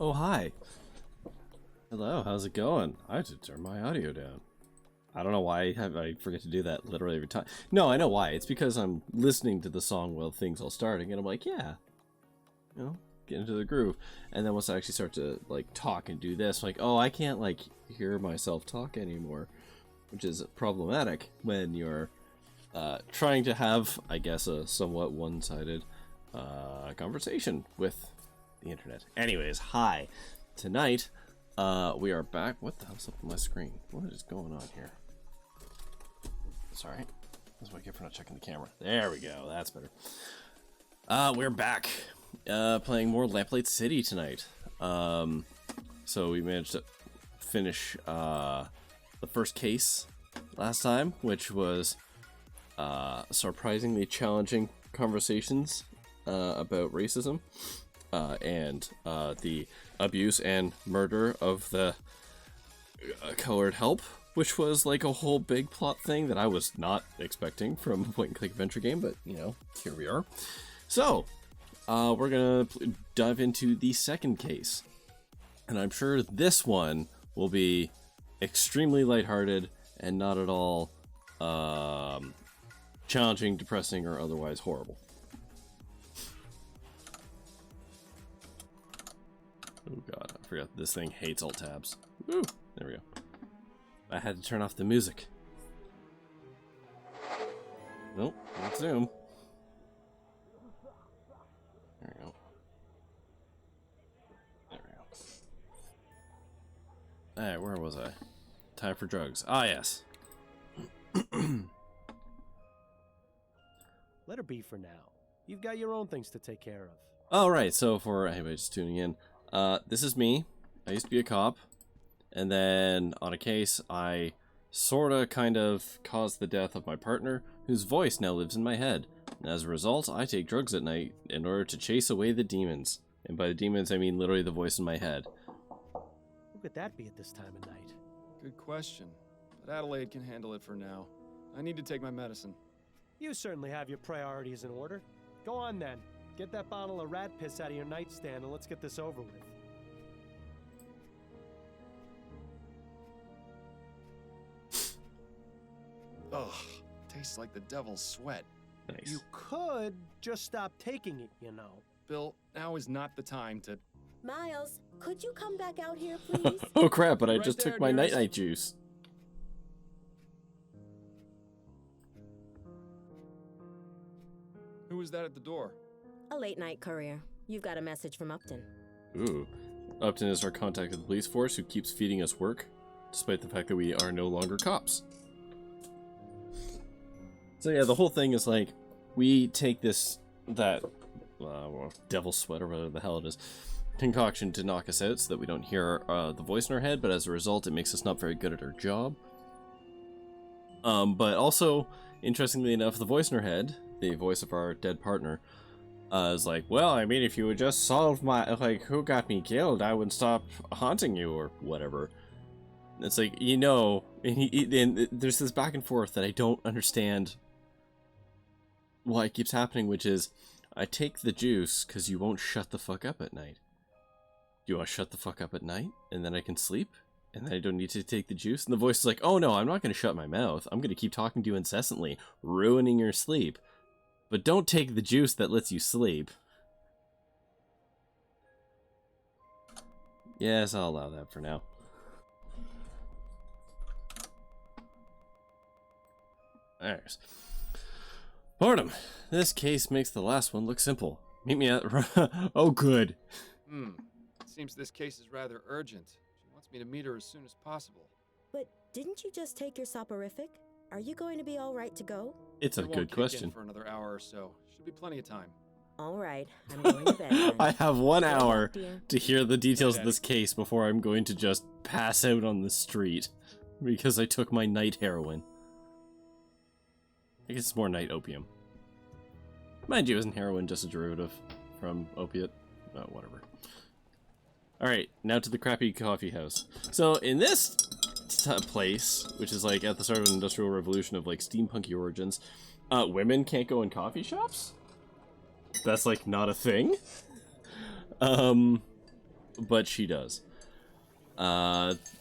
Oh, hi. Hello, how's it going? I had to turn my audio down. I don't know why I forget to do that literally every time. No, I know why. It's because I'm listening to the song while things are starting, and I'm like, yeah, you know, get into the groove. And then once I actually start to, like, talk and do this, like, oh, I can't, like, hear myself talk anymore, which is problematic when you're trying to have, I guess, a somewhat one-sided conversation with the internet. Anyways, hi. Tonight, we are back. What the hell's up on my screen? What is going on here? Sorry. That's what I get for not checking the camera. There we go. That's better. We're back. Playing more Lamplight City tonight. So we managed to finish the first case last time, which was surprisingly challenging conversations about racism and the abuse and murder of the colored help, which was like a whole big plot thing that I was not expecting from a point-and-click adventure game, but, you know, here we are. So, we're gonna dive into the second case, and I'm sure this one will be extremely lighthearted and not at all challenging, depressing, or otherwise horrible. Oh god, I forgot this thing hates alt tabs. Woo! There we go. I had to turn off the music. Nope, don't zoom. There we go. There we go. Alright, where was I? Time for drugs. Ah, yes. Let her be for now. You've got your own things to take care of. Alright, so for anybody just tuning in, this is me. I used to be a cop, and then on a case, I sorta kind of caused the death of my partner, whose voice now lives in my head. And as a result, I take drugs at night in order to chase away the demons. And by the demons, I mean literally the voice in my head. Who could that be at this time of night? Good question, but Adelaide can handle it for now. I need to take my medicine. You certainly have your priorities in order. Go on then. Get that bottle of rat piss out of your nightstand and let's get this over with. Ugh, tastes like the devil's sweat. Nice. You could just stop taking it, you know. Bill, now is not the time to... Miles, could you come back out here, please? Oh crap, but I Right just there, took my dearest. night-night juice. Who was that at the door? A late-night courier. You've got a message from Upton. Ooh. Upton is our contact with the police force who keeps feeding us work, despite the fact that we are no longer cops. So yeah, the whole thing is like, we take that devil sweat or whatever the hell it is, concoction to knock us out so that we don't hear the voice in our head, but as a result it makes us not very good at our job. But also, interestingly enough, the voice in our head, the voice of our dead partner, is like, well, I mean, if you would just solve my, like, who got me killed, I would stop haunting you, or whatever. It's like, you know, and there's this back and forth that I don't understand why it keeps happening, which is, I take the juice because you won't shut the fuck up at night. Do you want to shut the fuck up at night, and then I can sleep? And then I don't need to take the juice? And the voice is like, oh no, I'm not going to shut my mouth. I'm going to keep talking to you incessantly, ruining your sleep. But don't take the juice that lets you sleep. Yes, I'll allow that for now. Alright. Boredom. This case makes the last one look simple. Meet me at... Oh, good. Seems this case is rather urgent. She wants me to meet her as soon as possible. But didn't you just take your soporific? Are you going to be all right to go? It's a It won't good kick question. in for another hour or so. Should be plenty of time. All right, I'm going to bed then. I have 1 Good luck, hour dear. to hear the details Good of this case before I'm going to just pass out on the street because I took my night heroin. I guess it's more night opium. Mind you, isn't heroin just a derivative from opiate? Oh, whatever. Alright, now to the crappy coffee house. So, in this place, which is like at the start of an industrial revolution of like steampunky origins, women can't go in coffee shops? That's like not a thing? but she does.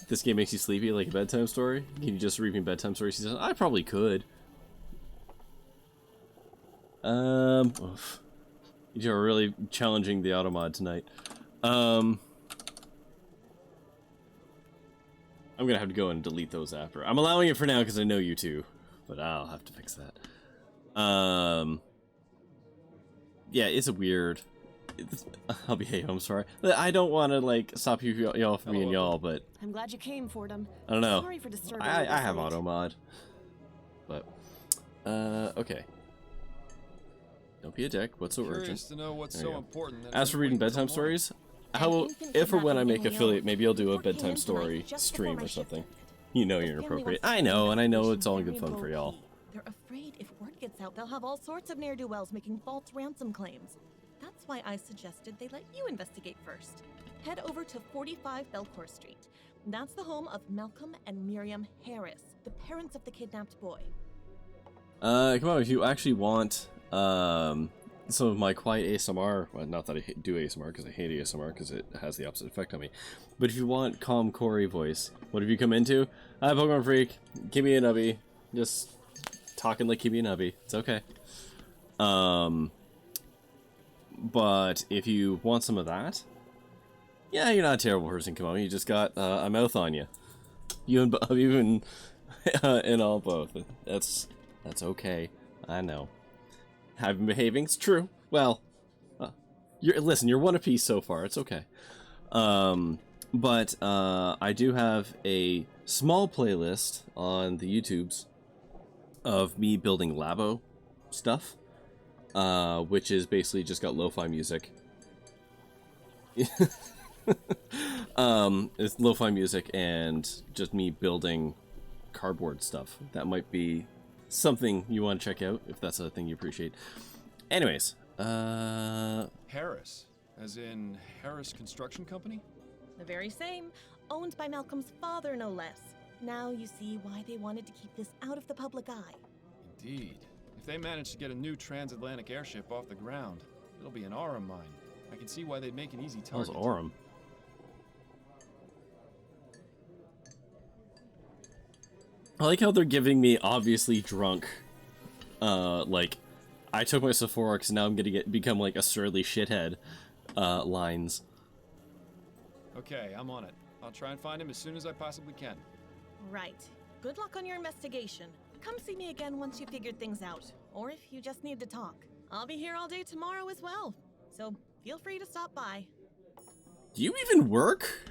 This game makes you sleepy like a bedtime story? Can you just read me bedtime stories? She says, I probably could. Oof. You are really challenging the automod tonight. I'm gonna have to go and delete those after. I'm allowing it for now because I know you two, but I'll have to fix that. Yeah, it's a weird. I'll behave. I'm sorry. I don't want to like stop you y'all from being y'all, but I'm glad you came, Fordham. I don't know. Sorry for disturbing you I this have late. auto mod, but okay. Don't be a dick. What's so urgent? Curious to know what's There you so go. important. That As for reading bedtime stories, how if or when I make affiliate, maybe I'll do a bedtime story stream or something. You know you're inappropriate. I know, and I know it's all good fun for y'all. They're afraid if word gets out, they'll have all sorts of ne'er-do-wells making false ransom claims. That's why I suggested they let you investigate first. Head over to 45 Belcourt Street. That's the home of Malcolm and Miriam Harris, the parents of the kidnapped boy. Come on, if you actually want some of my quiet ASMR, well, not that I do ASMR because I hate ASMR because it has the opposite effect on me, but if you want calm Corey voice, what have you come into? Hi, Pokemon Freak, give me a nubby, just talking like give me a nubby, it's okay. But if you want some of that, yeah, you're not a terrible person, come on, you just got a mouth on you. You and all both, that's okay, I know. I've been behaving, it's true. Well, listen, you're one apiece so far, it's okay. But I do have a small playlist on the YouTubes of me building Labo stuff, which is basically just got lo-fi music. It's lo-fi music and just me building cardboard stuff. That might be something you want to check out if that's a thing you appreciate. Anyways, Harris, as in Harris Construction Company? The very same, owned by Malcolm's father, no less. Now you see why they wanted to keep this out of the public eye. Indeed. If they manage to get a new transatlantic airship off the ground, it'll be an Aurum mine. I can see why they'd make an easy how's target. Aurum? I like how they're giving me obviously drunk, like, I took my Soporific, so now I'm gonna become like a surly shithead, lines. Okay, I'm on it. I'll try and find him as soon as I possibly can. Right. Good luck on your investigation. Come see me again once you figured things out, or if you just need to talk. I'll be here all day tomorrow as well, so feel free to stop by. Do you even work?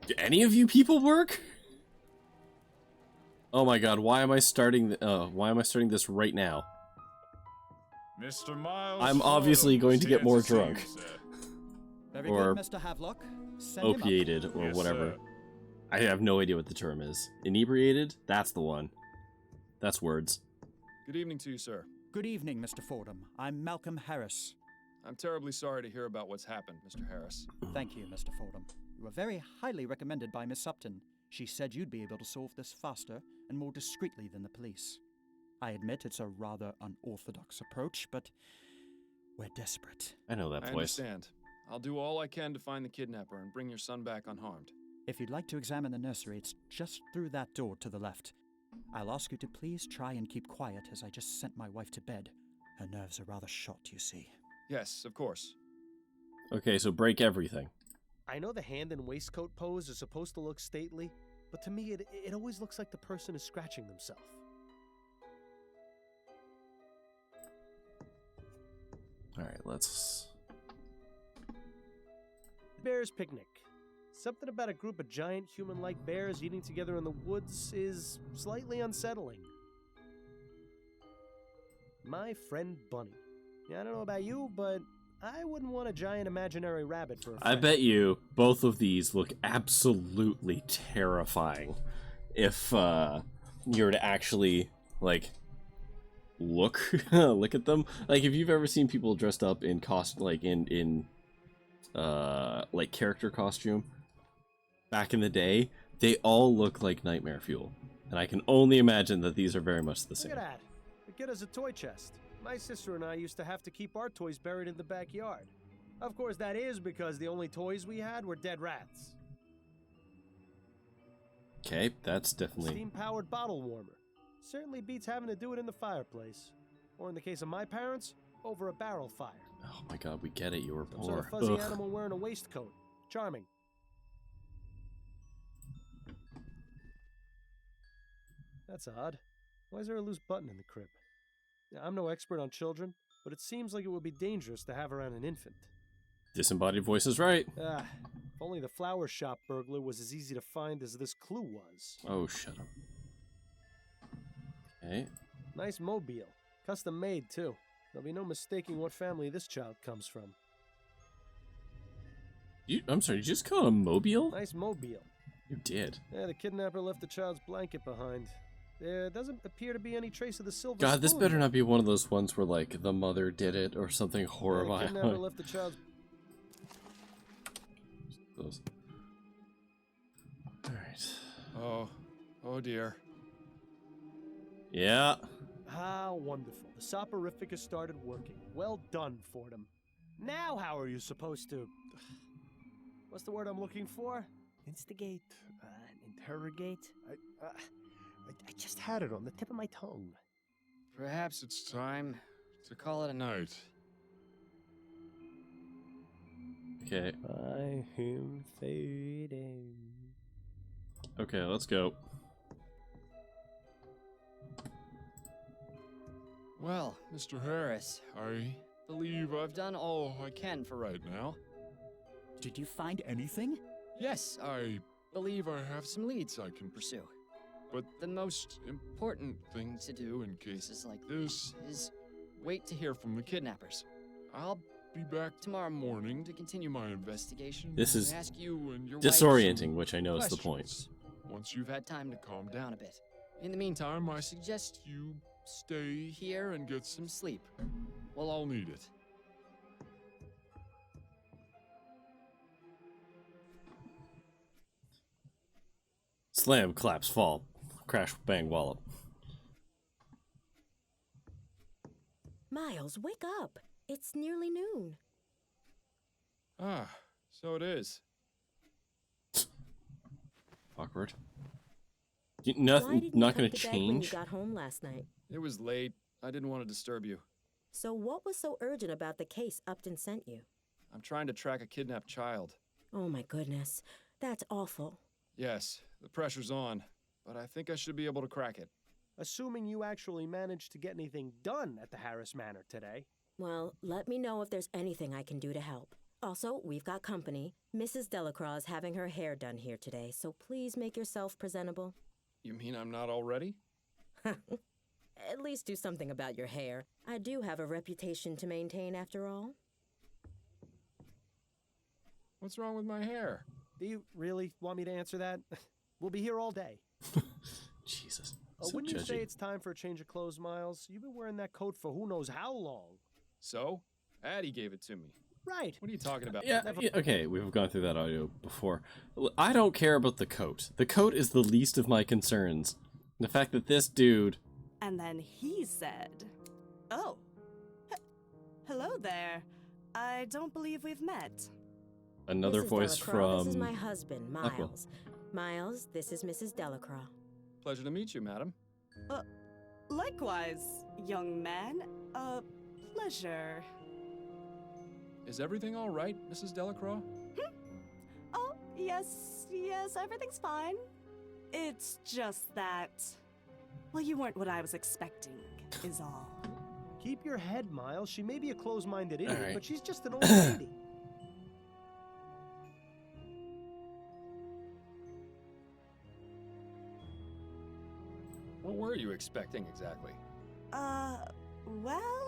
Do any of you people work? Oh my god, why am I starting this right now? Mr. Miles, I'm obviously going to get more drunk. Very Or good, Mr. Havelock. Send him up. Opiated, or Yes, whatever. sir. I have no idea what the term is. Inebriated? That's the one. That's words. Good evening to you, sir. Good evening, Mr. Fordham. I'm Malcolm Harris. I'm terribly sorry to hear about what's happened, Mr. Harris. Thank you, Mr. Fordham. You were very highly recommended by Miss Upton. She said you'd be able to solve this faster and more discreetly than the police. I admit it's a rather unorthodox approach, but we're desperate. I know that I voice. understand. I'll do all I can to find the kidnapper and bring your son back unharmed. If you'd like to examine the nursery, it's just through that door to the left. I'll ask you to please try and keep quiet as I just sent my wife to bed. Her nerves are rather shot, you see. Yes, of course. Okay, so break everything. I know the hand and waistcoat pose is supposed to look stately, but to me it always looks like the person is scratching themselves. Alright, let's... Bear's picnic. Something about a group of giant human-like bears eating together in the woods is slightly unsettling. My friend Bunny. Yeah, I don't know about you, but I wouldn't want a giant imaginary rabbit for a friend. I bet you both of these look absolutely terrifying if you were to actually, like, look at them. Like, if you've ever seen people dressed up in like character costume back in the day, they all look like nightmare fuel. And I can only imagine that these are very much the Look same. at that. Get us a toy chest. My sister and I used to have to keep our toys buried in the backyard. Of course, that is because the only toys we had were dead rats. Okay, that's definitely... Steam-powered bottle warmer. Certainly beats having to do it in the fireplace. Or in the case of my parents, over a barrel fire. Oh my god, we get it, you were Some sort poor. of fuzzy Ugh. animal wearing a waistcoat. Charming. That's odd. Why is there a loose button in the crib? I'm no expert on children, but it seems like it would be dangerous to have around an infant. Disembodied voice is right. If only the flower shop burglar was as easy to find as this clue was. Oh, shut up. Okay. Nice mobile. Custom made, too. There'll be no mistaking what family this child comes from. I'm sorry, did you just call it a mobile? Nice mobile. You did. Yeah, the kidnapper left the child's blanket behind. There doesn't appear to be any trace of the silver God, this spoon better yet. not be one of those ones where, like, the mother did it or something Yeah, horrible. the kidnapper left the child's... Alright. Oh dear. Yeah. How wonderful. The soporific has started working. Well done, Fordham. Now how are you supposed to... What's the word I'm looking for? Instigate? Interrogate? I just had it on the tip of my tongue. Perhaps it's time to call it a night. Okay. I am fading. Okay, let's go. Well, Mr. Harris, I believe I've done all I can for right now. Did you find anything? Yes, I believe I have some leads I can pursue. But the most important thing to do in cases like this is wait to hear from the kidnappers. I'll be back tomorrow morning to continue my investigation. This is and ask you and your wife disorienting, some which I know is the point. questions once you've had time to calm down a bit. In the meantime, I suggest you stay here and get some sleep. We'll all need it. Slam, collapse, fall. Crash, bang, wallop. Miles, wake up. It's nearly noon. Ah, so it is. Awkward. Why Nothing, didn't you not come gonna to bed when you change? got home last night? It was late. I didn't want to disturb you. So what was so urgent about the case Upton sent you? I'm trying to track a kidnapped child. Oh my goodness. That's awful. Yes, the pressure's on, but I think I should be able to crack it. Assuming you actually managed to get anything done at the Harris Manor today. Well, let me know if there's anything I can do to help. Also, we've got company. Mrs. Delacroix is having her hair done here today, so please make yourself presentable. You mean I'm not all ready? At least do something about your hair. I do have a reputation to maintain after all. What's wrong with my hair? Do you really want me to answer that? We'll be here all day. Jesus. So Wouldn't you say judgy. it's time for a change of clothes, Miles? You've been wearing that coat for who knows how long. So? Addie gave it to me. Right. What are you talking about? Yeah, okay, we've gone through that audio before. I don't care about the coat. The coat is the least of my concerns. The fact that this dude... And then he said, "Oh, hello there. I don't believe we've met." Another Mrs. voice Delacroix, from... This is my husband, Blackwell. Miles. Miles, this is Mrs. Delacroix. Pleasure to meet you, madam. Likewise, young man. Pleasure. Is everything all right, Mrs. Delacroix? Oh, yes, everything's fine. It's just that, well, you weren't what I was expecting, is all. Keep your head, Miles. She may be a close-minded idiot, right. but she's just an old lady. What were you expecting exactly? Well...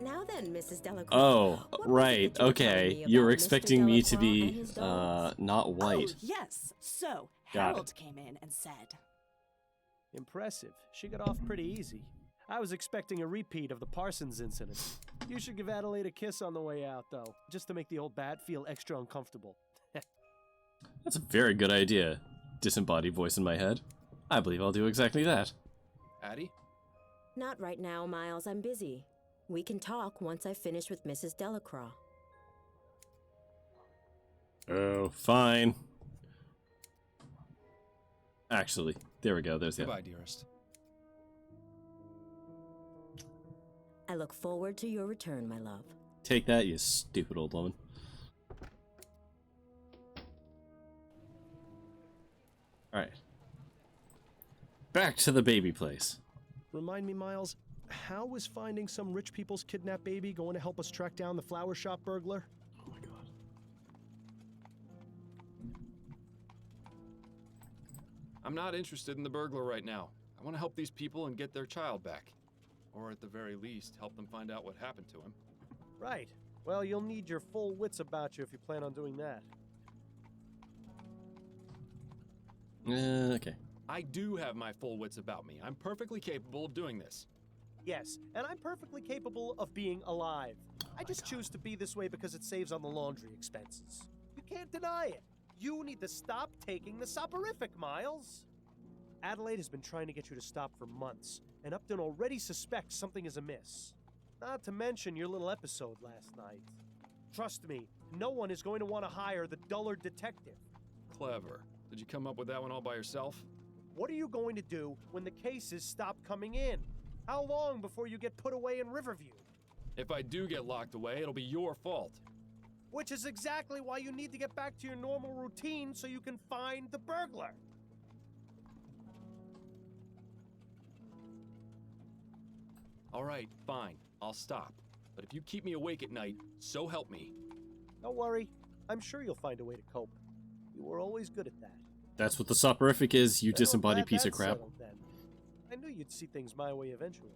Now then, Mrs. Delacroix. Oh, what was it right, that you were telling okay. me You were about Mr. expecting me to Delacroix be, and his dogs? not white. Oh, yes. So, Got Harold came in and said, Impressive. She got off pretty easy. I was expecting a repeat of the Parsons incident. You should give Adelaide a kiss on the way out, though, just to make the old bat feel extra uncomfortable. That's a very good idea. Disembodied voice in my head. I believe I'll do exactly that. Addie? Not right now, Miles. I'm busy. We can talk once I finish with Mrs. Delacroix. Oh, fine. Actually, there we go. There's the. Goodbye, dearest. I look forward to your return, my love. Take that, you stupid old woman. Alright. Back to the baby place. Remind me, Miles, how is finding some rich people's kidnapped baby going to help us track down the flower shop burglar? Oh my god. I'm not interested in the burglar right now. I want to help these people and get their child back. Or at the very least, help them find out what happened to him. Right. Well, you'll need your full wits about you if you plan on doing that. Okay. I do have my full wits about me. I'm perfectly capable of doing this. Yes, and I'm perfectly capable of being alive. I just choose to be this way because it saves on the laundry expenses. You can't deny it. You need to stop taking the soporific, Miles. Adelaide has been trying to get you to stop for months, and Upton already suspects something is amiss. Not to mention your little episode last night. Trust me, no one is going to want to hire the dullard detective. Clever. Did you come up with that one all by yourself? What are you going to do when the cases stop coming in? How long before you get put away in Riverview? If I do get locked away, it'll be your fault. Which is exactly why you need to get back to your normal routine so you can find the burglar. All right, fine. I'll stop. But if you keep me awake at night, so help me. Don't worry. I'm sure you'll find a way to cope. You were always good at that. That's what the soporific is, you Well, disembodied glad piece of that's crap. settled then. I knew you'd see things my way eventually.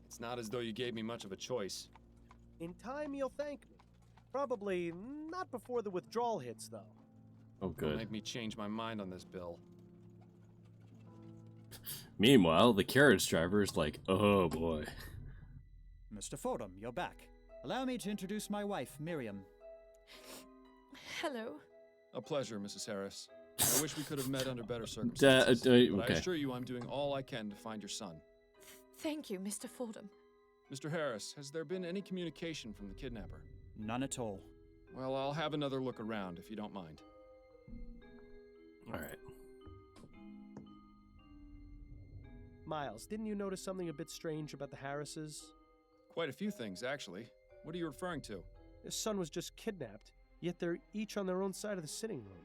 It's not as though you gave me much of a choice. In time, you'll thank me. Probably not before the withdrawal hits, though. Oh, Don't good. make me change my mind on this, Bill. Meanwhile, the carriage driver is like, oh boy. Mr. Fordham, you're back. Allow me to introduce my wife, Miriam. Hello. A pleasure, Mrs. Harris. I wish we could have met under better circumstances. But I okay. assure you I'm doing all I can to find your son. Thank you, Mr. Fordham. Mr. Harris, has there been any communication from the kidnapper? None at all. Well, I'll have another look around, if you don't mind. Alright. Miles, didn't you notice something a bit strange about the Harrises? Quite a few things, actually. What are you referring to? Their son was just kidnapped, yet they're each on their own side of the sitting room.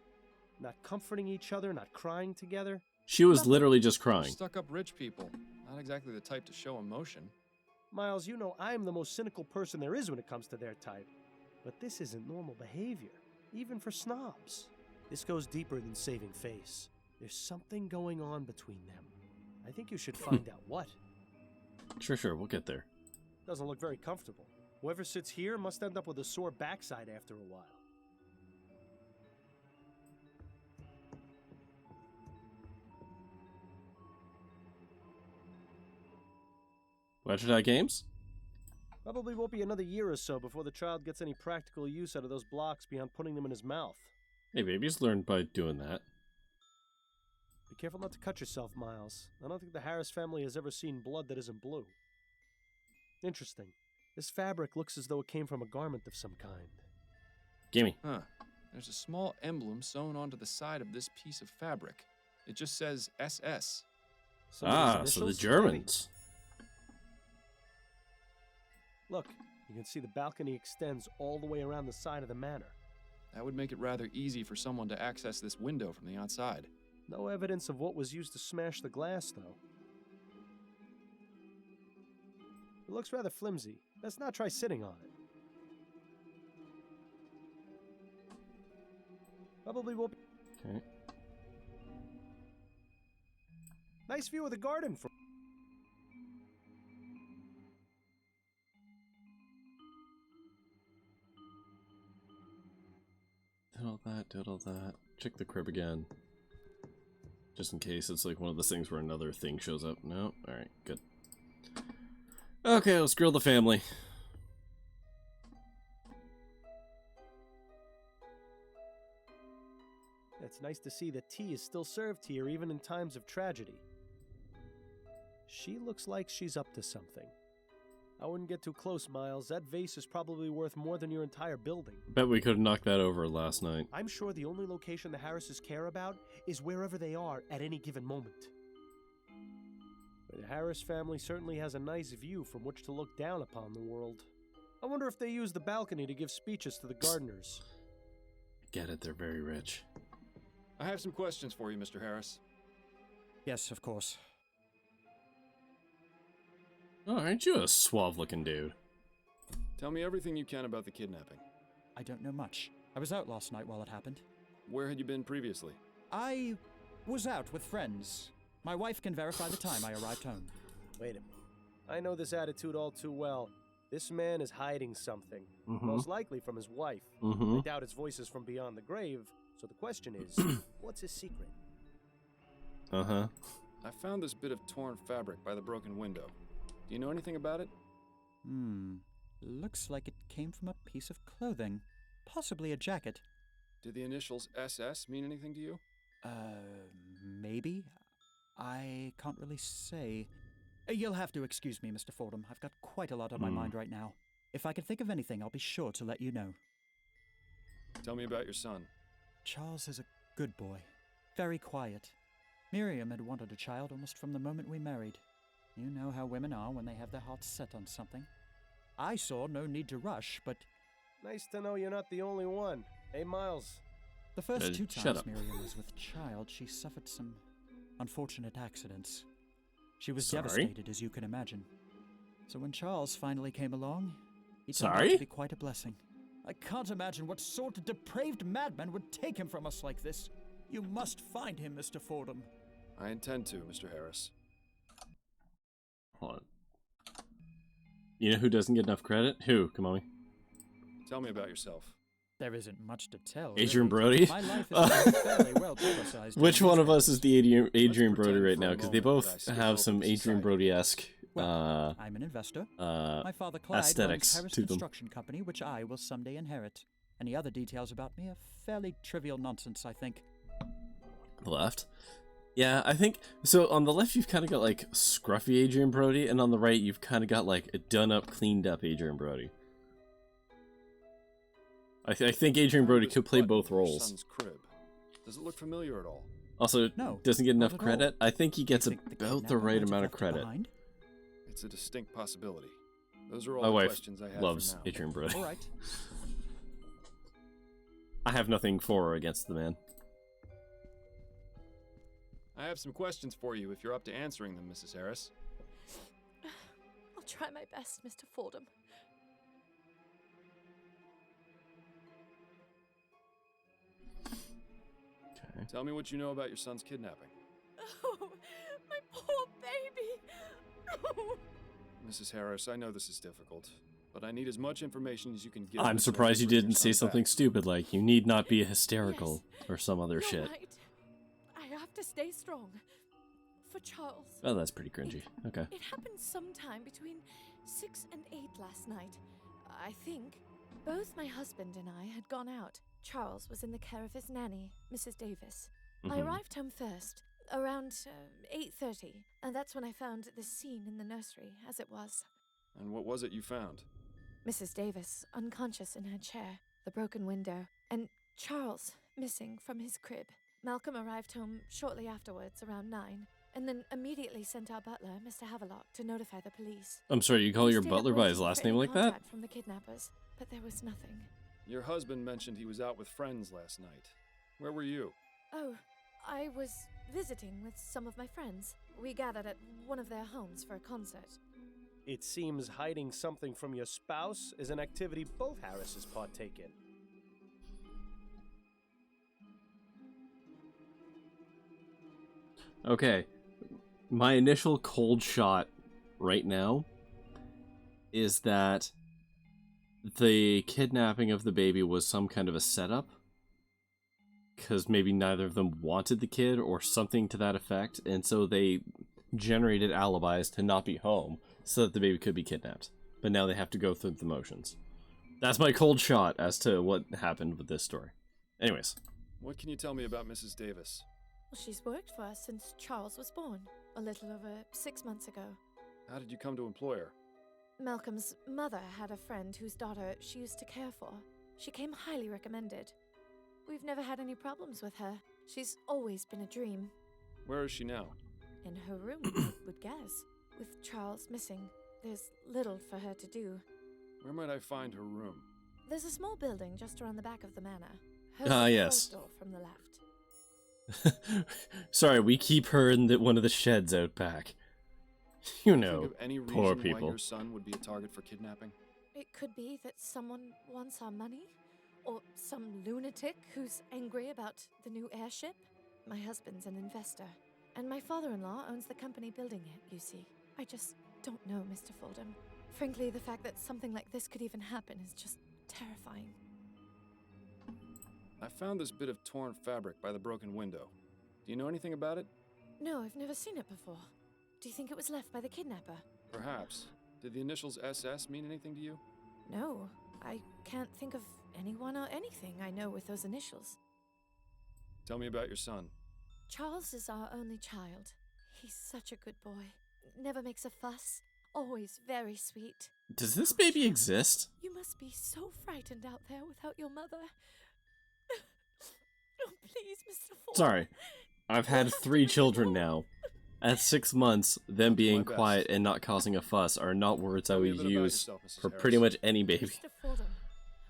Not comforting each other, not crying together. She was literally just crying. Stuck-up rich people. Not exactly the type to show emotion. Miles, you know I'm the most cynical person there is when it comes to their type. But this isn't normal behavior, even for snobs. This goes deeper than saving face. There's something going on between them. I think you should find out what. Sure, we'll get there. Doesn't look very comfortable. Whoever sits here must end up with a sore backside after a while. Watchdog Games? Probably won't be another year or so before the child gets any practical use out of those blocks beyond putting them in his mouth. Hey, babies learn by doing that. Be careful not to cut yourself, Miles. I don't think the Harris family has ever seen blood that isn't blue. Interesting. This fabric looks as though it came from a garment of some kind. Gimme. Huh. There's a small emblem sewn onto the side of this piece of fabric. It just says SS. Somebody's So the initials? Germans. Look, you can see the balcony extends all the way around the side of the manor. That would make it rather easy for someone to access this window from the outside. No evidence of what was used to smash the glass, though. It looks rather flimsy. Let's not try sitting on it. Probably won't be... Okay. Nice view of the garden from... Diddle that. Check the crib again. Just in case it's like one of those things where another thing shows up. No? Alright, good. Okay, let's grill the family. It's nice to see that tea is still served here even in times of tragedy. She looks like she's up to something. I wouldn't get too close, Miles. That vase is probably worth more than your entire building. Bet we could have knocked that over last night. I'm sure the only location the Harrises care about is wherever they are at any given moment. But the Harris family certainly has a nice view from which to look down upon the world. I wonder if they use the balcony to give speeches to the gardeners. Get it, they're very rich. I have some questions for you, Mr. Harris. Yes, of course. Oh, aren't you a suave-looking dude? Tell me everything you can about the kidnapping. I don't know much. I was out last night while it happened. Where had you been previously? I was out with friends. My wife can verify the time I arrived home. Wait a minute. I know this attitude all too well. This man is hiding something. Most likely from his wife. I doubt his voice is from beyond the grave. So the question is, what's his secret? Uh-huh. I found this bit of torn fabric by the broken window. Do you know anything about it? Looks like it came from a piece of clothing. Possibly a jacket. Did the initials SS mean anything to you? Maybe? I can't really say. You'll have to excuse me, Mr. Fordham. I've got quite a lot on my mind right now. If I can think of anything, I'll be sure to let you know. Tell me about your son. Charles is a good boy. Very quiet. Miriam had wanted a child almost from the moment we married. You know how women are when they have their hearts set on something. I saw no need to rush, but... Nice to know you're not the only one. Hey, Miles. The first two shut times up. Miriam was with child, she suffered some unfortunate accidents. She was Sorry? devastated, as you can imagine. So when Charles finally came along, he turned out Sorry? to be quite a blessing. I can't imagine what sort of depraved madman would take him from us like this. You must find him, Mr. Fordham. I intend to, Mr. Harris. Hold on. You know who doesn't get enough credit? Who? Come on. Tell me about yourself. There isn't much to tell. Adrian really. Brody? My life has been fairly well publicized. Which one of us is the Adrian Brody pretend right for now? a Because they moment that I both skip have over some the Adrian society. Brody-esque Well, I'm an investor. My father Clyde aesthetics owns Harris to them. Construction Company, which I will someday inherit. Any other details about me are fairly trivial nonsense, I think. The left? Yeah, I think... So, on the left, you've kind of got, like, scruffy Adrian Brody, and on the right, you've kind of got, like, a done-up, cleaned-up Adrian Brody. I think Adrian Brody could play both roles. Son's crib. Does it look familiar at all? Also, No, doesn't get not enough at credit. I think he gets You think the about the kidnapper right might have amount of left it credit. behind? It's a distinct possibility. Those are all My the wife questions I have loves for now. Adrian Brody. All right. I have nothing for or against the man. I have some questions for you if you're up to answering them, Mrs. Harris. I'll try my best, Mr. Fordham. Okay. Tell me what you know about your son's kidnapping. Oh, my poor baby. Mrs. Harris, I know this is difficult, but I need as much information as you can give. I'm me so I surprised you can bring didn't your say son something back. stupid like, you need not be hysterical, or some other You're shit. right. I have to stay strong. For Charles. Oh, that's pretty cringy. Okay. It happened sometime between 6 and 8 last night. I think. Both my husband and I had gone out. Charles was in the care of his nanny, Mrs. Davis. I arrived home first, around 8:30, and that's when I found the scene in the nursery, as it was. And what was it you found? Mrs. Davis, unconscious in her chair, the broken window, and Charles missing from his crib. Malcolm arrived home shortly afterwards, around 9, and then immediately sent our butler, Mr. Havelock, to notify the police. I'm sorry, you call We your stayed up butler by his waiting last for name any like that? contact from the kidnappers, but there was nothing. Your husband mentioned he was out with friends last night. Where were you? Oh, I was visiting with some of my friends. We gathered at one of their homes for a concert. It seems hiding something from your spouse is an activity both Harrises partake in. Okay. My initial cold shot right now is that the kidnapping of the baby was some kind of a setup. Because maybe neither of them wanted the kid or something to that effect. And so they generated alibis to not be home so that the baby could be kidnapped. But now they have to go through the motions. That's my cold shot as to what happened with this story. Anyways. What can you tell me about Mrs. Davis? Well, she's worked for us since Charles was born. a little over 6 months ago. How did you come to employ her? Malcolm's mother had a friend whose daughter she used to care for. She came highly recommended. We've never had any problems with her. She's always been a dream. Where is she now? In her room, I would guess. With Charles missing, there's little for her to do. Where might I find her room? There's a small building just around the back of the manor. Yes. Door from the left. Sorry, we keep her in one of the sheds out back. You Think know, of any reason poor why people. your son would be a target for kidnapping? It could be that someone wants our money, or some lunatic who's angry about the new airship. My husband's an investor, and my father-in-law owns the company building it, you see. I just don't know, Mr. Fordham. Frankly, the fact that something like this could even happen is just terrifying. I found this bit of torn fabric by the broken window. Do you know anything about it? No, I've never seen it before. Do you think it was left by the kidnapper? Perhaps. Did the initials SS mean anything to you? No, I can't think of anyone or anything I know with those initials. Tell me about your son. Charles is our only child. He's such a good boy. Never makes a fuss. Always very sweet. Does this baby exist? You must be so frightened out there without your mother. Oh, please, Mr. Ford. Sorry. I've had 3 children now. At 6 months, them being best. quiet and not causing a fuss are not words I Tell me a would bit about use yourself, Mrs. for Harris. pretty much any baby. Mr. Fordham,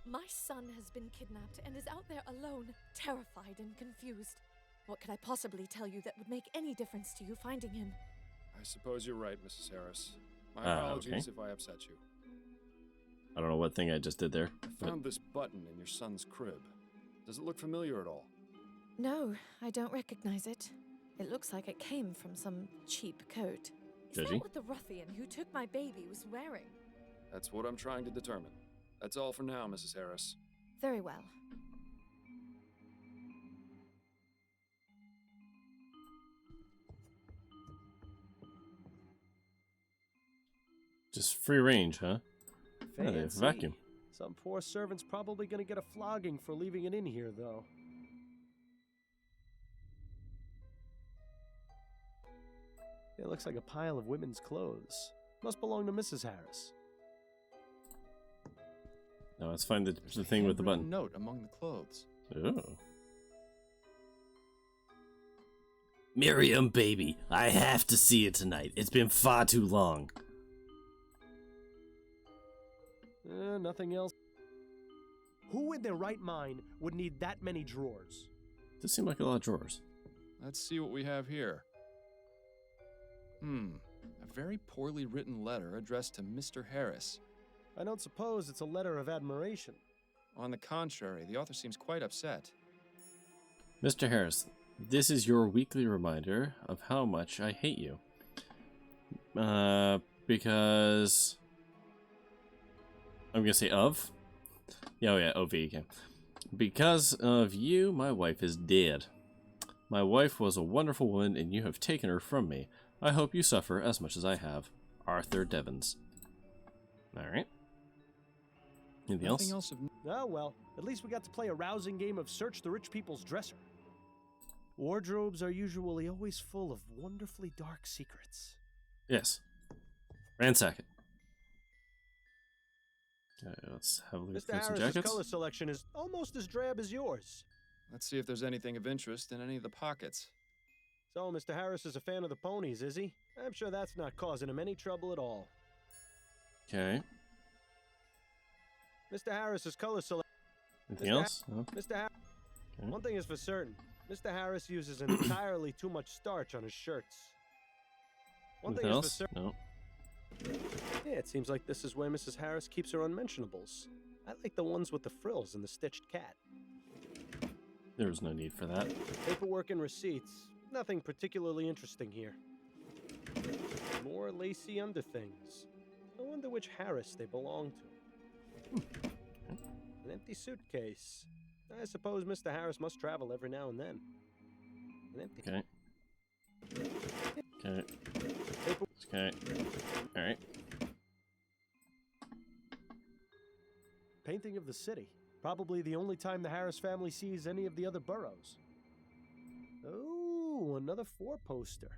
my son has been kidnapped and is out there alone, terrified and confused. What could I possibly tell you that would make any difference to you finding him? I suppose you're right, Mrs. Harris. My Ah, apologies okay. if I upset you. I don't know what thing I just did there. I But found this button in your son's crib. Does it look familiar at all? No, I don't recognize it. It looks like it came from some cheap coat. Is Did that you? what the ruffian who took my baby was wearing? That's what I'm trying to determine. That's all for now, Mrs. Harris. Very well. just free range, huh? Yeah, they have Fancy. vacuum. Some poor servant's probably gonna get a flogging for leaving it in here, though. It looks like a pile of women's clothes. Must belong to Mrs. Harris. Now let's find the There's a thing with the handwritten button. note among the clothes. Oh. Miriam, baby, I have to see it tonight. It's been far too long. Nothing else. Who in their right mind would need that many drawers? Does seem like a lot of drawers. Let's see what we have here. A very poorly written letter addressed to Mr. Harris. I don't suppose it's a letter of admiration. On the contrary, the author seems quite upset. Mr. Harris, this is your weekly reminder of how much I hate you. Because... I'm gonna say of? Yeah, oh yeah, OV again. Because of you, my wife is dead. My wife was a wonderful woman, and you have taken her from me. I hope you suffer as much as I have. Arthur Devons. Alright. Anything Nothing else? else of Oh well, at least we got to play a rousing game of Search the Rich People's Dresser. Wardrobes are usually always full of wonderfully dark secrets. Yes. Ransack it. Okay, let's have a look Mr. at some Harris's jackets. color selection is almost as drab as yours. Let's see if there's anything of interest in any of the pockets. So, Mr. Harris is a fan of the ponies, is he? I'm sure that's not causing him any trouble at all. Okay. Mr. Harris's color selection. Anything Mr. else? No? Mr. Harris. Okay. One thing is for certain. Mr. Harris uses entirely too much starch on his shirts. One Anything thing else? is for certain. No. Yeah, it seems like this is where Mrs. Harris keeps her unmentionables. I like the ones with the frills and the stitched cat. There was no need for that. Paperwork and receipts. Nothing particularly interesting here. More lacy underthings. I wonder which Harris they belong to. An empty suitcase. I suppose Mr. Harris must travel every now and then. An empty. Okay. Okay. Okay. Alright. Painting of the city. Probably the only time the Harris family sees any of the other boroughs. Oh, another four-poster.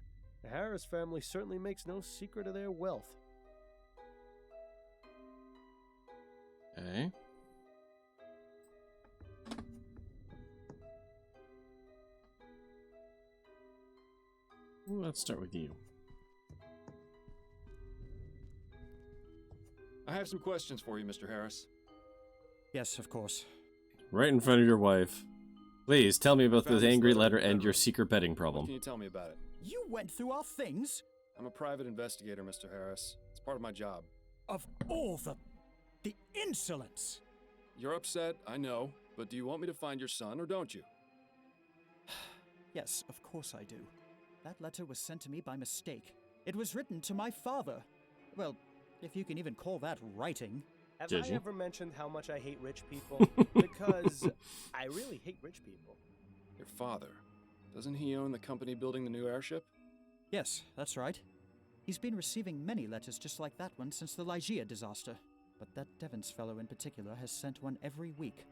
The Harris family certainly makes no secret of their wealth. Okay. Well, let's start with you. I have some questions for you, Mr. Harris. Yes, of course. Right in front of your wife. Please, tell me about Found this this angry letter letter in the and your bedroom. secret betting What problem. can you tell me about it? You went through our things? I'm a private investigator, Mr. Harris. It's part of my job. Of all the insolence! You're upset, I know, but do you want me to find your son or don't you? Yes, of course I do. That letter was sent to me by mistake. It was written to my father. Well, if you can even call that writing. Have Did I you? ever mentioned how much I hate rich people? Because I really hate rich people. Your father. Doesn't he own the company building the new airship? Yes, that's right. He's been receiving many letters just like that one since the Lygia disaster. But that Devons fellow in particular has sent one every week,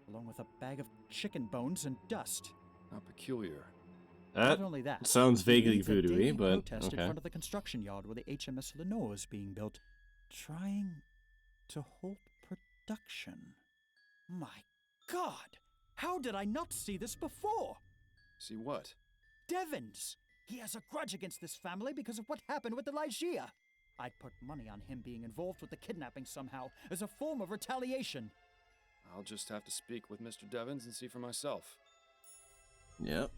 along with a bag of chicken bones and dust. How peculiar. That Not only that, sounds he vaguely leads a daily voodoo-y, but protest in okay. front of the construction yard where the HMS Lenore is being built, trying to halt production. My God! How did I not see this before? See what? Devons! He has a grudge against this family because of what happened with the Lygia. I'd put money on him being involved with the kidnapping somehow, as a form of retaliation. I'll just have to speak with Mr. Devons and see for myself. Yep.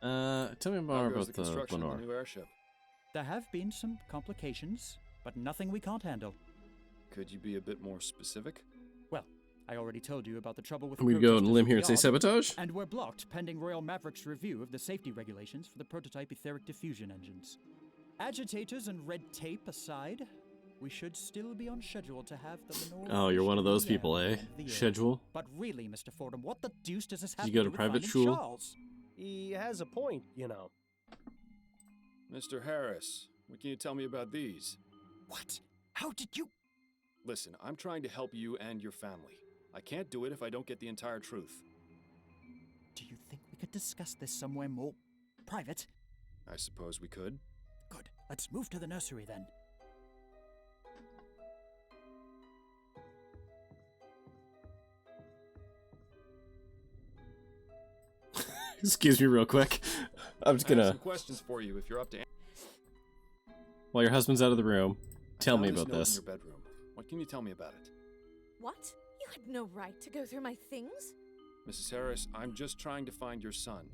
Tell me How more goes about the the construction of Lenore. the new airship? There have been some complications, but nothing we can't handle. Could you be a bit more specific? Well, I already told you about the trouble with We the go on a protesters limb at here the and say yard, sabotage? and we're blocked pending Royal Maverick's review of the safety regulations for the prototype etheric diffusion engines. Agitators and red tape aside, we should still be on schedule to have the Lenore. Oh, you're one of those in the air people, by the eh? end of the year. Schedule? But really, Mr. Fordham, what the deuce does this have you to go do to with private finding school? Charles? He has a point, you know. Mr. Harris, what can you tell me about these? What? How did you... Listen, I'm trying to help you and your family. I can't do it if I don't get the entire truth. Do you think we could discuss this somewhere more private? I suppose we could. Good. Let's move to the nursery then. Excuse me real quick. I'm just I have gonna, some questions for you if you're up to. while your husband's out of the room, tell me Found about note this. In your bedroom. What can you tell me about it? What? You had no right to go through my things? Mrs. Harris, I'm just trying to find your son.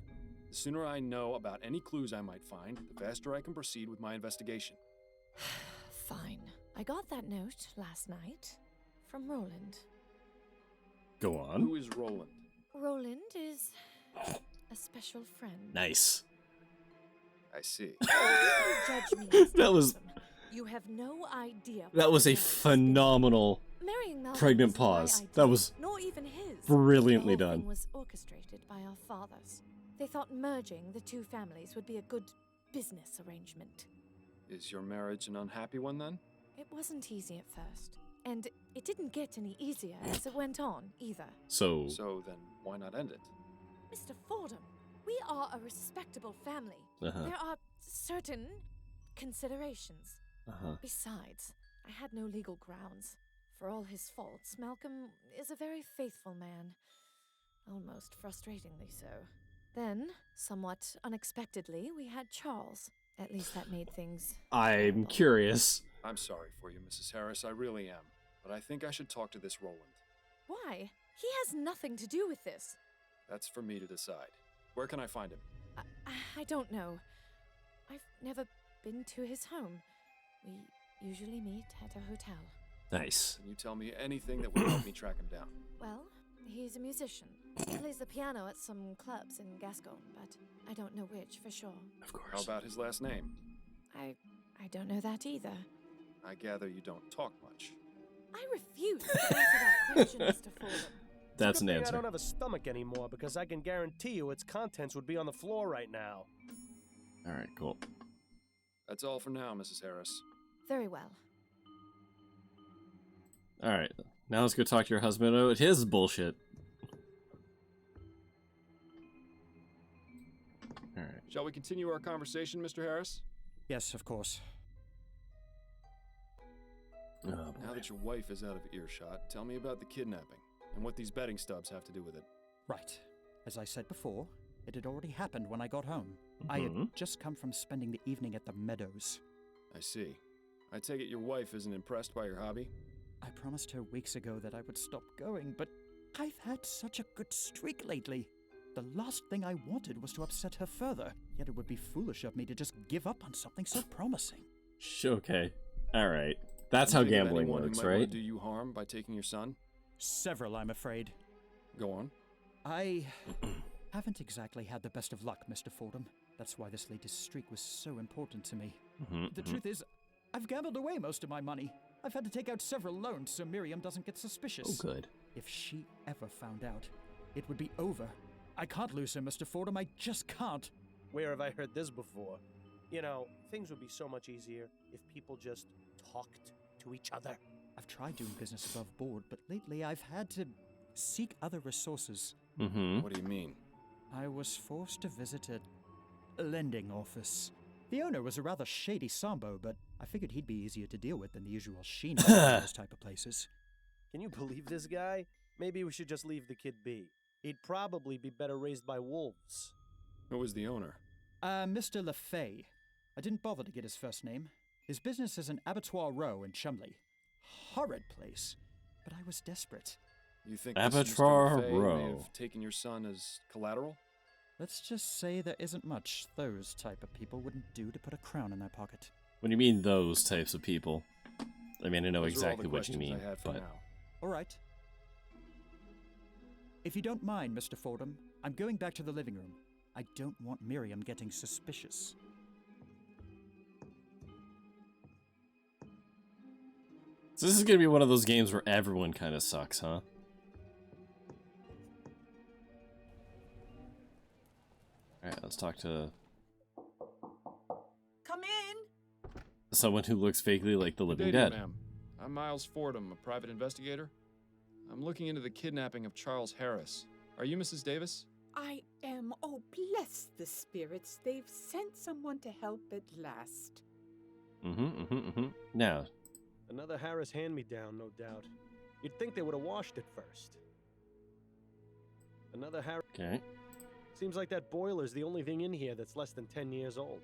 The sooner I know about any clues I might find, the faster I can proceed with my investigation. Fine. I got that note last night from Roland. Go on. Who is Roland? Roland is a special friend. Nice. I see. Don't judge me, Mr. That was- Malcolm. You have no idea. That was a what it does. phenomenal Marrying Malcolm pregnant wasn't my pause. idea, That was nor even his. brilliantly the whole done. thing was orchestrated by our fathers. They thought merging the two families would be a good business arrangement. Is your marriage an unhappy one then? It wasn't easy at first, and it didn't get any easier as it went on either. So, So then, why not end it? Mr. Fordham, we are a respectable family. uh-huh, There are certain considerations. uh-huh. Besides, I had no legal grounds. For all his faults, Malcolm is a very faithful man. Almost frustratingly so. Then, somewhat unexpectedly, we had Charles. At least that made things... I'm curious. I'm sorry for you, Mrs. Harris, I really am. But I think I should talk to this Roland. Why? He has nothing to do with this. That's for me to decide. Where can I find him? I don't know. I've never been to his home. We usually meet at a hotel. Nice. Can you tell me anything that will help me track him down? Well, he's a musician. He plays the piano at some clubs in Gascon, but I don't know which for sure. Of course. How about his last name? I don't know that either. I gather you don't talk much. I refuse to answer that question, Mr. Fordham. That's Good an thing answer. I don't have a stomach anymore because I can guarantee you its contents would be on the floor right now. Alright, cool. That's all for now, Mrs. Harris. Very well. Alright, now let's go talk to your husband about his bullshit. Alright. Shall Shall we continue our conversation, Mr. Harris? Yes, of course. Oh, Now that your wife is out of earshot, tell me about the kidnapping and what these betting stubs have to do with it. Right. As I said before, it had already happened when I got home. I had just come from spending the evening at the meadows. I see. I take it your wife isn't impressed by your hobby? I promised her weeks ago that I would stop going, but I've had such a good streak lately. The last thing I wanted was to upset her further, yet it would be foolish of me to just give up on something so promising. Okay. Alright. That's how gambling works, who might right? want to do you harm by taking your son? Several, I'm afraid. Go on. I haven't exactly had the best of luck, Mr. Fordham. That's why this latest streak was so important to me. The truth is, I've gambled away most of my money. I've had to take out several loans so Miriam doesn't get suspicious. Oh, good. If she ever found out, it would be over. I can't lose her, Mr. Fordham. I just can't. Where have I heard this before? You know, things would be so much easier if people just talked to each other. I've tried doing business above board, but lately I've had to seek other resources. What do you mean? I was forced to visit a lending office. The owner was a rather shady Sambo, but I figured he'd be easier to deal with than the usual Sheen in those type of places. Can you believe this guy? Maybe we should just leave the kid be. He'd probably be better raised by wolves. Who was the owner? Mr. LaFay. I didn't bother to get his first name. His business is an abattoir row in Chumley. Horrid place, but I was desperate. You think Abattoir this Mr. LaFay Row. may have taken your son as collateral? Let's just say there isn't much those type of people wouldn't do to put a crown in their pocket. What do you mean, those types of people? I mean, I know Those are all exactly the what you questions mean, I had for but... now. All right. If you don't mind, Mr. Fordham, I'm going back to the living room. I don't want Miriam getting suspicious. So this is gonna be one of those games where everyone kind of sucks, huh? Alright, let's talk to Come in. someone who looks vaguely like the living Good day, dead. ma'am. I'm Miles Fordham, a private investigator. I'm looking into the kidnapping of Charles Harris. Are you Mrs. Davis? I am. Oh, bless the spirits. They've sent someone to help at last. Now, Another Harris hand-me-down, no doubt. You'd think they would have washed it first. Another Harris... okay. Seems like that boiler's the only thing in here that's less than 10 years old.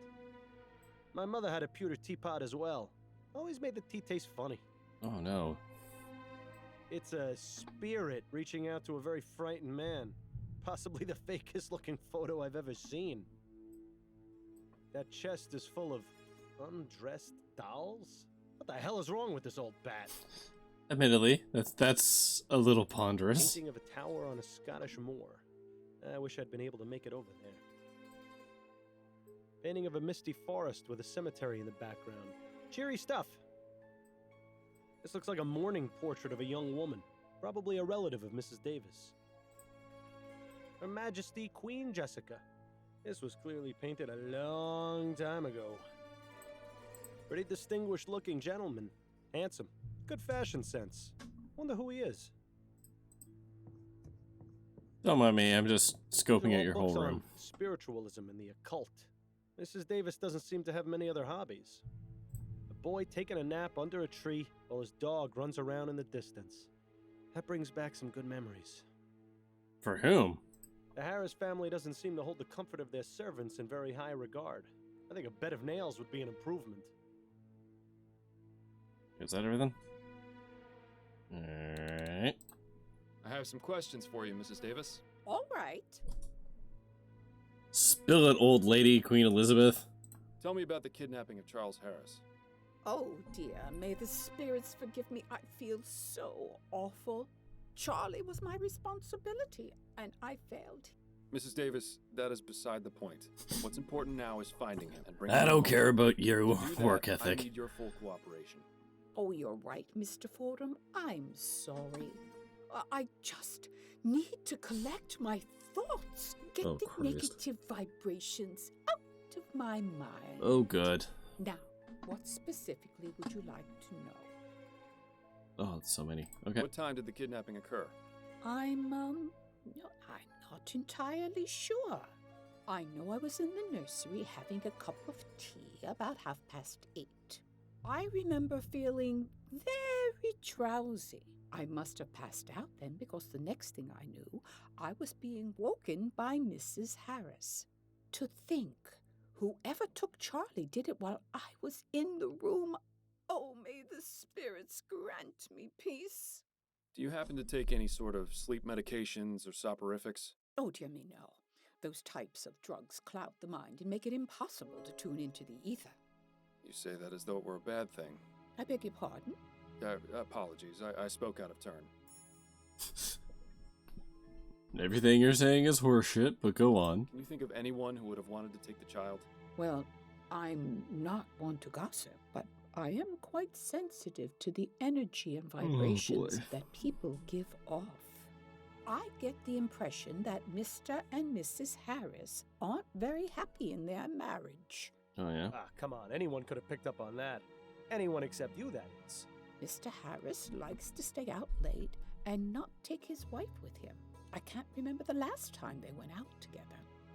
My mother had a pewter teapot as well. Always made the tea taste funny. Oh no. It's a spirit reaching out to a very frightened man. Possibly the fakest looking photo I've ever seen. That chest is full of undressed dolls? What the hell is wrong with this old bat? Admittedly, that's a little ponderous. Painting of a tower on a Scottish moor. I wish I'd been able to make it over there. Painting of a misty forest with a cemetery in the background. Cheery stuff. This looks like a mourning portrait of a young woman, probably a relative of Mrs. Davis. Her Majesty Queen Jessica. This was clearly painted a long time ago. Pretty distinguished looking gentleman. Handsome. Good fashion sense. Wonder who he is. Don't mind me, I'm just scoping These are out your all whole books on room. Spiritualism and the occult. Mrs. Davis doesn't seem to have many other hobbies. A boy taking a nap under a tree while his dog runs around in the distance. That brings back some good memories. For whom? The Harris family doesn't seem to hold the comfort of their servants in very high regard. I think a bed of nails would be an improvement. Is that everything? Alright. I have some questions for you, Mrs. Davis. All right. Spill it, old lady, Queen Elizabeth. Tell me about the kidnapping of Charles Harris. Oh, dear. May the spirits forgive me. I feel so awful. Charlie was my responsibility, and I failed. Mrs. Davis, that is beside the point. What's important now is finding him and bringing I him don't home. care about your To do that, work I ethic. need your full cooperation. Oh, you're right, Mr. Fordham. I'm sorry. I just need to collect my thoughts. Get Oh, the Christ. negative vibrations out of my mind. Oh, good. Now, what specifically would you like to know? Oh, so many. Okay. What time did the kidnapping occur? I'm not entirely sure. I know I was in the nursery having a cup of tea about 8:30. I remember feeling very drowsy. I must have passed out then because the next thing I knew, I was being woken by Mrs. Harris. To think, whoever took Charlie did it while I was in the room. Oh, may the spirits grant me peace. Do you happen to take any sort of sleep medications or soporifics? Oh, dear me, no. Those types of drugs cloud the mind and make it impossible to tune into the ether. You say that as though it were a bad thing. I beg your pardon? Apologies, I spoke out of turn. Everything you're saying is horseshit, but go on. Can you think of anyone who would have wanted to take the child? Well, I'm not one to gossip, but I am quite sensitive to the energy and vibrations that people give off. I get the impression that Mr. and Mrs. Harris aren't very happy in their marriage. Oh, yeah? Ah, come on. Anyone could have picked up on that. Anyone except you, that is. Mr. Harris likes to stay out late and not take his wife with him. I can't remember the last time they went out together.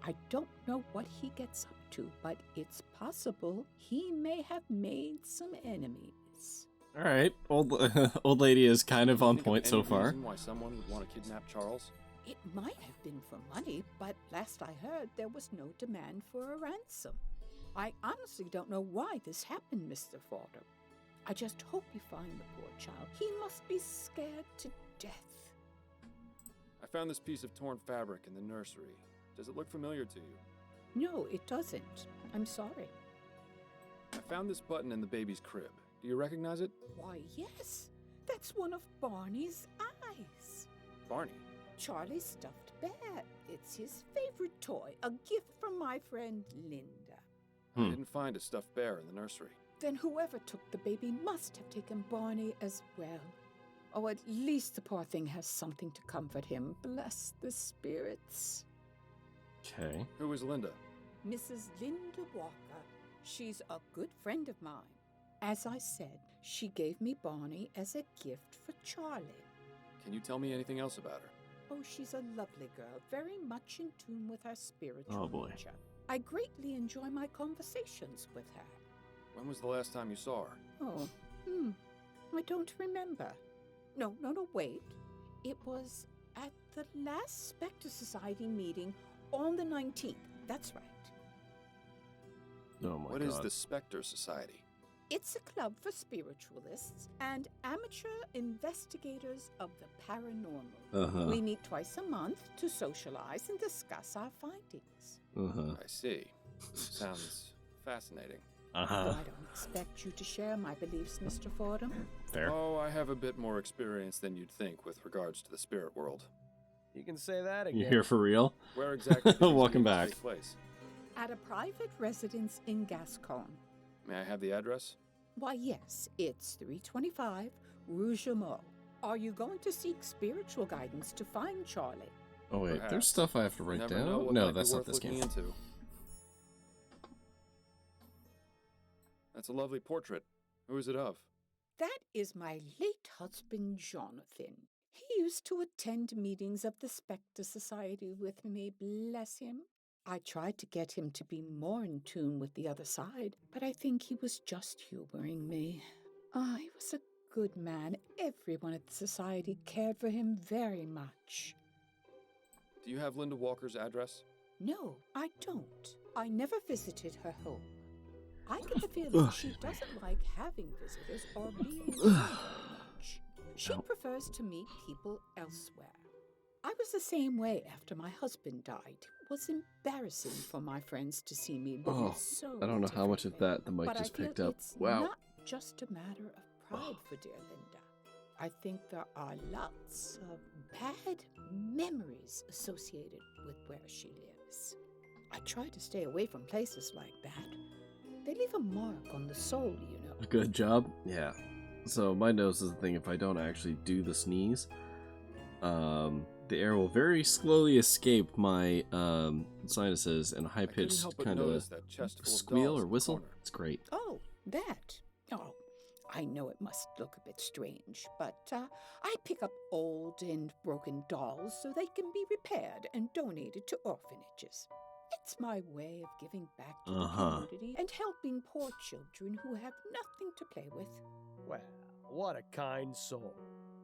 I don't know what he gets up to, but it's possible he may have made some enemies. All right, old lady is kind of on point so far. Reason why someone would want to kidnap Charles? It might have been for money, but last I heard, there was no demand for a ransom. I honestly don't know why this happened, Mr. Fordham. I just hope you find the poor child. He must be scared to death. I found this piece of torn fabric in the nursery. Does it look familiar to you? No, it doesn't. I'm sorry. I found this button in the baby's crib. Do you recognize it? Why, yes. That's one of Barney's eyes. Barney? Charlie's stuffed bear. It's his favorite toy, a gift from my friend Linda. I didn't find a stuffed bear in the nursery. Then whoever took the baby must have taken Barney as well. Oh, at least the poor thing has something to comfort him. Bless the spirits. Okay. Who is Linda? Mrs. Linda Walker. She's a good friend of mine. As I said, she gave me Barney as a gift for Charlie. Can you tell me anything else about her? Oh, she's a lovely girl, very much in tune with her spiritual nature. I greatly enjoy my conversations with her. When was the last time you saw her? Oh, I don't remember. No, wait. It was at the last Spectre Society meeting on the 19th. That's right. Oh my God. What is the Spectre Society? It's a club for spiritualists and amateur investigators of the paranormal. We meet twice a month to socialize and discuss our findings. I see. Sounds fascinating. Though I don't expect you to share my beliefs, Mr. Fordham. Fair. Oh, I have a bit more experience than you'd think with regards to the spirit world. You can say that again. You here for real? Where exactly? Welcome back. Take place? At a private residence in Gascon. May I have the address? Why, yes, it's 325 Rue Jameau. Are you going to seek spiritual guidance to find Charlie? Oh wait, Perhaps. there's stuff I have to write Never down. know what No, might be that's not worth this looking game. into. That's a lovely portrait. Who is it of? That is my late husband, Jonathan. He used to attend meetings of the Spectre Society with me, bless him. I tried to get him to be more in tune with the other side, but I think he was just humoring me. He was a good man. Everyone at the society cared for him very much. Do you have Linda Walker's address? No, I don't. I never visited her home. I get the feeling she doesn't like having visitors or being seen very much. She prefers to meet people elsewhere. I was the same way after my husband died. It was embarrassing for my friends to see me living so I don't know how much of differently. that the mic But just I feel picked up. it's Wow. not just a matter of pride for dear Linda. I think there are lots of bad memories associated with where she lives. I try to stay away from places like that. They leave a mark on the soul, you know. Good job. Yeah. So my nose is the thing. If I don't actually do the sneeze, the air will very slowly escape my sinuses and a high-pitched kind of squeal or whistle. It's great. Oh, that. Oh, I know it must look a bit strange, but I pick up old and broken dolls so they can be repaired and donated to orphanages. It's my way of giving back to Uh-huh. the community and helping poor children who have nothing to play with. Well, what a kind soul.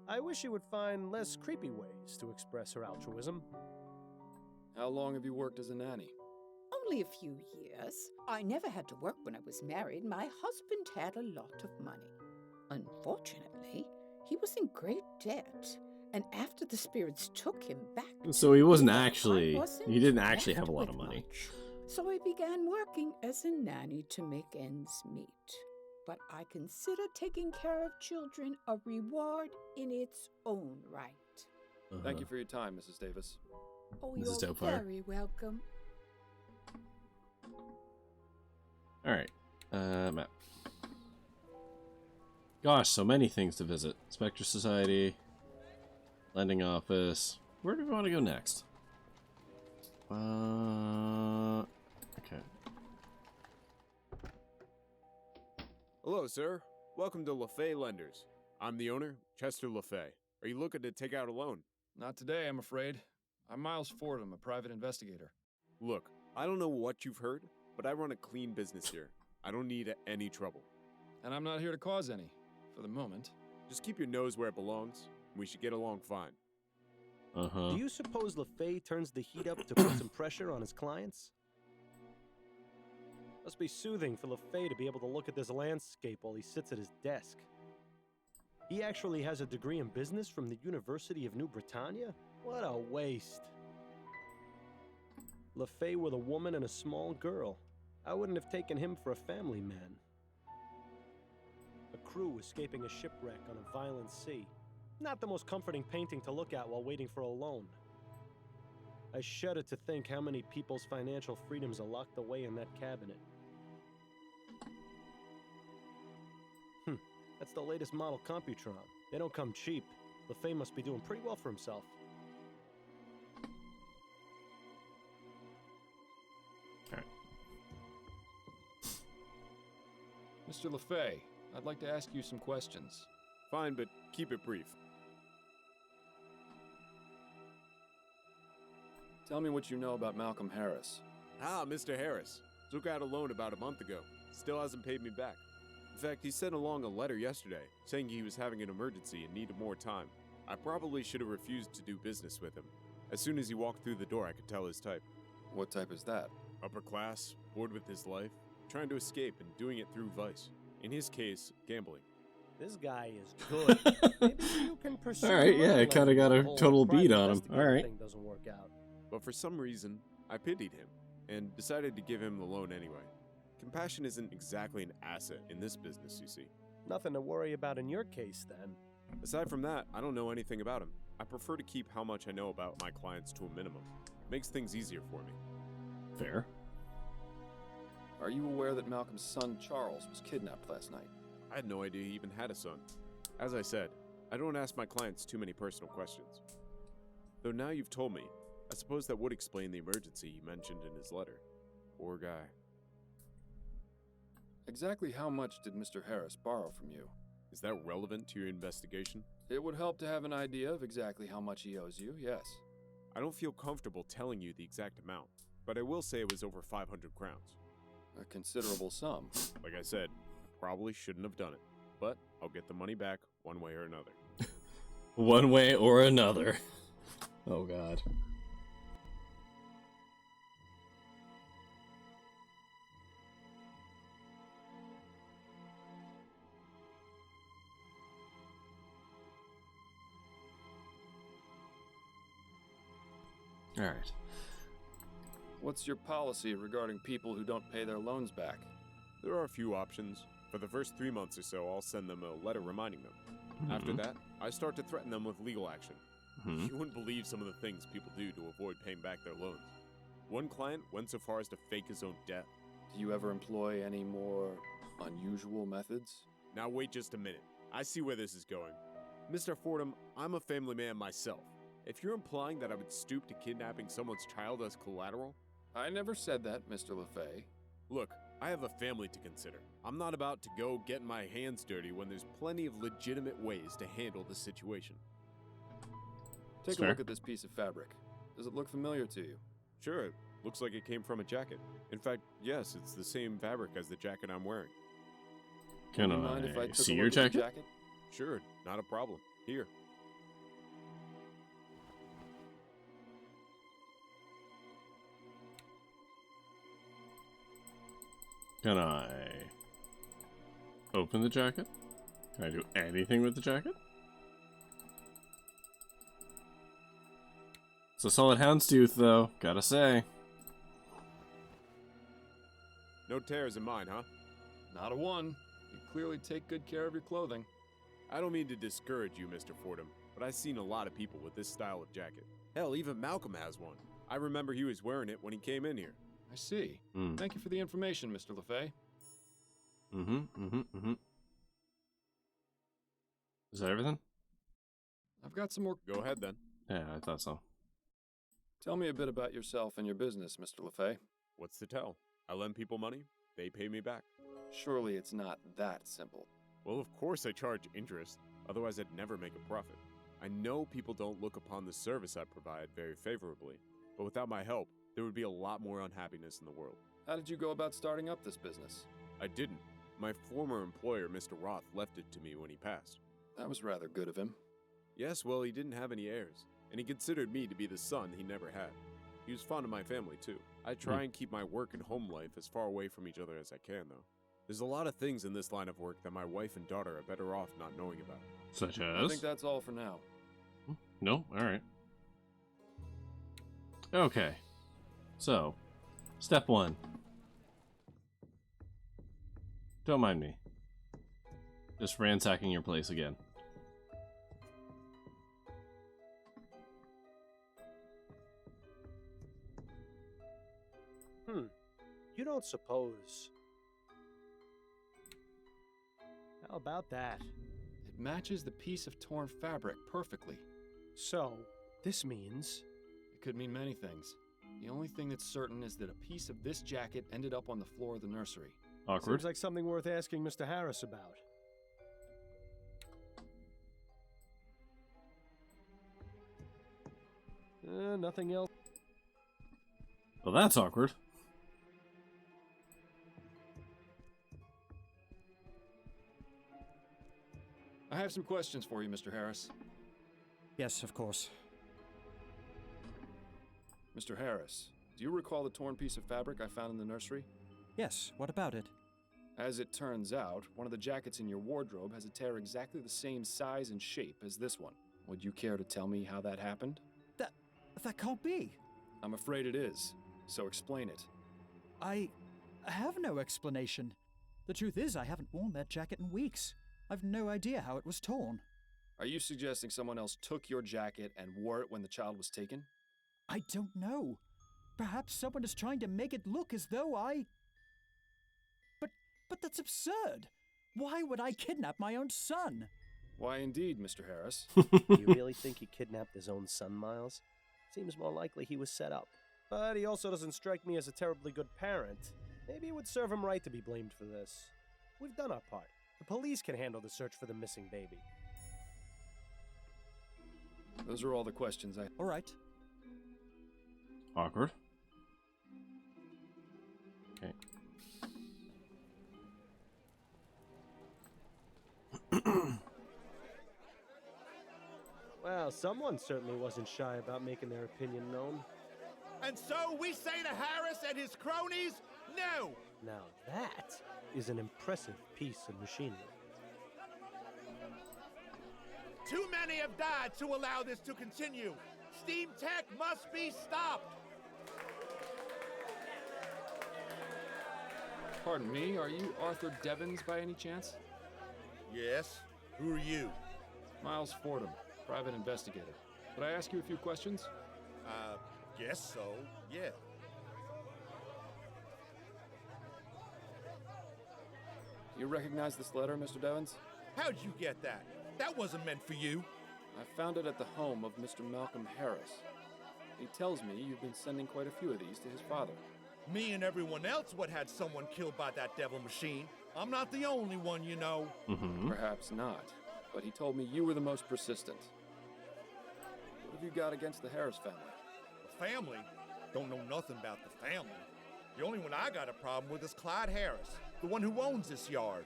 I wish she would find less creepy ways to express her altruism. How long have you worked as a nanny? Only a few years. I never had to work when I was married. My husband had a lot of money. Unfortunately, he was in great debt. And after the spirits took him back, So he wasn't I actually, wasn't he didn't actually left have a lot with of money. much. So I began working as a nanny to make ends meet. But I consider taking care of children a reward in its own right. Thank you for your time, Mrs. Davis. Oh, Mrs. you're Doubtfire. very welcome. Alright, map. Gosh, so many things to visit. Spectre Society, Lending Office. Where do we want to go next? Okay. Hello, sir. Welcome to LaFay Lenders. I'm the owner, Chester LaFay. Are you looking to take out a loan? Not today, I'm afraid. I'm Miles Fordham, a private investigator. Look, I don't know what you've heard, but I run a clean business here. I don't need any trouble. And I'm not here to cause any, for the moment. Just keep your nose where it belongs. We should get along fine. Uh-huh. Do you suppose LaFay turns the heat up to put some pressure on his clients? Must be soothing for LaFay to be able to look at this landscape while he sits at his desk. He actually has a degree in business from the University of New Britannia? What a waste. LaFay with a woman and a small girl. I wouldn't have taken him for a family man. A crew escaping a shipwreck on a violent sea. Not the most comforting painting to look at while waiting for a loan. I shudder to think how many people's financial freedoms are locked away in that cabinet. That's the latest model Computron. They don't come cheap. LaFay must be doing pretty well for himself. Mr. LaFay, I'd like to ask you some questions. Fine, but keep it brief. Tell me what you know about Malcolm Harris. Ah, Mr. Harris. Took out a loan about a month ago. Still hasn't paid me back. In fact, he sent along a letter yesterday, saying he was having an emergency and needed more time. I probably should have refused to do business with him. As soon as he walked through the door, I could tell his type. What type is that? Upper class, bored with his life, trying to escape and doing it through vice. In his case, gambling. This guy is good. Maybe you can pursue. Alright, yeah, I kinda got a total beat on him. Alright. Thing doesn't work out. But for some reason, I pitied him and decided to give him the loan anyway. Compassion isn't exactly an asset in this business, you see. Nothing to worry about in your case, then. Aside from that, I don't know anything about him. I prefer to keep how much I know about my clients to a minimum. Makes things easier for me. Fair. Are you aware that Malcolm's son, Charles, was kidnapped last night? I had no idea he even had a son. As I said, I don't ask my clients too many personal questions. Though now you've told me, I suppose that would explain the emergency he mentioned in his letter. Poor guy. Exactly how much did Mr. Harris borrow from you? Is that relevant to your investigation? It would help to have an idea of exactly how much he owes you, yes. I don't feel comfortable telling you the exact amount, but I will say it was over 500 crowns. A considerable sum. Like I said, probably shouldn't have done it, but I'll get the money back one way or another. One way or another. Oh god. Alright. What's your policy regarding people who don't pay their loans back? There are a few options. For the first 3 months or so, I'll send them a letter reminding them. After that, I start to threaten them with legal action. You wouldn't believe some of the things people do to avoid paying back their loans. One client went so far as to fake his own death. Do you ever employ any more unusual methods? Now wait just a minute. I see where this is going. Mr. Fordham, I'm a family man myself. If you're implying that I would stoop to kidnapping someone's child as collateral... I never said that, Mr. LaFay. Look, I have a family to consider. I'm not about to go get my hands dirty when there's plenty of legitimate ways to handle the situation. Take a look at this piece of fabric. Does it look familiar to you? Sure, it Looks like it came from a jacket. In fact, yes, it's the same fabric as the jacket I'm wearing. Can Would you mind if I I took see a your look at the jacket? Sure, not a problem. Here. Can I open the jacket? Can I do anything with the jacket? It's a solid houndstooth, though, gotta say. No tears in mine, huh? Not a one. You clearly take good care of your clothing. I don't mean to discourage you, Mr. Fordham, but I've seen a lot of people with this style of jacket. Hell, even Malcolm has one. I remember he was wearing it when he came in here. I see. Thank you for the information, Mr. LaFay. Is that everything? I've got some more... Go ahead, then. Yeah, I thought so. Tell me a bit about yourself and your business, Mr. LaFay. What's to tell? I lend people money, they pay me back. Surely it's not that simple. Well, of course I charge interest, otherwise I'd never make a profit. I know people don't look upon the service I provide very favorably, but without my help, there would be a lot more unhappiness in the world. How did you go about starting up this business? I didn't. My former employer, Mr. Roth, left it to me when he passed. That was rather good of him. Yes, well, he didn't have any heirs, and he considered me to be the son he never had. He was fond of my family, too. I try and keep my work and home life as far away from each other as I can, though. There's a lot of things in this line of work that my wife and daughter are better off not knowing about. Such I as? think that's all for now. No? Alright. Okay. So, step 1. Don't mind me. Just ransacking your place again. You don't suppose... How about that? It matches the piece of torn fabric perfectly. So, this means... It could mean many things. The only thing that's certain is that a piece of this jacket ended up on the floor of the nursery. Awkward. Seems like something worth asking Mr. Harris about. Nothing else. Well, that's awkward. I have some questions for you, Mr. Harris. Yes, of course. Mr. Harris, do you recall the torn piece of fabric I found in the nursery? Yes, what about it? As it turns out, one of the jackets in your wardrobe has a tear exactly the same size and shape as this one. Would you care to tell me how that happened? That can't be. I'm afraid it is, so explain it. I have no explanation. The truth is, I haven't worn that jacket in weeks. I've no idea how it was torn. Are you suggesting someone else took your jacket and wore it when the child was taken? I don't know. Perhaps someone is trying to make it look as though I... But that's absurd. Why would I kidnap my own son? Why indeed, Mr. Harris. Do you really think he kidnapped his own son, Miles? Seems more likely he was set up. But he also doesn't strike me as a terribly good parent. Maybe it would serve him right to be blamed for this. We've done our part. The police can handle the search for the missing baby. Those are all the questions I... All right. Awkward. Okay. Well, someone certainly wasn't shy about making their opinion known. And so we say to Harris and his cronies, no! Now that is an impressive piece of machinery. Too many have died to allow this to continue. Steam tech must be stopped. Pardon me, are you Arthur Devons by any chance? Yes. Who are you? Miles Fordham, private investigator. Could I ask you a few questions? Guess so, yeah. Do you recognize this letter, Mr. Devons? How'd you get that? That wasn't meant for you. I found it at the home of Mr. Malcolm Harris. He tells me you've been sending quite a few of these to his father. Me and everyone else what had someone killed by that devil machine. I'm not the only one, you know. Perhaps not, but he told me you were the most persistent. What have you got against the Harris family? The family? Don't know nothing about the family. The only one I got a problem with is Clyde Harris, the one who owns this yard.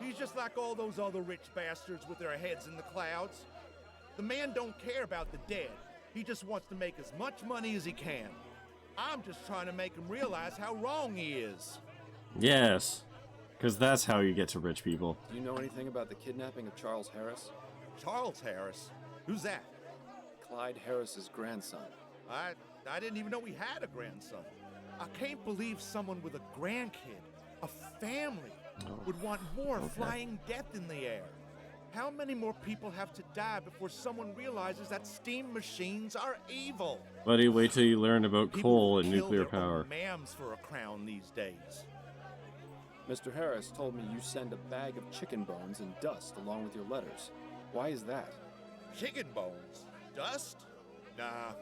He's just like all those other rich bastards with their heads in the clouds. The man don't care about the dead. He just wants to make as much money as he can. I'm just trying to make him realize how wrong he is. Yes, because that's how you get to rich people. Do you know anything about the kidnapping of Charles Harris? Charles Harris? Who's that? Clyde Harris's grandson. I didn't even know he had a grandson. I can't believe someone with a grandkid, a family, would want more flying death in the air. How many more people have to die before someone realizes that steam machines are evil? Buddy, wait till you learn about coal and nuclear Kill their power. own mams for a crown these days. Mr. Harris told me you send a bag of chicken bones and dust along with your letters. Why is that? Chicken bones? Dust? Nah,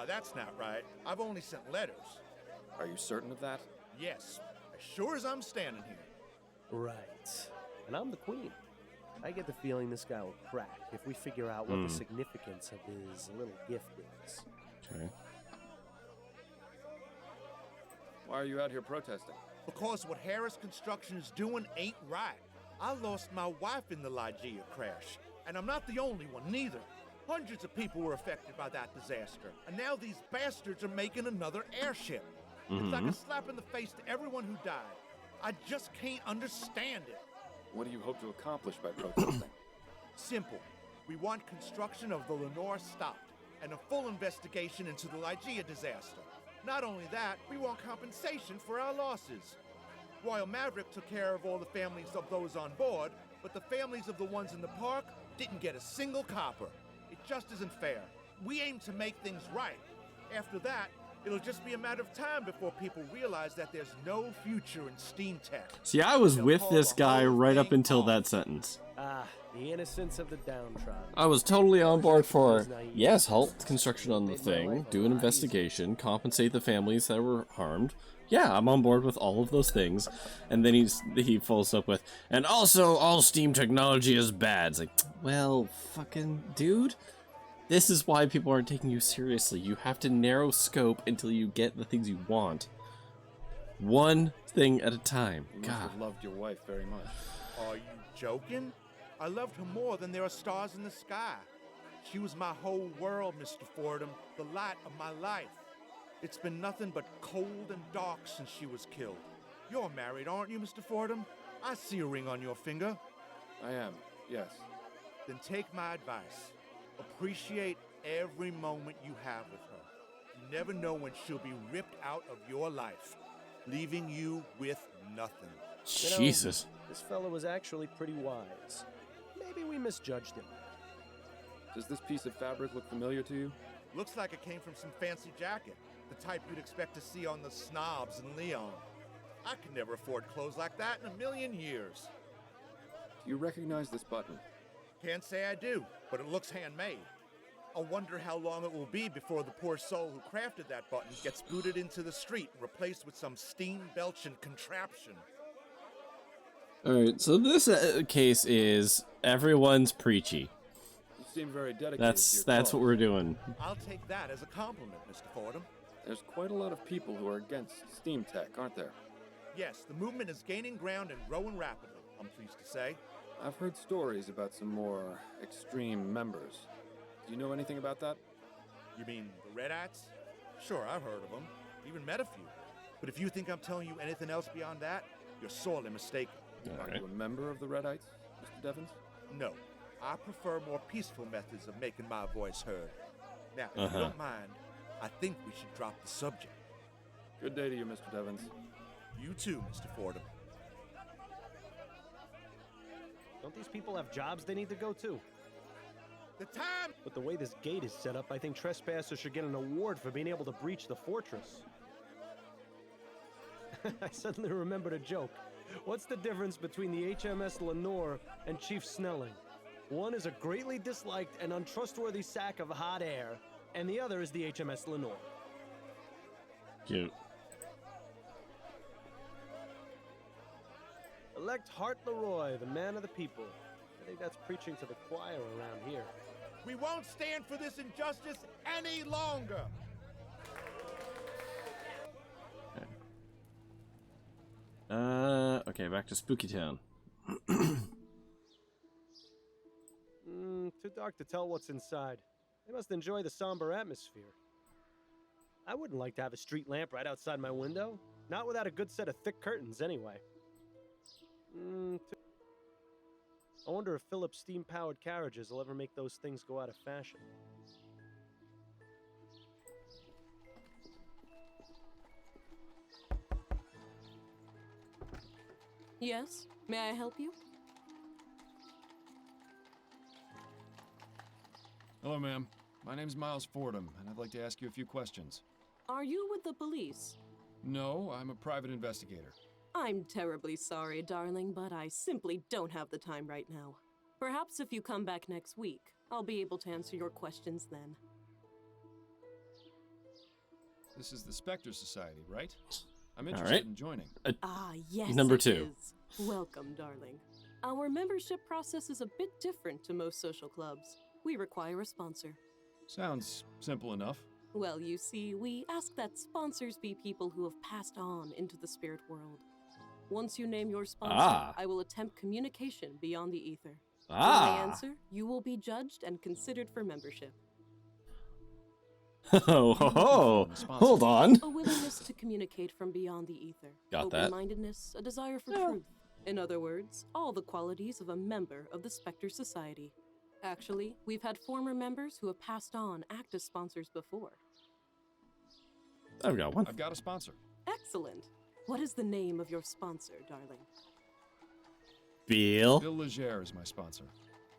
that's not right. I've only sent letters. Are you certain of that? Yes, as sure as I'm standing here. Right. And I'm the queen. I get the feeling this guy will crack if we figure out what the significance of his little gift is. Okay. Why are you out here protesting? Because what Harris Construction is doing ain't right. I lost my wife in the Lygia crash, and I'm not the only one, neither. Hundreds of people were affected by that disaster, and now these bastards are making another airship. It's like a slap in the face to everyone who died. I just can't understand it. What do you hope to accomplish by protesting? Simple. We want construction of the Lenore stopped, and a full investigation into the Lygia disaster. Not only that, we want compensation for our losses. Royal Maverick took care of all the families of those on board, but the families of the ones in the park didn't get a single copper. It just isn't fair. We aim to make things right. After that, it'll just be a matter of time before people realize that there's no future in steam tech. See, I was with this guy right up until that sentence. Ah, the innocence of the downtrodden. I was totally on board for, yes, halt construction on the thing, do an investigation, compensate the families that were harmed. Yeah, I'm on board with all of those things. And then he follows up with, and also all steam technology is bad. It's like, well, fucking dude. This is why people aren't taking you seriously. You have to narrow scope until you get the things you want. One thing at a time. You must have loved your wife very much. Are you joking? I loved her more than there are stars in the sky. She was my whole world, Mr. Fordham, the light of my life. It's been nothing but cold and dark since she was killed. You're married, aren't you, Mr. Fordham? I see a ring on your finger. I am, yes. Then take my advice. Appreciate every moment you have with her. You never know when she'll be ripped out of your life, leaving you with nothing. Jesus. This fellow was actually pretty wise. Maybe we misjudged him. Does this piece of fabric look familiar to you? Looks like it came from some fancy jacket, the type you'd expect to see on the snobs in Leon. I could never afford clothes like that in a million years. Do you recognize this button? Can't say I do, but it looks handmade. I wonder how long it will be before the poor soul who crafted that button gets booted into the street and replaced with some steam-belching contraption. Alright, so this case is everyone's preachy. You seem very dedicated That's what we're doing. I'll take that as a compliment, Mr. Fordham. There's quite a lot of people who are against steam tech, aren't there? Yes, the movement is gaining ground and growing rapidly, I'm pleased to say. I've heard stories about some more extreme members. Do you know anything about that? You mean the Redites? Sure, I've heard of them. Even met a few. But if you think I'm telling you anything else beyond that, you're sorely mistaken. Are you a member of the Redites, Mr. Devons? No. I prefer more peaceful methods of making my voice heard. Now, if you don't mind, I think we should drop the subject. Good day to you, Mr. Devons. You too, Mr. Fordham. Don't these people have jobs they need to go to? The time! But the way this gate is set up, I think trespassers should get an award for being able to breach the fortress. I suddenly remembered a joke. What's the difference between the HMS Lenore and Chief Snelling? One is a greatly disliked and untrustworthy sack of hot air, and the other is the HMS Lenore. Cute. Elect Hart Leroy, the man of the people. I think that's preaching to the choir around here. We won't stand for this injustice any longer! Okay, back to Spooky Town. Too dark to tell what's inside. They must enjoy the somber atmosphere. I wouldn't like to have a street lamp right outside my window. Not without a good set of thick curtains, anyway. I wonder if Philip's steam-powered carriages will ever make those things go out of fashion. Yes? May I help you? Hello, ma'am. My name's Miles Fordham, and I'd like to ask you a few questions. Are you with the police? No, I'm a private investigator. I'm terribly sorry, darling, but I simply don't have the time right now. Perhaps if you come back next week, I'll be able to answer your questions then. This is the Spectre Society, right? I'm interested in joining. Yes, Number it 2. is. Welcome, darling. Our membership process is a bit different to most social clubs. We require a sponsor. Sounds simple enough. Well, you see, we ask that sponsors be people who have passed on into the spirit world. Once you name your sponsor, I will attempt communication beyond the ether. When I answer, you will be judged and considered for membership. Hold on. A willingness to communicate from beyond the ether. Got that. Open-mindedness, a desire for truth. In other words, all the qualities of a member of the Spectre Society. Actually, we've had former members who have passed on act as sponsors before. I've got one. I've got a sponsor. Excellent. What is the name of your sponsor, darling? Bill Leger is my sponsor.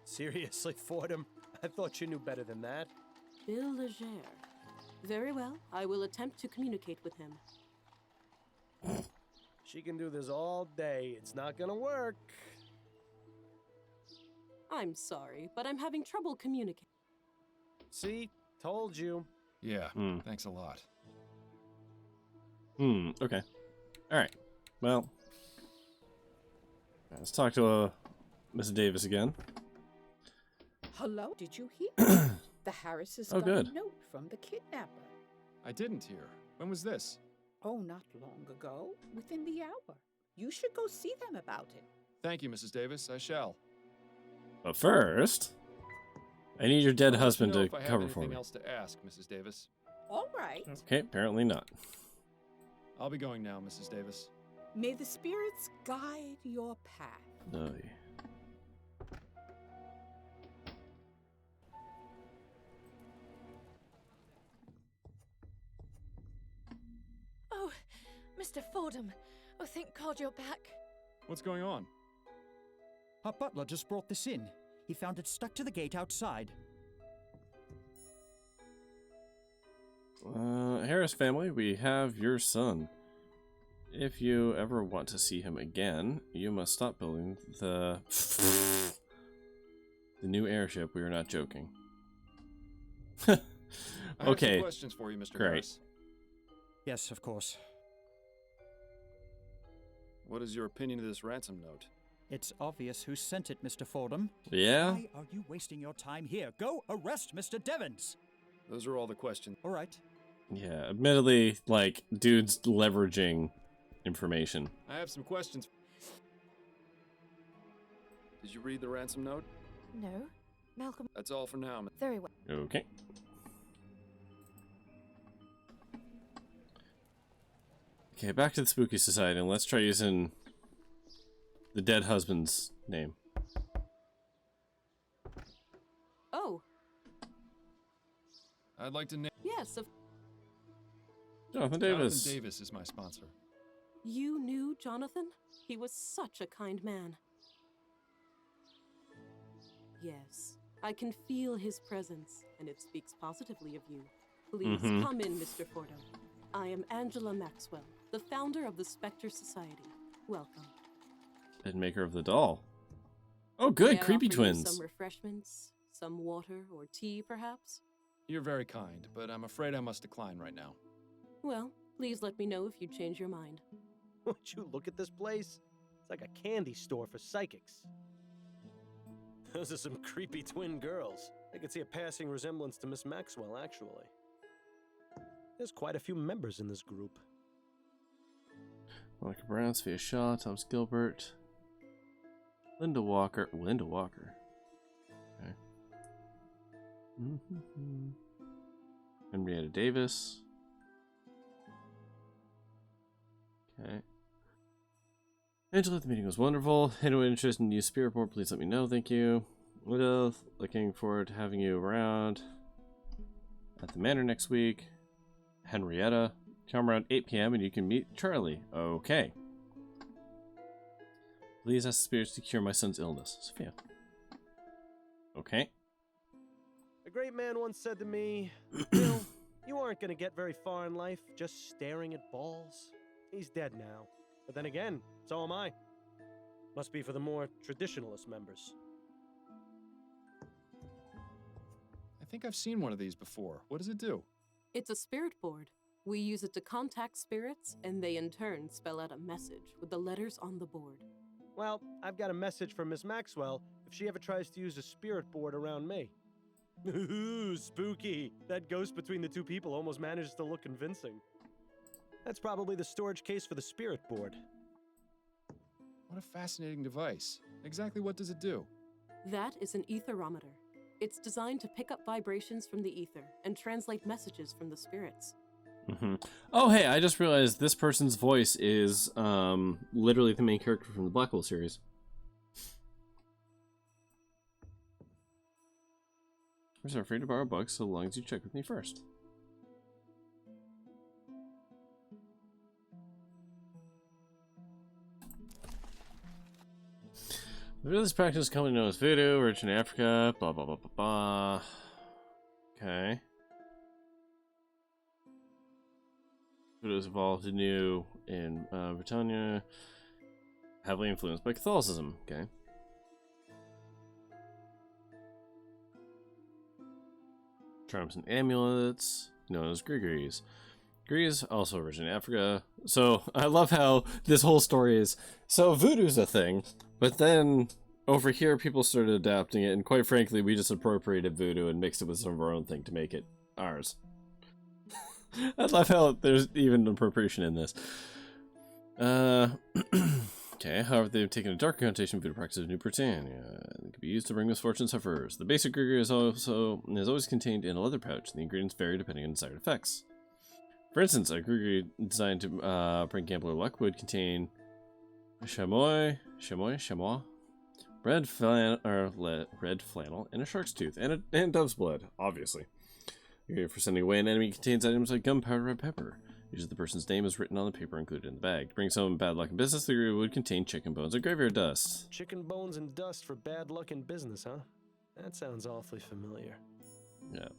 Seriously, Fordham? I thought you knew better than that. Bill Leger. Very well. I will attempt to communicate with him. She can do this all day. It's not gonna work. I'm sorry, but I'm having trouble communicating. See? Told you. Yeah, thanks a lot. Okay. Alright. Well, let's talk to Mrs. Davis again. Hello, did you hear? The Harrises Oh, got good. a note from the kidnapper. I didn't hear. When was this? Oh, not long ago. Within the hour. You should go see them about it. Thank you, Mrs. Davis. I shall. But first, I need your dead husband to if I have cover for anything me. else to ask, Mrs. Davis. All right. Okay, apparently not. I'll be going now, Mrs. Davis. May the spirits guide your path. Oh, Oh, Mr. Fordham. Oh, thank God you're back. What's going on? Our butler just brought this in. He found it stuck to the gate outside. Harris family, we have your son. If you ever want to see him again, you must stop building the new airship. We are not joking. I have Okay. some questions for you, Mr. Great. Harris. Yes, of course. What is your opinion of this ransom note? It's obvious who sent it, Mr. Fordham. Yeah? Why are you wasting your time here? Go arrest Mr. Devons! Those are all the questions. All right. Yeah, admittedly, like, dude's leveraging information. I have some questions. Did you read the ransom note? No. Malcolm. That's all for now. Very well. Okay. Okay, back to the Spooky Society, and let's try using the dead husband's name. Oh, I'd like to name... yes, of... Jonathan Davis. Jonathan Davis is my sponsor. You knew Jonathan? He was such a kind man. Yes, I can feel his presence, and it speaks positively of you. Please come in, Mr. Fordham. I am Angela Maxwell, the founder of the Spectre Society. Welcome. And maker of the doll. Oh, good, May I creepy offer you twins. some refreshments, some water or tea, perhaps? You're very kind, but I'm afraid I must decline right now. Well, please let me know if you change your mind. Would you look at this place? It's like a candy store for psychics. Those are some creepy twin girls. I could see a passing resemblance to Miss Maxwell, actually. There's quite a few members in this group. Monica Brown, Sophia Shaw, Thomas Gilbert, Linda Walker. Linda Walker. Okay. Henrietta Davis. Okay. Angela, the meeting was wonderful. Anyone interested in the new spirit board, please let me know. Thank you. Widow, looking forward to having you around at the manor next week. Henrietta, come around 8 p.m. and you can meet Charlie. Okay. Please ask the spirits to cure my son's illness. Sophia. Okay. A great man once said to me, Bill, you aren't going to get very far in life just staring at balls. He's dead now. But then again, so am I. Must be for the more traditionalist members. I think I've seen one of these before. What does it do? It's a spirit board. We use it to contact spirits, and they in turn spell out a message with the letters on the board. Well, I've got a message from Miss Maxwell if she ever tries to use a spirit board around me. Ooh, spooky. That ghost between the two people almost manages to look convincing. That's probably the storage case for the spirit board. What a fascinating device. Exactly what does it do? That is an etherometer. It's designed to pick up vibrations from the ether and translate messages from the spirits. Oh, hey, I just realized this person's voice is literally the main character from the Blackout series. We're free to borrow books so long as you check with me first. The village practice commonly known as voodoo, origin in Africa, blah blah blah blah blah. Okay. Voodoo has evolved anew in Britannia, heavily influenced by Catholicism. Okay. Charms and amulets, known as Grigris. Grigris also origin in Africa. So I love how this whole story is. So voodoo's a thing, but then over here people started adapting it, and quite frankly, we just appropriated voodoo and mixed it with some of our own thing to make it ours. I love how there's even appropriation in this. Okay, however, they've taken a darker connotation of voodoo practice of New Britannia. It can be used to bring misfortune sufferers. The basic Grigri is always contained in a leather pouch. The ingredients vary depending on desired effects. For instance, a Grigri designed to bring gambler luck would contain chamois, red flannel, and a shark's tooth, and dove's blood, obviously. For sending away an enemy, contains items like gunpowder and pepper. Usually the person's name is written on the paper included in the bag. To bring someone bad luck in business, the Grigri would contain chicken bones or graveyard dust. Chicken bones and dust for bad luck in business, huh? That sounds awfully familiar. Yeah.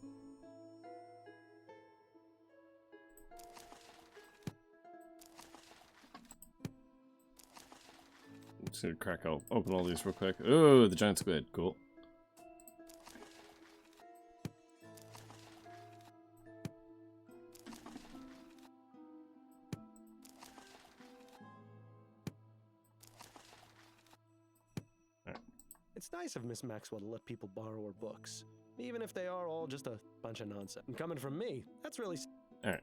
I'm just gonna open all these real quick. Oh, the giant squid. Cool. It's nice of Miss Maxwell to let people borrow her books, even if they are all just a bunch of nonsense. And coming from me, that's really... Alright.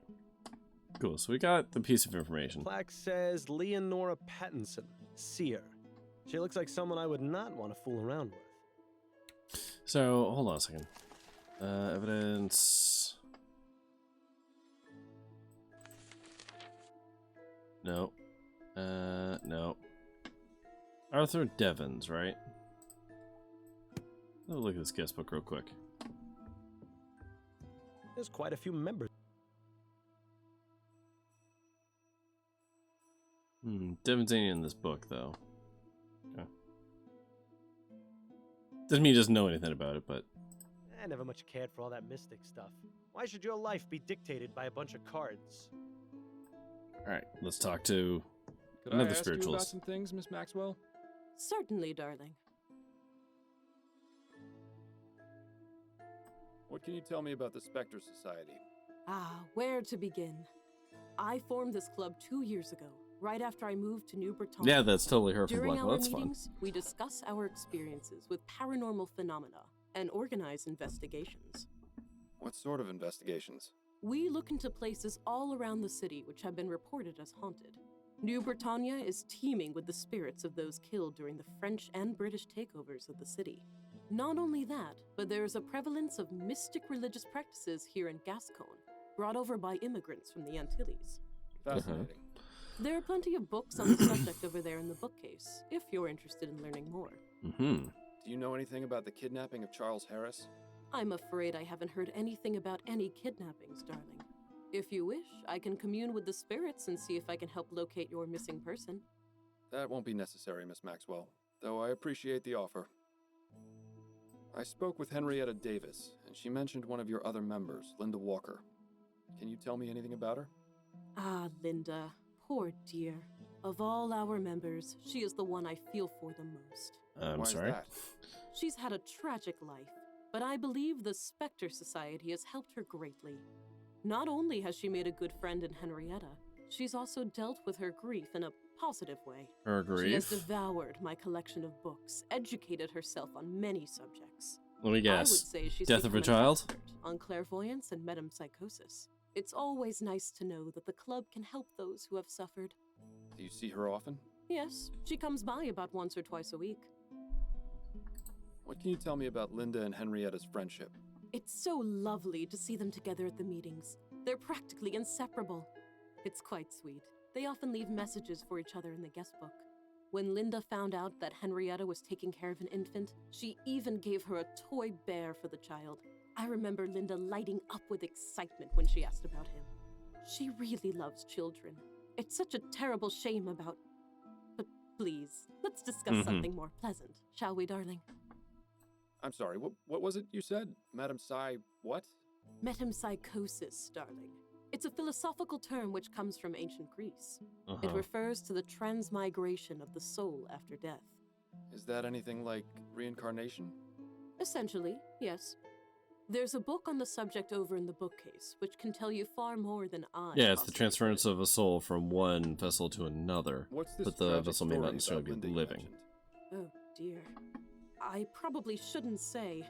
Cool, so we got the piece of information. Plaque says Leonora Pattinson, seer. She looks like someone I would not want to fool around with. So, hold on a second. Evidence... No. No. Arthur Devons, right? Let's look at this guest book real quick. There's quite a few members. Devon's ain't in this book, though. Okay. Doesn't mean he doesn't know anything about it, but... I never much cared for all that mystic stuff. Why should your life be dictated by a bunch of cards? Alright, let's talk to Could another I ask spiritualist. you about some things, Miss Maxwell? Certainly, darling. What can you tell me about the Spectre Society? Ah, where to begin? I formed this club 2 years ago, right after I moved to New Britannia. Yeah, that's totally her from During Blackwell. our That's meetings, we discuss our experiences with paranormal phenomena and organize investigations. What sort of investigations? We look into places all around the city which have been reported as haunted. New Britannia is teeming with the spirits of those killed during the French and British takeovers of the city. Not only that, but there is a prevalence of mystic religious practices here in Gascon, brought over by immigrants from the Antilles. Fascinating. There are plenty of books on the subject over there in the bookcase, if you're interested in learning more. Do you know anything about the kidnapping of Charles Harris? I'm afraid I haven't heard anything about any kidnappings, darling. If you wish, I can commune with the spirits and see if I can help locate your missing person. That won't be necessary, Miss Maxwell, though I appreciate the offer. I spoke with Henrietta Davis, and she mentioned one of your other members, Linda Walker. Can you tell me anything about her? Ah, Linda. Poor dear. Of all our members, she is the one I feel for the most. I'm sorry? She's had a tragic life, but I believe the Spectre Society has helped her greatly. Not only has she made a good friend in Henrietta, she's also dealt with her grief in a positive way. Her grief? She has devoured my collection of books, educated herself on many subjects. Let me guess. I would say she's Death of a become an child? expert on clairvoyance and metempsychosis. It's always nice to know that the club can help those who have suffered. Do you see her often? Yes, she comes by about once or twice a week. What can you tell me about Linda and Henrietta's friendship? It's so lovely to see them together at the meetings. They're practically inseparable. It's quite sweet. They often leave messages for each other in the guest book. When Linda found out that Henrietta was taking care of an infant, she even gave her a toy bear for the child. I remember Linda lighting up with excitement when she asked about him. She really loves children. It's such a terrible shame about... But please, let's discuss something more pleasant, shall we, darling? I'm sorry, what was it you said? Madam Psy, what? Metempsychosis, darling. It's a philosophical term which comes from ancient Greece. It refers to the transmigration of the soul after death. Is that anything like reincarnation? Essentially, yes. There's a book on the subject over in the bookcase, which can tell you far more than I. Yeah, it's the transference of a soul from one vessel to another. What's this but the tragic vessel may story not necessarily be about Linda you living. mentioned? Oh, dear. I probably shouldn't say.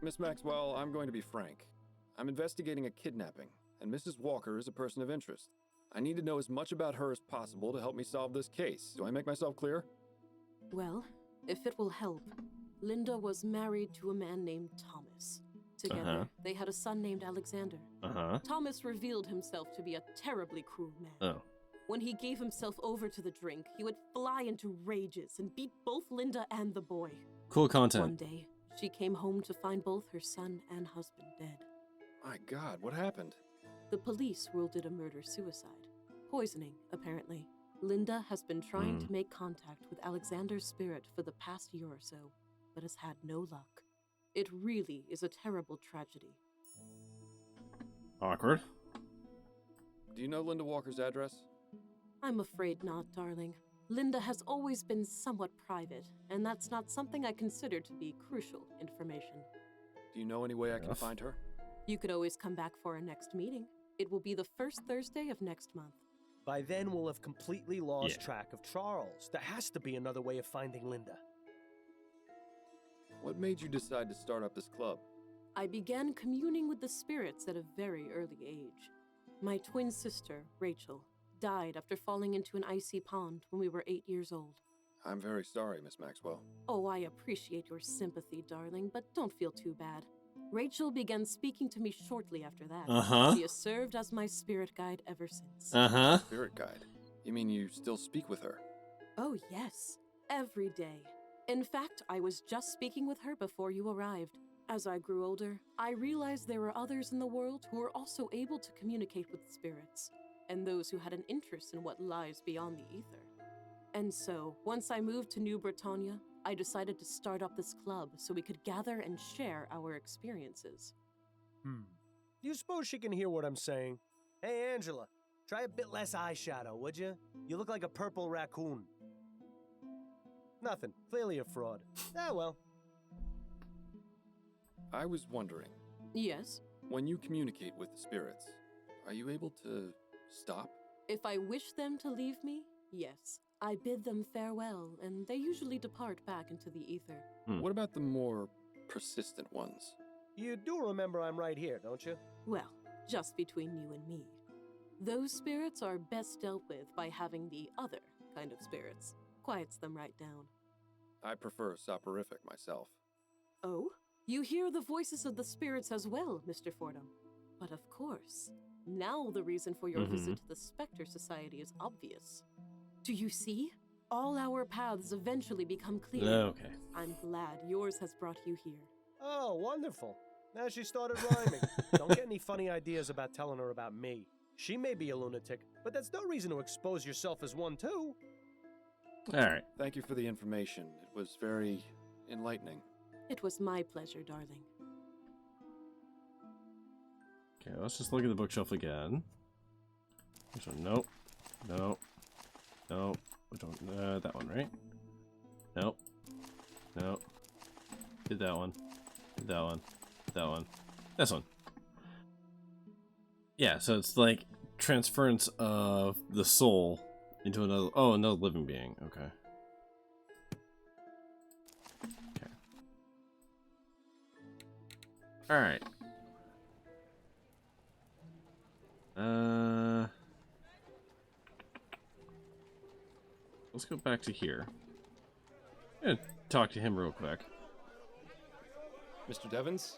Miss Maxwell, I'm going to be frank. I'm investigating a kidnapping, and Mrs. Walker is a person of interest. I need to know as much about her as possible to help me solve this case. Do I make myself clear? Well, if it will help, Linda was married to a man named Thomas. Together, they had a son named Alexander. Thomas revealed himself to be a terribly cruel man. When he gave himself over to the drink, he would fly into rages and beat both Linda and the boy. Cool content. One day, she came home to find both her son and husband dead. My God, what happened? The police ruled it a murder-suicide. Poisoning, apparently. Linda has been trying to make contact with Alexander's spirit for the past year or so, but has had no luck. It really is a terrible tragedy. Awkward. Do you know Linda Walker's address? I'm afraid not, darling. Linda has always been somewhat private, and that's not something I consider to be crucial information. Do you know any way I can find her? You could always come back for our next meeting. It will be the first Thursday of next month. By then, we'll have completely lost track of Charles. There has to be another way of finding Linda. What made you decide to start up this club? I began communing with the spirits at a very early age. My twin sister, Rachel, died after falling into an icy pond when we were 8 years old. I'm very sorry, Miss Maxwell. Oh, I appreciate your sympathy, darling, but don't feel too bad. Rachel began speaking to me shortly after that. She has served as my spirit guide ever since. Spirit guide? You mean you still speak with her? Oh, yes. Every day. In fact, I was just speaking with her before you arrived. As I grew older, I realized there were others in the world who were also able to communicate with spirits, and those who had an interest in what lies beyond the ether. And so, once I moved to New Britannia, I decided to start up this club so we could gather and share our experiences. Do you suppose she can hear what I'm saying? Hey, Angela, try a bit less eyeshadow, would you? You look like a purple raccoon. Nothing. Clearly a fraud. Ah, well. I was wondering. Yes? When you communicate with the spirits, are you able to stop? If I wish them to leave me, yes. I bid them farewell, and they usually depart back into the ether. What about the more persistent ones? You do remember I'm right here, don't you? Well, just between you and me. Those spirits are best dealt with by having the other kind of spirits. Quiets them right down. I prefer Soporific myself. Oh? You hear the voices of the spirits as well, Mr. Fordham. But of course, now the reason for your visit to the Spectre Society is obvious. Do you see? All our paths eventually become clear. Okay. I'm glad yours has brought you here. Oh, wonderful. Now she started rhyming. Don't get any funny ideas about telling her about me. She may be a lunatic, but that's no reason to expose yourself as one, too. All right. Thank you for the information. It was very enlightening. It was my pleasure, darling. Okay, let's just look at the bookshelf again. Which one? Nope. Nope. Nope. Which one? That one, right? Nope. Nope. Did that one. Did that one. Did that one. This one. Yeah, so it's like transference of the soul into another. Oh, another living being. Okay. Okay. All right. Let's go back to here. I'm gonna talk to him real quick. Mr. Devons?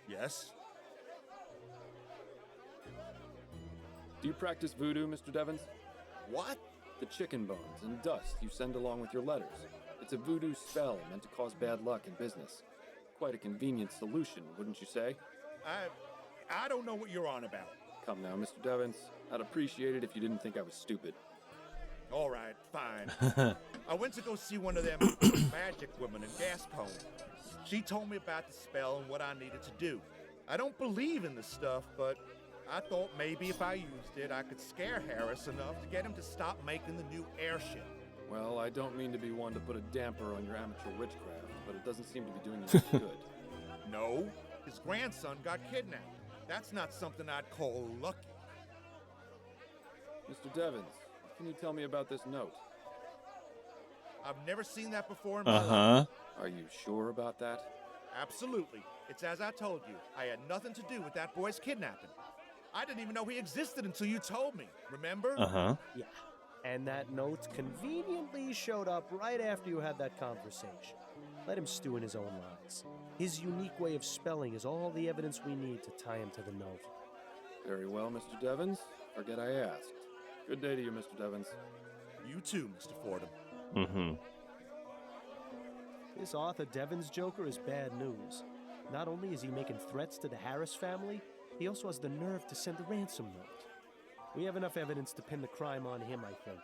Yes? Do you practice voodoo, Mr. Devons? What? The chicken bones and dust you send along with your letters. It's a voodoo spell meant to cause bad luck in business. Quite a convenient solution, wouldn't you say? I don't know what you're on about. Come now, Mr. Devons. I'd appreciate it if you didn't think I was stupid. All right, fine. I went to go see one of them magic women in Gascon. She told me about the spell and what I needed to do. I don't believe in the stuff, but I thought maybe if I used it, I could scare Harris enough to get him to stop making the new airship. Well, I don't mean to be one to put a damper on your amateur witchcraft, but it doesn't seem to be doing you any good. No, his grandson got kidnapped. That's not something I'd call lucky. Mr. Devons, what can you tell me about this note? I've never seen that before in my life. Are you sure about that? Absolutely. It's as I told you. I had nothing to do with that boy's kidnapping. I didn't even know he existed until you told me. Remember? Yeah. And that note conveniently showed up right after you had that conversation. Let him stew in his own lies. His unique way of spelling is all the evidence we need to tie him to the note. Very well, Mr. Devons. Forget I asked. Good day to you, Mr. Devons. You too, Mr. Fordham. This Arthur Devons Joker is bad news. Not only is he making threats to the Harris family, he also has the nerve to send a ransom note. We have enough evidence to pin the crime on him, I think.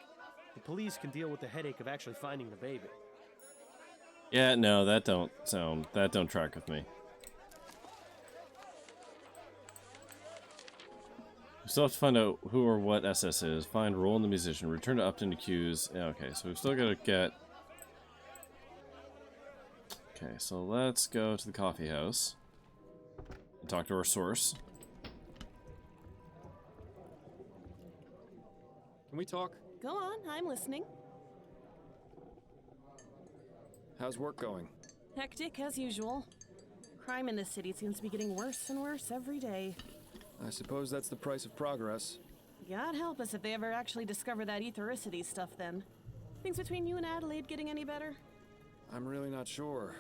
The police can deal with the headache of actually finding the baby. Yeah, no, that don't track with me. We still have to find out who or what SS is. Find Roland the musician. Return to Upton to accuse. Yeah, okay, so we've still got to get. Okay, so let's go to the coffee house and talk to our source. Can we talk? Go on, I'm listening. How's work going? Hectic as usual. Crime in this city seems to be getting worse and worse every day. I suppose that's the price of progress. God help us if they ever actually discover that ethericity stuff then. Things between you and Adelaide getting any better? I'm really not sure.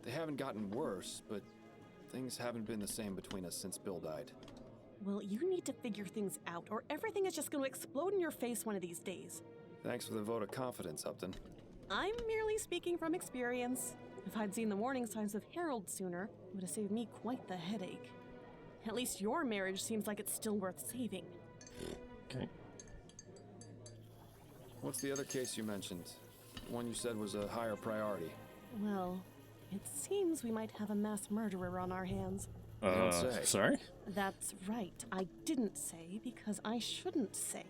They haven't gotten worse, but things haven't been the same between us since Bill died. Well, you need to figure things out, or everything is just going to explode in your face one of these days. Thanks for the vote of confidence, Upton. I'm merely speaking from experience. If I'd seen the warning signs of Harold sooner, it would have saved me quite the headache. At least your marriage seems like it's still worth saving. Okay. What's the other case you mentioned? The one you said was a higher priority. Well, it seems we might have a mass murderer on our hands. Don't say. Sorry? That's right. I didn't say because I shouldn't say.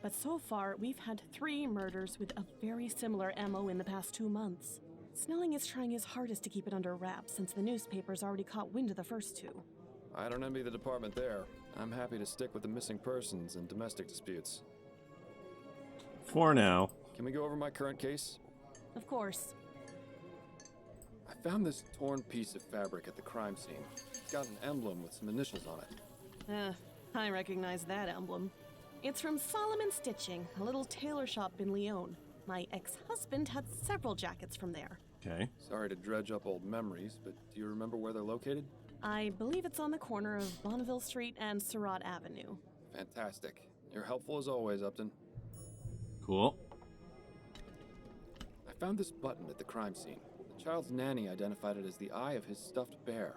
But so far, we've had 3 murders with a very similar MO in the past 2 months. Snelling is trying his hardest to keep it under wraps since the newspapers already caught wind of the first 2. I don't envy the department there. I'm happy to stick with the missing persons and domestic disputes. For now. Can we go over my current case? Of course. I found this torn piece of fabric at the crime scene. It's got an emblem with some initials on it. I recognize that emblem. It's from Solomon Stitching, a little tailor shop in Lyon. My ex-husband had several jackets from there. Okay. Sorry to dredge up old memories, but do you remember where they're located? I believe it's on the corner of Bonneville Street and Surratt Avenue. Fantastic. You're helpful as always, Upton. Cool. I found this button at the crime scene. The child's nanny identified it as the eye of his stuffed bear.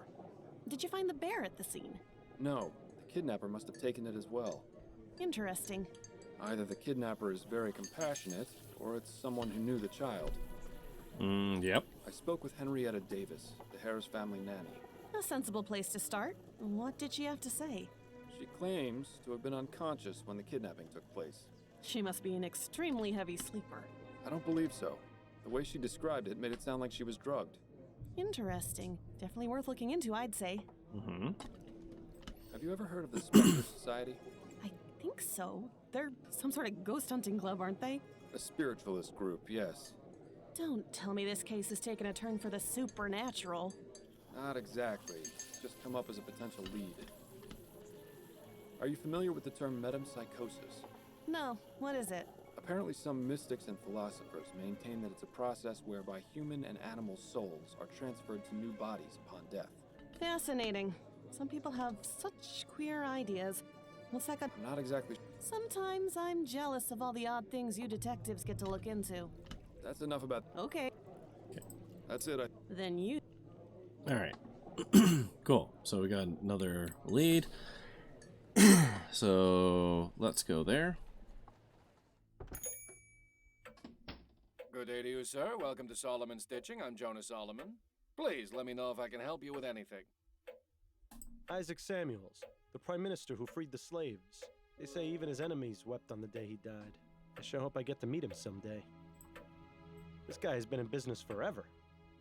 Did you find the bear at the scene? No, the kidnapper must have taken it as well. Interesting. Either the kidnapper is very compassionate, or it's someone who knew the child. Yep. I spoke with Henrietta Davis, the Harris family nanny. A sensible place to start. What did she have to say? She claims to have been unconscious when the kidnapping took place. She must be an extremely heavy sleeper. I don't believe so. The way she described it made it sound like she was drugged. Interesting. Definitely worth looking into, I'd say. Mm-hmm. Have you ever heard of the Spectre Society? I think so. They're some sort of ghost hunting club, aren't they? A spiritualist group, yes. Don't tell me this case has taken a turn for the supernatural. Not exactly. Just come up as a potential lead. Are you familiar with the term metempsychosis? No. What is it? Apparently some mystics and philosophers maintain that it's a process whereby human and animal souls are transferred to new bodies upon death. Fascinating. Some people have such queer ideas. What's that got? Not exactly. Sometimes I'm jealous of all the odd things you detectives get to look into. That's enough about... Okay. That's it. Then you... Alright. Cool. So we got another lead. So let's go there. Good day to you, sir. Welcome to Solomon Stitching. I'm Jonah Solomon. Please let me know if I can help you with anything. Isaac Samuels, the Prime Minister who freed the slaves. They say even his enemies wept on the day he died. I sure hope I get to meet him someday. This guy has been in business forever.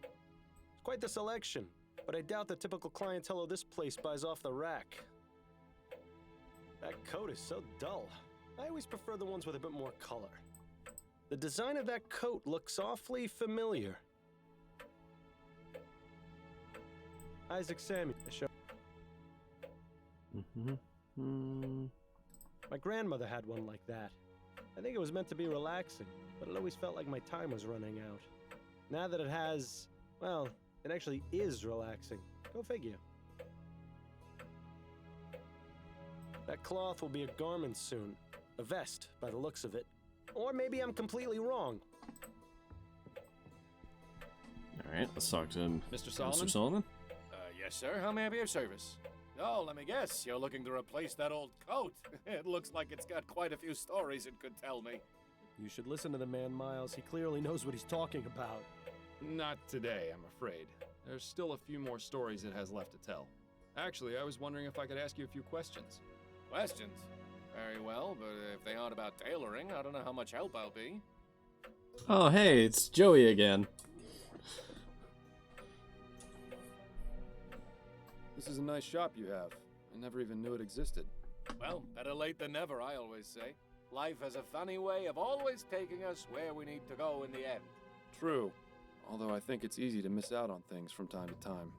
It's quite the selection, but I doubt the typical clientele of this place buys off the rack. That coat is so dull. I always prefer the ones with a bit more color. The design of that coat looks awfully familiar. Isaac Samuels. My grandmother had one like that. I think it was meant to be relaxing, but it always felt like my time was running out. Now that it has, well, it actually is relaxing. Go figure. That cloth will be a garment soon. A vest, by the looks of it. Or maybe I'm completely wrong. Alright, let's talk to him. Mr. Solomon? Mr. Solomon? Yes, sir. How may I be of service? Oh, let me guess. You're looking to replace that old coat. It looks like it's got quite a few stories it could tell me. You should listen to the man, Miles. He clearly knows what he's talking about. Not today, I'm afraid. There's still a few more stories it has left to tell. Actually, I was wondering if I could ask you a few questions. Questions? Very well, but if they aren't about tailoring, I don't know how much help I'll be. Oh, hey, it's Joey again. This is a nice shop you have. I never even knew it existed. Well, better late than never, I always say. Life has a funny way of always taking us where we need to go in the end. True. Although I think it's easy to miss out on things from time to time.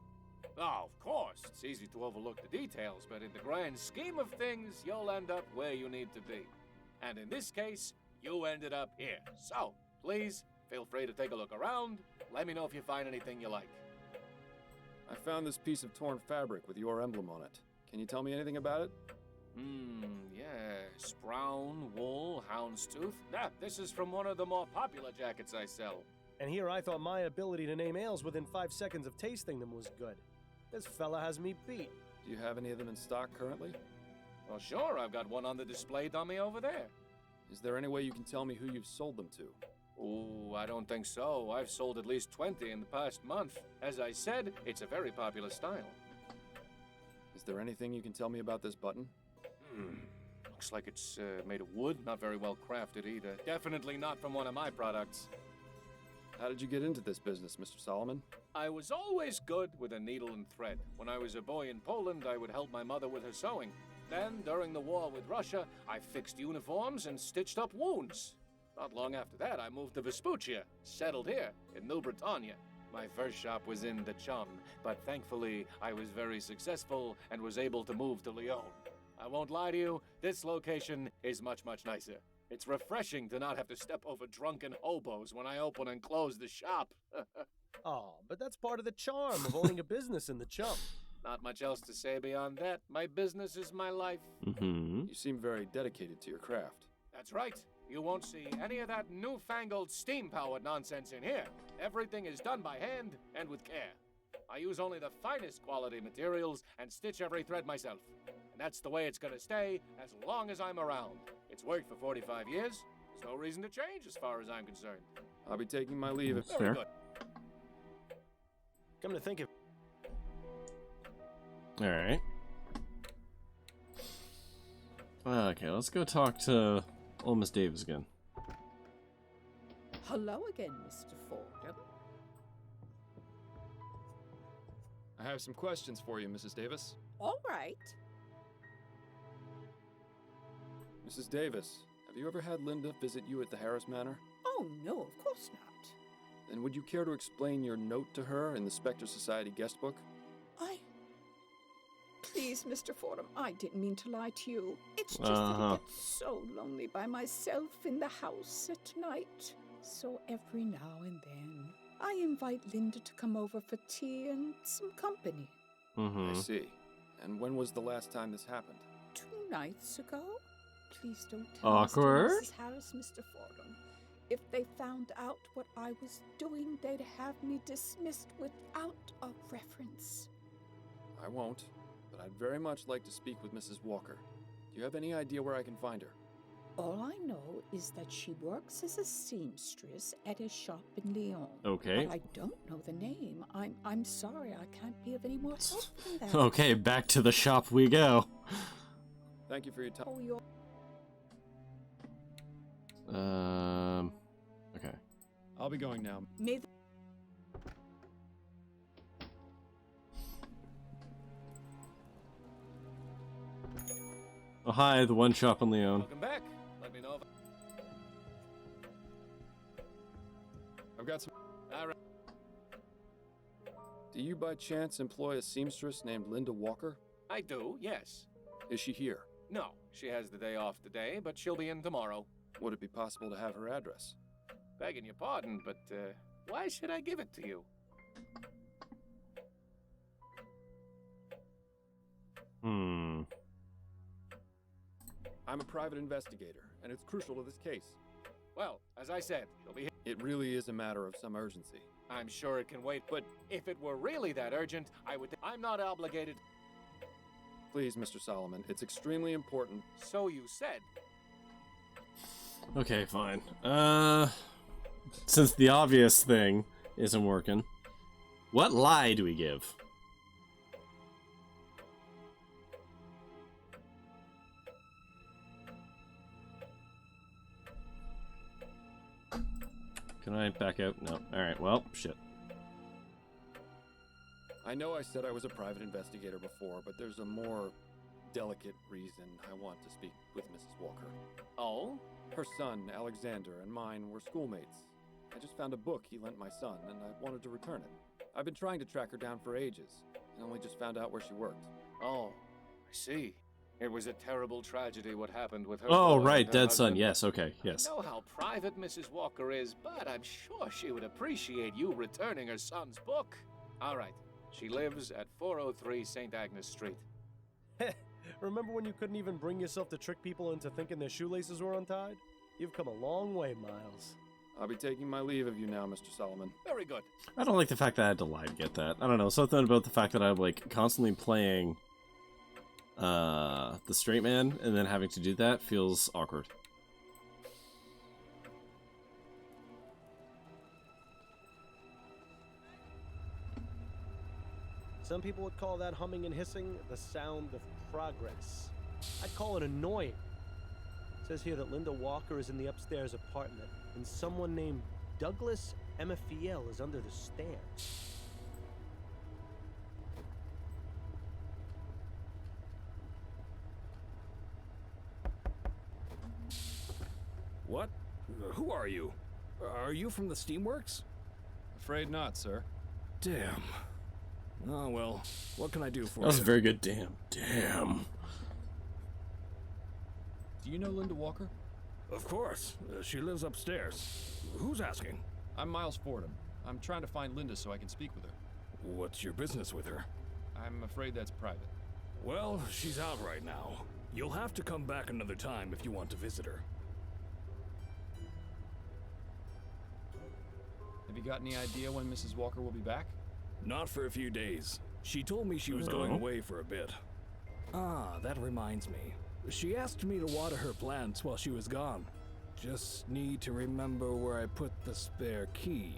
Oh, of course. It's easy to overlook the details, but in the grand scheme of things, you'll end up where you need to be. And in this case, you ended up here. So, please, feel free to take a look around. Let me know if you find anything you like. I found this piece of torn fabric with your emblem on it. Can you tell me anything about it? Yes. Brown, wool, houndstooth. Yeah, this is from one of the more popular jackets I sell. And here I thought my ability to name ales within 5 seconds of tasting them was good. This fella has me beat. Do you have any of them in stock currently? Well, sure. I've got one on the display dummy over there. Is there any way you can tell me who you've sold them to? Oh, I don't think so. I've sold at least 20 in the past month. As I said, it's a very popular style. Is there anything you can tell me about this button? Looks like it's made of wood. Not very well crafted either. Definitely not from one of my products. How did you get into this business, Mr. Solomon? I was always good with a needle and thread. When I was a boy in Poland, I would help my mother with her sewing. Then, during the war with Russia, I fixed uniforms and stitched up wounds. Not long after that, I moved to Vespuccia, settled here in New Britannia. My first shop was in the Chum, but thankfully I was very successful and was able to move to Lyon. I won't lie to you, this location is much, much nicer. It's refreshing to not have to step over drunken hobos when I open and close the shop. Oh, but that's part of the charm of owning a business in the chump. Not much else to say beyond that. My business is my life. You seem very dedicated to your craft. That's right. You won't see any of that newfangled steam-powered nonsense in here. Everything is done by hand and with care. I use only the finest quality materials and stitch every thread myself. And that's the way it's gonna stay as long as I'm around. It's worked for 45 years. There's no reason to change as far as I'm concerned. I'll be taking my leave. That's Very fair. good. Come to think of Alright. Okay, let's go talk to old Miss Davis again. Hello again, Mr. Fordham. I have some questions for you, Mrs. Davis. All right. Mrs. Davis, have you ever had Linda visit you at the Harris Manor? Oh, no, of course not. Then would you care to explain your note to her in the Spectre Society guest book? Please, Mr. Fordham, I didn't mean to lie to you. It's just that I get so lonely by myself in the house at night. So every now and then, I invite Linda to come over for tea and some company. I see. And when was the last time this happened? 2 nights ago? Please don't tell Awkward. Mr. and Mrs. Harris, Mr. Fordham. If they found out what I was doing, they'd have me dismissed without a reference. I won't, but I'd very much like to speak with Mrs. Walker. Do you have any idea where I can find her? All I know is that she works as a seamstress at a shop in Lyon. Okay. But I don't know the name. I'm sorry, I can't be of any more help than that. Okay, back to the shop we go. Thank you for your time. Oh, you're... Okay. I'll be going now. May the... Oh, hi, the one shop in Leon. Welcome back. Let me know if... I've got some... All right. Do you by chance employ a seamstress named Linda Walker? I do, yes. Is she here? No, she has the day off today, but she'll be in tomorrow. Would it be possible to have her address? Begging your pardon, but why should I give it to you? I'm a private investigator, and it's crucial to this case. Well, as I said, she'll be here. It really is a matter of some urgency. I'm sure it can wait, but if it were really that urgent, I'm not obligated. Please, Mr. Solomon, it's extremely important. So you said. Okay, fine. Since the obvious thing isn't working, what lie do we give? Can I back out? No. Alright, well, shit. I know I said I was a private investigator before, but there's a more delicate reason I want to speak with Mrs. Walker. Oh? Her son, Alexander, and mine were schoolmates. I just found a book he lent my son, and I wanted to return it. I've been trying to track her down for ages, and only just found out where she worked. Oh, I see. It was a terrible tragedy what happened with her. Oh, boy right, and her dead son. husband. Yes, okay, yes. I know how private Mrs. Walker is, but I'm sure she would appreciate you returning her son's book. All right. She lives at 403 St. Agnes Street. Remember when you couldn't even bring yourself to trick people into thinking their shoelaces were untied? You've come a long way, Miles. I'll be taking my leave of you now, Mr. Solomon. Very good. I don't like the fact that I had to lie to get that. I don't know, something about the fact that I'm, like, constantly playing the straight man and then having to do that feels awkward. Some people would call that humming and hissing the sound of progress. I'd call it annoying. It says here that Linda Walker is in the upstairs apartment, and someone named Douglas Emafiel is under the stairs. What? Who are you? Are you from the Steamworks? Afraid not, sir. Damn. Oh, well, what can I do for you? That was a very good damn. Damn. Do you know Linda Walker? Of course. She lives upstairs. Who's asking? I'm Miles Fordham. I'm trying to find Linda so I can speak with her. What's your business with her? I'm afraid that's private. Well, she's out right now. You'll have to come back another time if you want to visit her. Have you got any idea when Mrs. Walker will be back? Not for a few days. She told me she was going away for a bit. Ah, that reminds me. She asked me to water her plants while she was gone. Just need to remember where I put the spare key.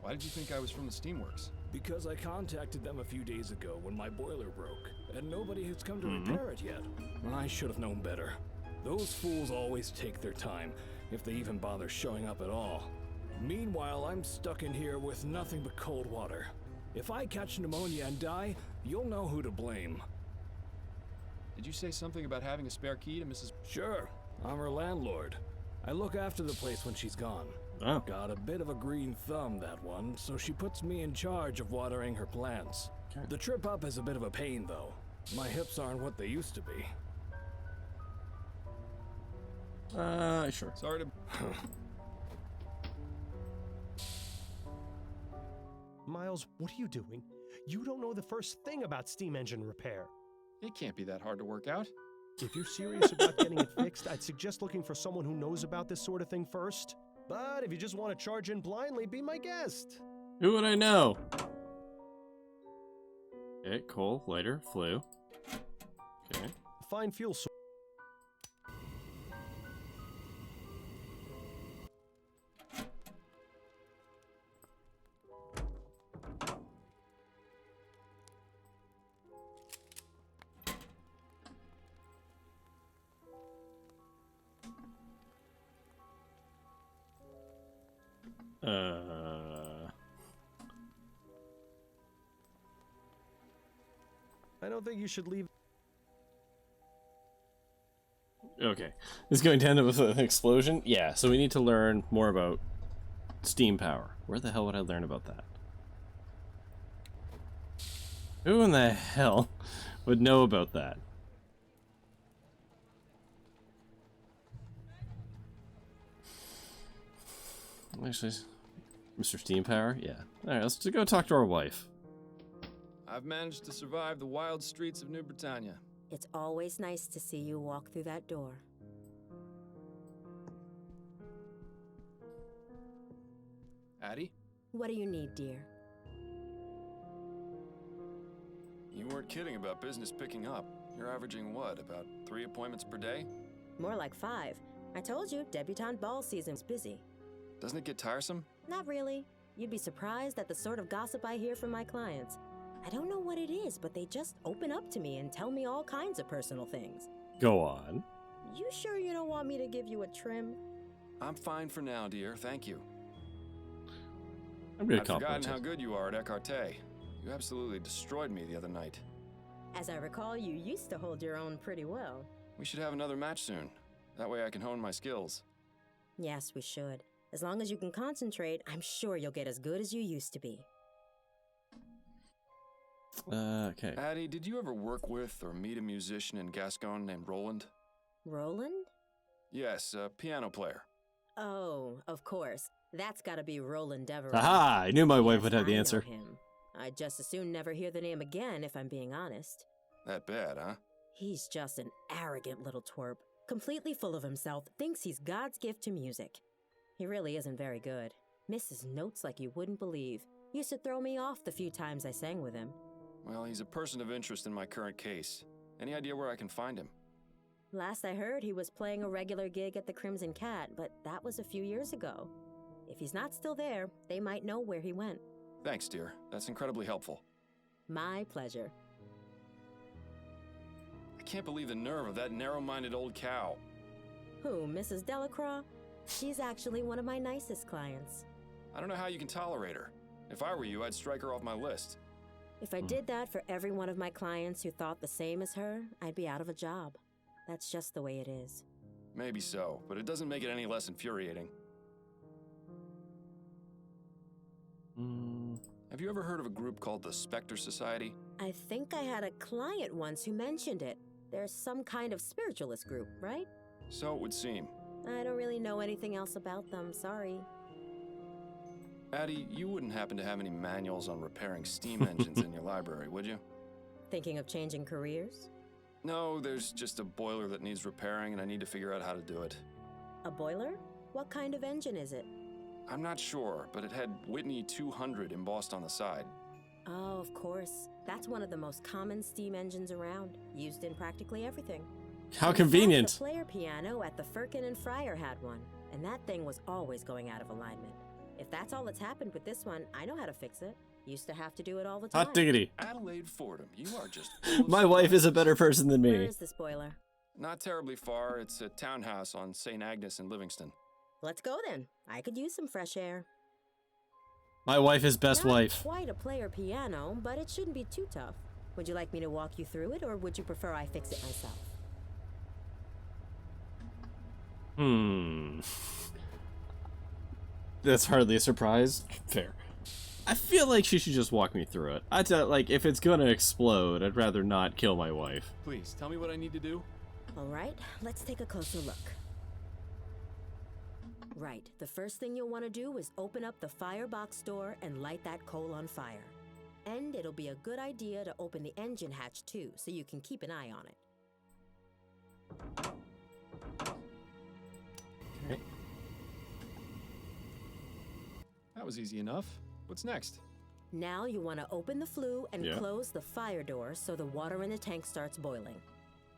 Why did you think I was from the Steamworks? Because I contacted them a few days ago when my boiler broke, and nobody has come to repair it yet. I should have known better. Those fools always take their time, if they even bother showing up at all. Meanwhile, I'm stuck in here with nothing but cold water. If I catch pneumonia and die, you'll know who to blame. Did you say something about having a spare key to Mrs. Sure, I'm her landlord. I look after the place when she's gone. Oh. Got a bit of a green thumb, that one, so she puts me in charge of watering her plants. Okay. The trip up is a bit of a pain, though. My hips aren't what they used to be. Sure. Sorry to... Miles, what are you doing? You don't know the first thing about steam engine repair. It can't be that hard to work out. If you're serious about getting it fixed, I'd suggest looking for someone who knows about this sort of thing first. But if you just want to charge in blindly, be my guest. Who would I know? Okay, coal, lighter, flue. Okay. Fine fuel source. I don't think you should leave. Okay. This is going to end up with an explosion? Yeah, so we need to learn more about steam power. Where the hell would I learn about that? Who in the hell would know about that? Actually, Mr. Steam Power? Yeah. Alright, let's go talk to our wife. I've managed to survive the wild streets of New Britannia. It's always nice to see you walk through that door. Addie? What do you need, dear? You weren't kidding about business picking up. You're averaging what, about 3 appointments per day? More like 5. I told you, debutante ball season's busy. Doesn't it get tiresome? Not really. You'd be surprised at the sort of gossip I hear from my clients. I don't know what it is, but they just open up to me and tell me all kinds of personal things. Go on. You sure you don't want me to give you a trim? I'm fine for now, dear. Thank you. I'm gonna I've forgotten how good you are at écarté. You absolutely destroyed me the other night. As I recall, you used to hold your own pretty well. We should have another match soon. That way I can hone my skills. Yes, we should. As long as you can concentrate, I'm sure you'll get as good as you used to be. Okay. Addie, did you ever work with or meet a musician in Gascon named Roland? Roland? Yes, a piano player. Oh, of course. That's gotta be Roland Devereux. Aha! I knew my wife would have the answer. I know him. I'd just as soon never hear the name again, if I'm being honest. That bad, huh? He's just an arrogant little twerp. Completely full of himself, thinks he's God's gift to music. He really isn't very good. Misses notes like you wouldn't believe. Used to throw me off the few times I sang with him. Well, he's a person of interest in my current case. Any idea where I can find him? Last I heard, he was playing a regular gig at the Crimson Cat, but that was a few years ago. If he's not still there, they might know where he went. Thanks, dear. That's incredibly helpful. My pleasure. I can't believe the nerve of that narrow-minded old cow. Who, Mrs. Delacroix? She's actually one of my nicest clients. I don't know how you can tolerate her. If I were you, I'd strike her off my list. If I did that for every one of my clients who thought the same as her, I'd be out of a job. That's just the way it is. Maybe so, but it doesn't make it any less infuriating. Have you ever heard of a group called the Spectre Society? I think I had a client once who mentioned it. They're some kind of spiritualist group, right? So it would seem. I don't really know anything else about them, sorry. Addie, you wouldn't happen to have any manuals on repairing steam engines in your library, would you? Thinking of changing careers? No, there's just a boiler that needs repairing and I need to figure out how to do it. A boiler? What kind of engine is it? I'm not sure, but it had Whitney 200 embossed on the side. Oh, of course. That's one of the most common steam engines around, used in practically everything. How convenient. The player piano at the Firkin and Fryer had one, and that thing was always going out of alignment. If that's all that's happened with this one, I know how to fix it. Used to have to do it all the time. Hot diggity. Adelaide Fordham, you are just... My wife is a better person than me. Where is this boiler? Not terribly far. It's a townhouse on St. Agnes in Livingston. Let's go then. I could use some fresh air. My wife is best wife. Not quite a player piano, but it shouldn't be too tough. Would you like me to walk you through it, or would you prefer I fix it myself? That's hardly a surprise. Fair. I feel like she should just walk me through it. I'd like, if it's gonna explode, I'd rather not kill my wife. Please, tell me what I need to do. Alright, let's take a closer look. Right, the first thing you'll want to do is open up the firebox door and light that coal on fire. And it'll be a good idea to open the engine hatch too, so you can keep an eye on it. Okay. That was easy enough. What's next? Now you want to open the flue and Yeah. close the fire door so the water in the tank starts boiling.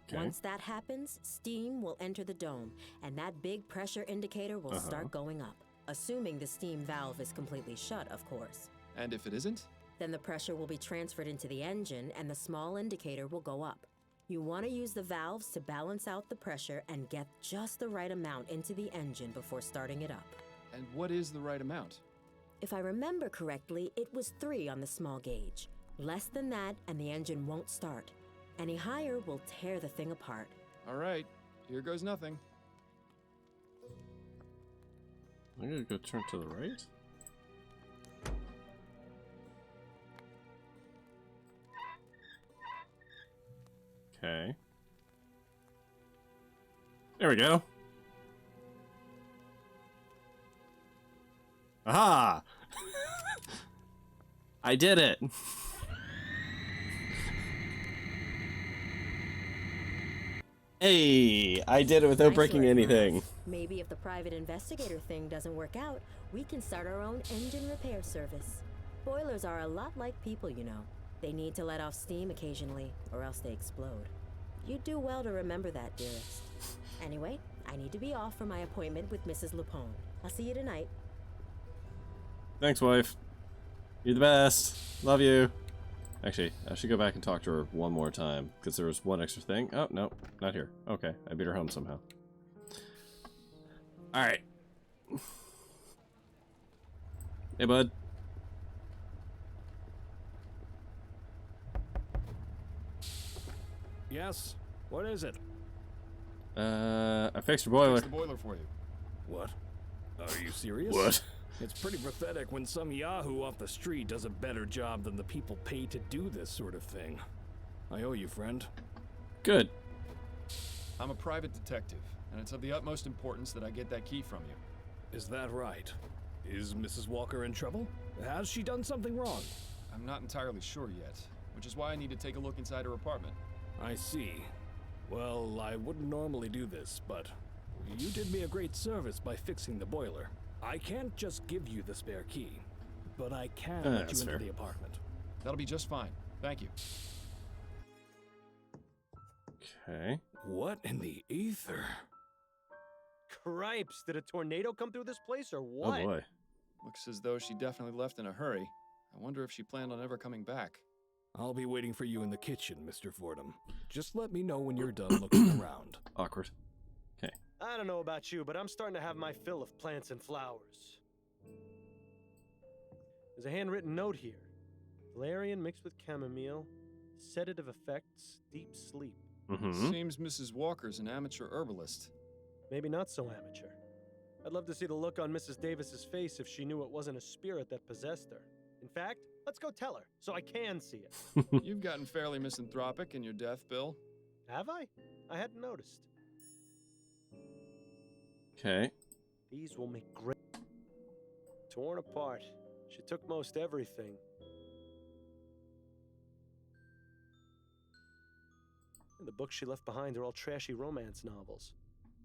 Okay. Once that happens, steam will enter the dome, and that big pressure indicator will start going up, assuming the steam valve is completely shut, of course. And if it isn't? Then the pressure will be transferred into the engine, and the small indicator will go up. You want to use the valves to balance out the pressure and get just the right amount into the engine before starting it up. And what is the right amount? If I remember correctly, it was 3 on the small gauge. Less than that, and the engine won't start. Any higher will tear the thing apart. All right, here goes nothing. I'm gonna go turn to the right. Okay. There we go. Aha! I did it! Hey! I did it without breaking anything. Maybe if the private investigator thing doesn't work out, we can start our own engine repair service. Boilers are a lot like people, you know. They need to let off steam occasionally, or else they explode. You'd do well to remember that, dearest. Anyway, I need to be off for my appointment with Mrs. Lupone. I'll see you tonight. Thanks, wife. You're the best. Love you. Actually, I should go back and talk to her one more time, because there was one extra thing. Oh, no, not here. Okay, I beat her home somehow. Alright. Hey, bud. Yes? What is it? I fixed your boiler. Fix the boiler for you. What? Are you serious? What? It's pretty pathetic when some yahoo off the street does a better job than the people paid to do this sort of thing. I owe you, friend. Good. I'm a private detective, and it's of the utmost importance that I get that key from you. Is that right? Is Mrs. Walker in trouble? Has she done something wrong? I'm not entirely sure yet, which is why I need to take a look inside her apartment. I see. Well, I wouldn't normally do this, but you did me a great service by fixing the boiler. I can't just give you the spare key, but I can let you into the apartment. That'll be just fine. Thank you. Okay. What in the ether? Cripes, did a tornado come through this place or what? Oh boy. Looks as though she definitely left in a hurry. I wonder if she planned on ever coming back. I'll be waiting for you in the kitchen, Mr. Fordham. Just let me know when you're done looking around. Awkward. Okay. I don't know about you, but I'm starting to have my fill of plants and flowers. There's a handwritten note here. Valerian mixed with chamomile, sedative effects, deep sleep. Seems Mrs. Walker's an amateur herbalist. Maybe not so amateur. I'd love to see the look on Mrs. Davis's face if she knew it wasn't a spirit that possessed her. In fact, let's go tell her, so I can see it. You've gotten fairly misanthropic in your death, Bill. Have I? I hadn't noticed. Okay. These will make great... Torn apart. She took most everything. And the books she left behind are all trashy romance novels.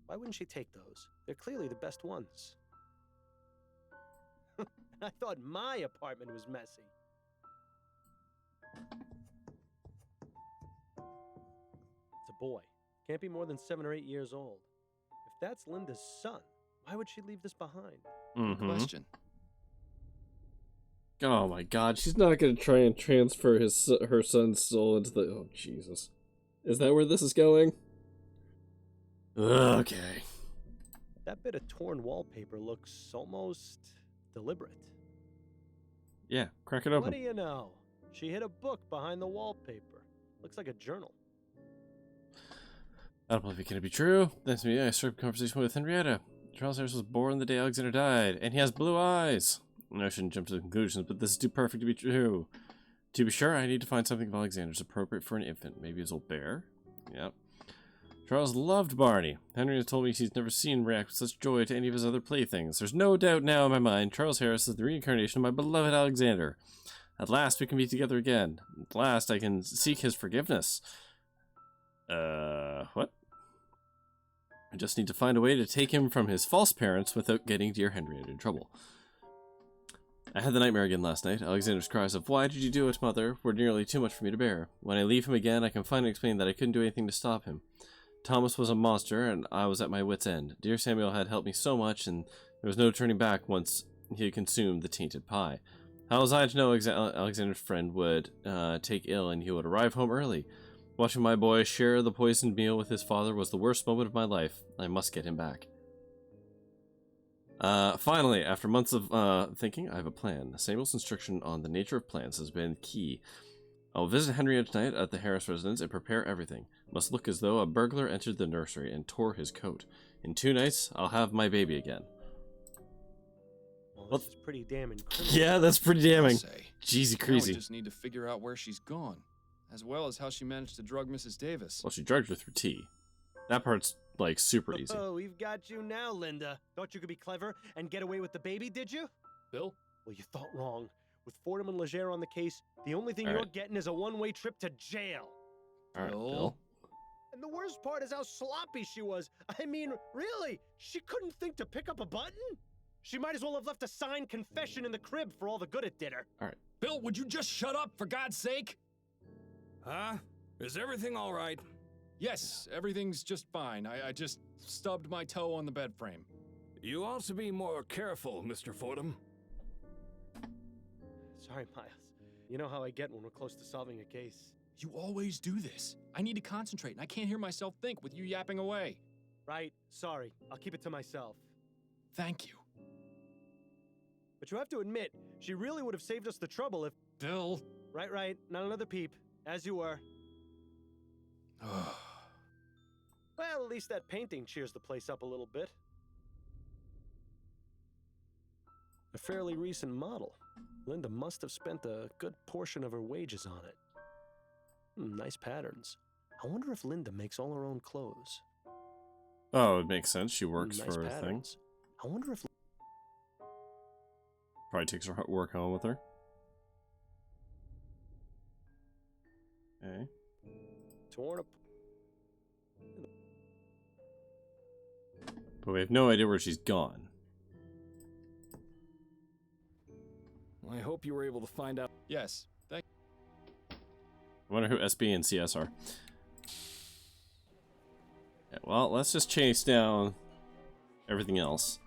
Why wouldn't she take those? They're clearly the best ones. I thought my apartment was messy. It's a boy. Can't be more than 7 or 8 years old. If that's Linda's son, why would she leave this behind? Good question. Oh my god, she's not going to try and transfer her son's soul into the... Oh, Jesus. Is that where this is going? Okay. That bit of torn wallpaper looks almost deliberate. Yeah, crack it open. What do you know? She hid a book behind the wallpaper. Looks like a journal. I don't believe it can be true. That's me. I struck a conversation with Henrietta. Charles Harris was born the day Alexander died, and he has blue eyes. I shouldn't jump to the conclusions, but this is too perfect to be true. To be sure, I need to find something of Alexander's appropriate for an infant. Maybe his old bear? Yep. Charles loved Barney. Henrietta told me she's never seen him react with such joy to any of his other playthings. There's no doubt now in my mind Charles Harris is the reincarnation of my beloved Alexander. At last we can be together again. At last I can seek his forgiveness. What? I just need to find a way to take him from his false parents without getting dear Henrietta in trouble. I had the nightmare again last night. Alexander's cries of, "Why did you do it, mother?" were nearly too much for me to bear. When I leave him again, I can finally explain that I couldn't do anything to stop him. Thomas was a monster, and I was at my wit's end. Dear Samuel had helped me so much, and there was no turning back once he had consumed the tainted pie. How was I to know Alexander's friend would take ill and he would arrive home early? Watching my boy share the poisoned meal with his father was the worst moment of my life. I must get him back. Finally, after months of thinking, I have a plan. Samuel's instruction on the nature of plants has been key. I'll visit Henrietta tonight at the Harris residence and prepare everything. Must look as though a burglar entered the nursery and tore his coat. In 2 nights, I'll have my baby again. Well, this is pretty damn incriminating. Yeah, that's pretty damning. Jeezy Now crazy. we just need to figure out where she's gone, as well as how she managed to drug Mrs. Davis. Well, she drugged her through tea. That part's, like, super easy. Oh, we've got you now, Linda. Thought you could be clever and get away with the baby, did you? Bill? Well, you thought wrong. With Fordham and Legere on the case, the only thing All you're right. getting is a one-way trip to jail. All right, Bill. And the worst part is how sloppy she was. I mean, really, she couldn't think to pick up a button? She might as well have left a signed confession in the crib for all the good it did her. All right. Bill, would you just shut up, for God's sake? Huh? Is everything all right? Yes, everything's just fine. I just stubbed my toe on the bed frame. You ought to be more careful, Mr. Fordham. Sorry, Miles. You know how I get when we're close to solving a case. You always do this. I need to concentrate, and I can't hear myself think with you yapping away. Right, sorry. I'll keep it to myself. Thank you. But you have to admit, she really would have saved us the trouble if... Bill. Right. Not another peep. As you were. Well, at least that painting cheers the place up a little bit. A fairly recent model. Linda must have spent a good portion of her wages on it. Nice patterns. I wonder if Linda makes all her own clothes. Oh, it makes sense. She works Nice for a thing. patterns. I wonder if... Probably takes her work home with her. Okay. Torn up. But we have no idea where she's gone. I hope you were able to find out. Yes, thank I wonder who SB and CS are. Yeah, well, let's just chase down everything else.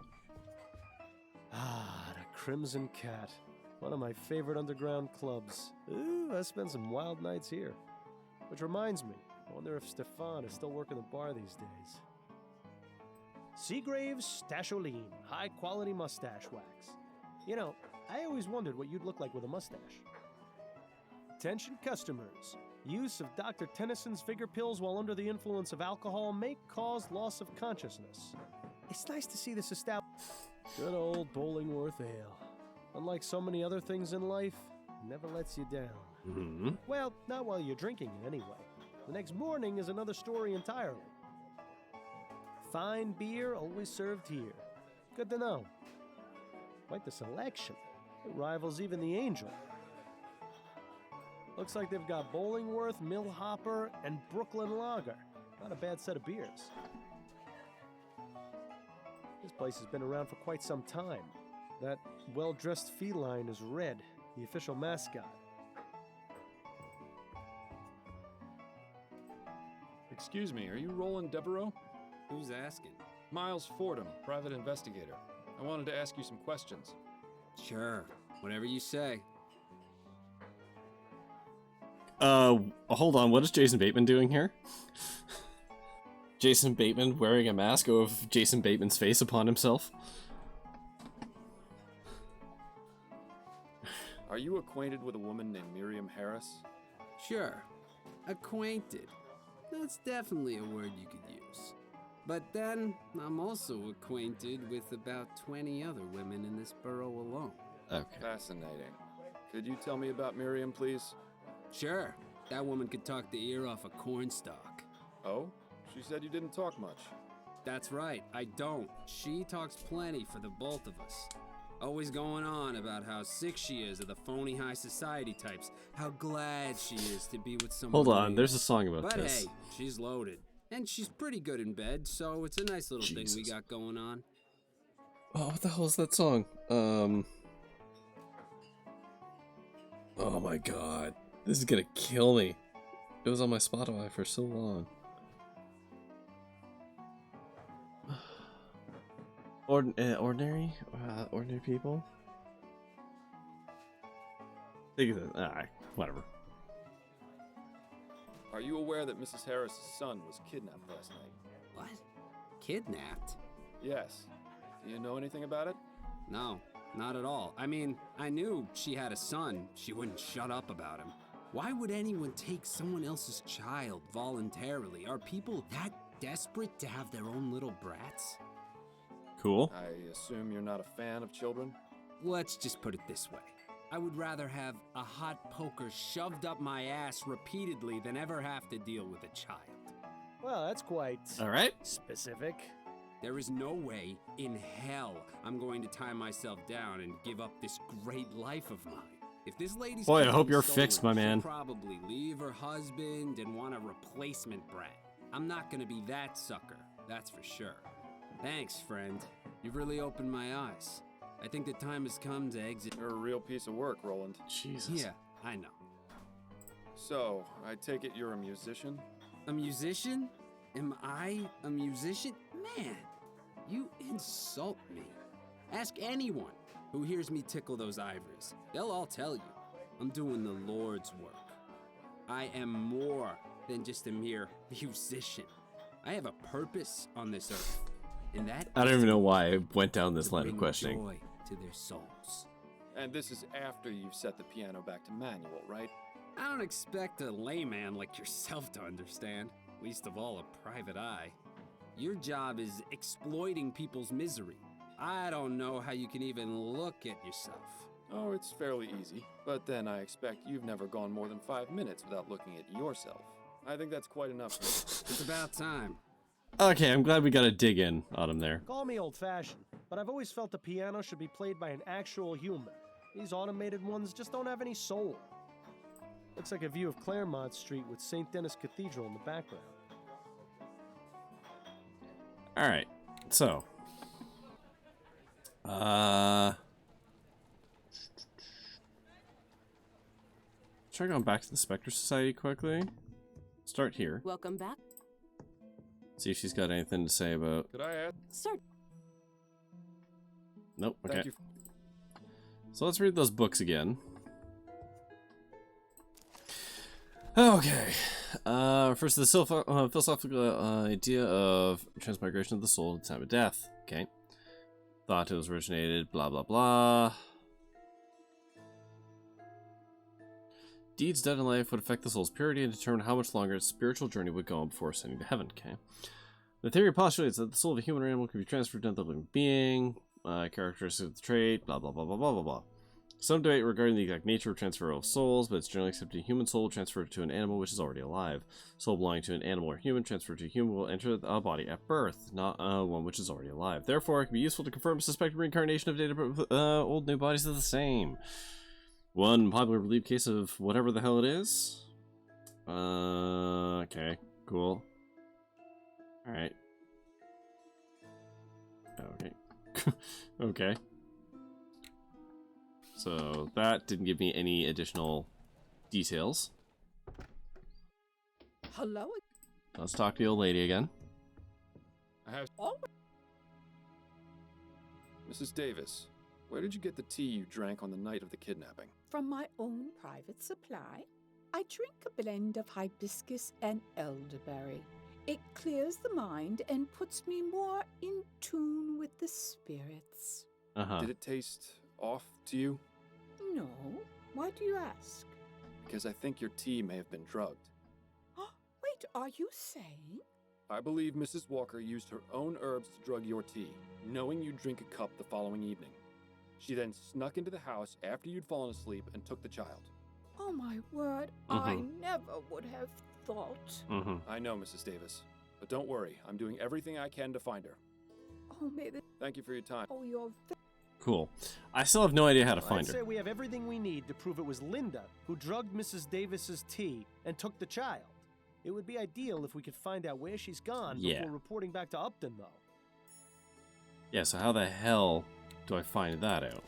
Ah, the Crimson Cat. One of my favorite underground clubs. Ooh, I spent some wild nights here. Which reminds me, I wonder if Stefan is still working the bar these days. Seagrave's Stasholine, high-quality mustache wax. You know, I always wondered what you'd look like with a mustache. Attention customers. Use of Dr. Tennyson's figure pills while under the influence of alcohol may cause loss of consciousness. It's nice to see this established. Good old Bollingworth Ale. Unlike so many other things in life, it never lets you down. Mm-hmm. Well, not while you're drinking it anyway. The next morning is another story entirely. Fine beer always served here. Good to know. Quite the selection. It rivals even the Angel. Looks like they've got Bollingworth, Mill Hopper, and Brooklyn Lager. Not a bad set of beers. This place has been around for quite some time. That well-dressed feline is Red, the official mascot. Excuse me, are you Roland Devereaux? Who's asking? Miles Fordham, private investigator. I wanted to ask you some questions. Sure, whatever you say. Hold on, what is Jason Bateman doing here? Jason Bateman wearing a mask of Jason Bateman's face upon himself? Are you acquainted with a woman named Miriam Harris? Sure. Acquainted. That's definitely a word you could use. But then, I'm also acquainted with about 20 other women in this borough alone. Okay. Fascinating. Could you tell me about Miriam, please? Sure. That woman could talk the ear off a cornstalk. Oh? She said you didn't talk much. That's right, I don't. She talks plenty for the both of us. Always going on about how sick she is of the phony high society types, how glad she is to be with someone. Hold on, there's a song about but this. Hey, she's loaded. And she's pretty good in bed, so it's a nice little thing we got going on. Oh, what the hell is that song? Oh my god. This is gonna kill me. It was on my Spotify for so long. Ordinary people? Think of that. Whatever. Are you aware that Mrs. Harris's son was kidnapped last night? What? Kidnapped? Yes. Do you know anything about it? No, not at all. I mean, I knew she had a son. She wouldn't shut up about him. Why would anyone take someone else's child voluntarily? Are people that desperate to have their own little brats? Cool. I assume you're not a fan of children? Let's just put it this way. I would rather have a hot poker shoved up my ass repeatedly than ever have to deal with a child. Well, that's quite specific. There is no way in hell I'm going to tie myself down and give up this great life of mine. If this lady's Boy, I hope you're stolen, fixed, my man. She'll probably leave her husband and want a replacement brat. I'm not gonna be that sucker, that's for sure. Thanks, friend. You've really opened my eyes. I think the time has come to exit. You're a real piece of work, Roland. Jesus. Yeah, I know. So, I take it you're a musician? A musician? Am I a musician? Man, you insult me. Ask anyone who hears me tickle those ivories. They'll all tell you. I'm doing the Lord's work. I am more than just a mere musician. I have a purpose on this earth. And that I don't even know why I went down this line of bring questioning. joy to their souls. And this is after you've set the piano back to manual, right? I don't expect a layman like yourself to understand, least of all a private eye. Your job is exploiting people's misery. I don't know how you can even look at yourself. Oh, it's fairly easy. But then I expect you've never gone more than 5 minutes without looking at yourself. I think that's quite enough for me. It's about time. Okay, I'm glad we got to dig in on him there. Call me old-fashioned, but I've always felt the piano should be played by an actual human. These automated ones just don't have any soul. Looks like a view of Claremont Street with St. Denis Cathedral in the background. Alright, so. Try going back to the Spectre Society quickly. Start here. Welcome back. See if she's got anything to say about. Could I add? Sir. Nope. Okay. Thank you. So let's read those books again. Okay. First, the philosophical idea of transmigration of the soul at the time of death. Okay. Thought it was originated. Blah blah blah. Deeds done in life would affect the soul's purity and determine how much longer its spiritual journey would go on before ascending to heaven. Okay. The theory postulates that the soul of a human or animal can be transferred to another living being. Characteristics of the trait. Blah blah blah blah blah blah blah. Some debate regarding the exact nature of transfer of souls, but it's generally accepted a human soul transferred to an animal which is already alive. Soul belonging to an animal or human transferred to a human will enter a body at birth, not one which is already alive. Therefore, it can be useful to confirm suspected reincarnation of data, but old new bodies are the same. One popular believed case of whatever the hell it is. Okay, cool. Alright. Okay. Okay. So that didn't give me any additional details. Hello. Let's talk to the old lady again. Mrs. Davis, where did you get the tea you drank on the night of the kidnapping? From my own private supply, I drink a blend of hibiscus and elderberry. It clears the mind and puts me more in tune with the spirits. Did it taste off to you? No. Why do you ask? Because I think your tea may have been drugged. Wait, are you saying? I believe Mrs. Walker used her own herbs to drug your tea, knowing you'd drink a cup the following evening. She then snuck into the house after you'd fallen asleep and took the child. Oh my word, I never would have thought. I know, Mrs. Davis. But don't worry, I'm doing everything I can to find her. Oh, may the... Thank you for your time. Oh, you're... Cool. I still have no idea how to find I'd her. say we have everything we need to prove it was Linda who drugged Mrs. Davis's tea and took the child. It would be ideal if we could find out where she's gone before reporting back to Upton, though. Yeah, so how the hell do I find that out?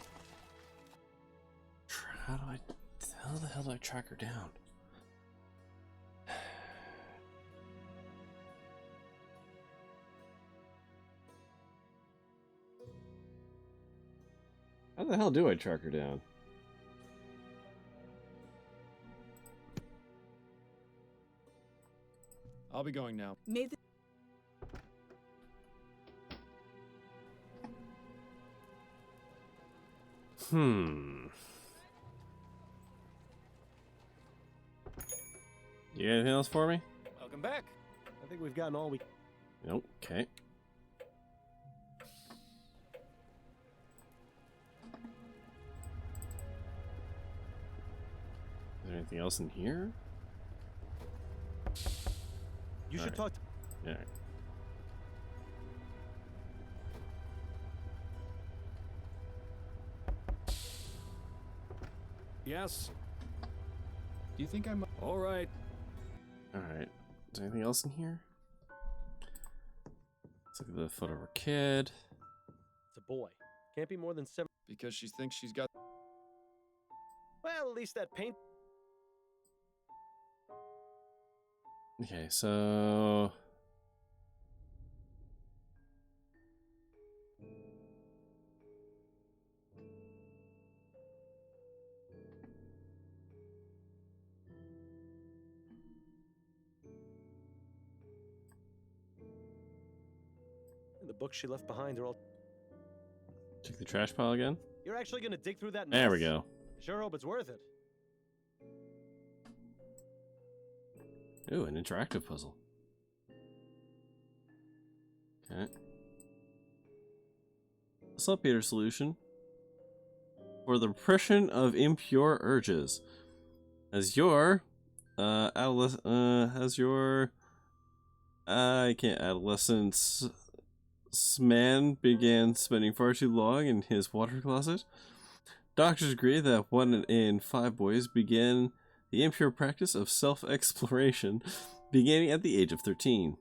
How the hell do I track her down? How the hell do I track her down? I'll be going now. May the... You got anything else for me? Welcome back. I think we've gotten all we... Nope. Okay. Is there anything else in here? You should talk to... Yeah. Yes. Do you think I'm... All right. Alright. Is there anything else in here? Let's look at the photo of her kid. It's a boy. Can't be more than 7... Because she thinks she's got... Well, at least that paint... Okay, so... The books she left behind are all... Check the trash pile again. You're actually gonna dig through that mess? There we go. Sure hope it's worth it. Ooh, an interactive puzzle. Okay. Saltpeter solution for the repression of impure urges. As your adolescence man began spending far too long in his water closet, doctors agree that 1 in 5 boys begin the impure practice of self-exploration beginning at the age of 13.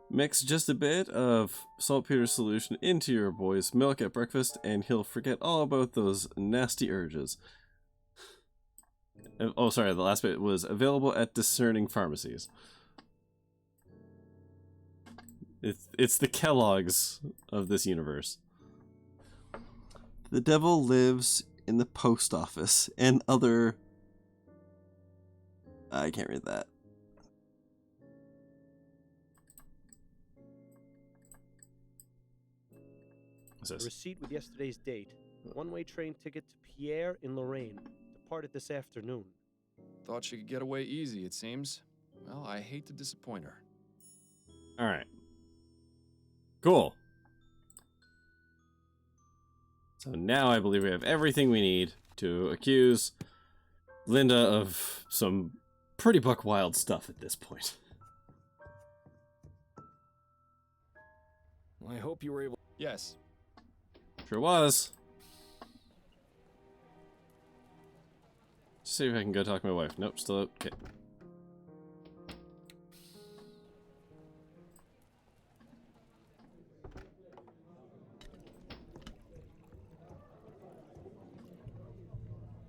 Mix just a bit of saltpeter solution into your boy's milk at breakfast and he'll forget all about those nasty urges. Oh, sorry, the last bit was available at discerning pharmacies. It's the Kellogg's of this universe. The devil lives in the post office and other... I can't read that. What's A this? receipt with yesterday's date. One-way train ticket to Pierre in Lorraine. Departed this afternoon. Thought she could get away easy, it seems. Well, I hate to disappoint her. Alright. Cool. So now I believe we have everything we need to accuse Linda of some pretty buck wild stuff at this point. I hope you were able. Yes. Sure was. See if I can go talk to my wife. Nope, still okay.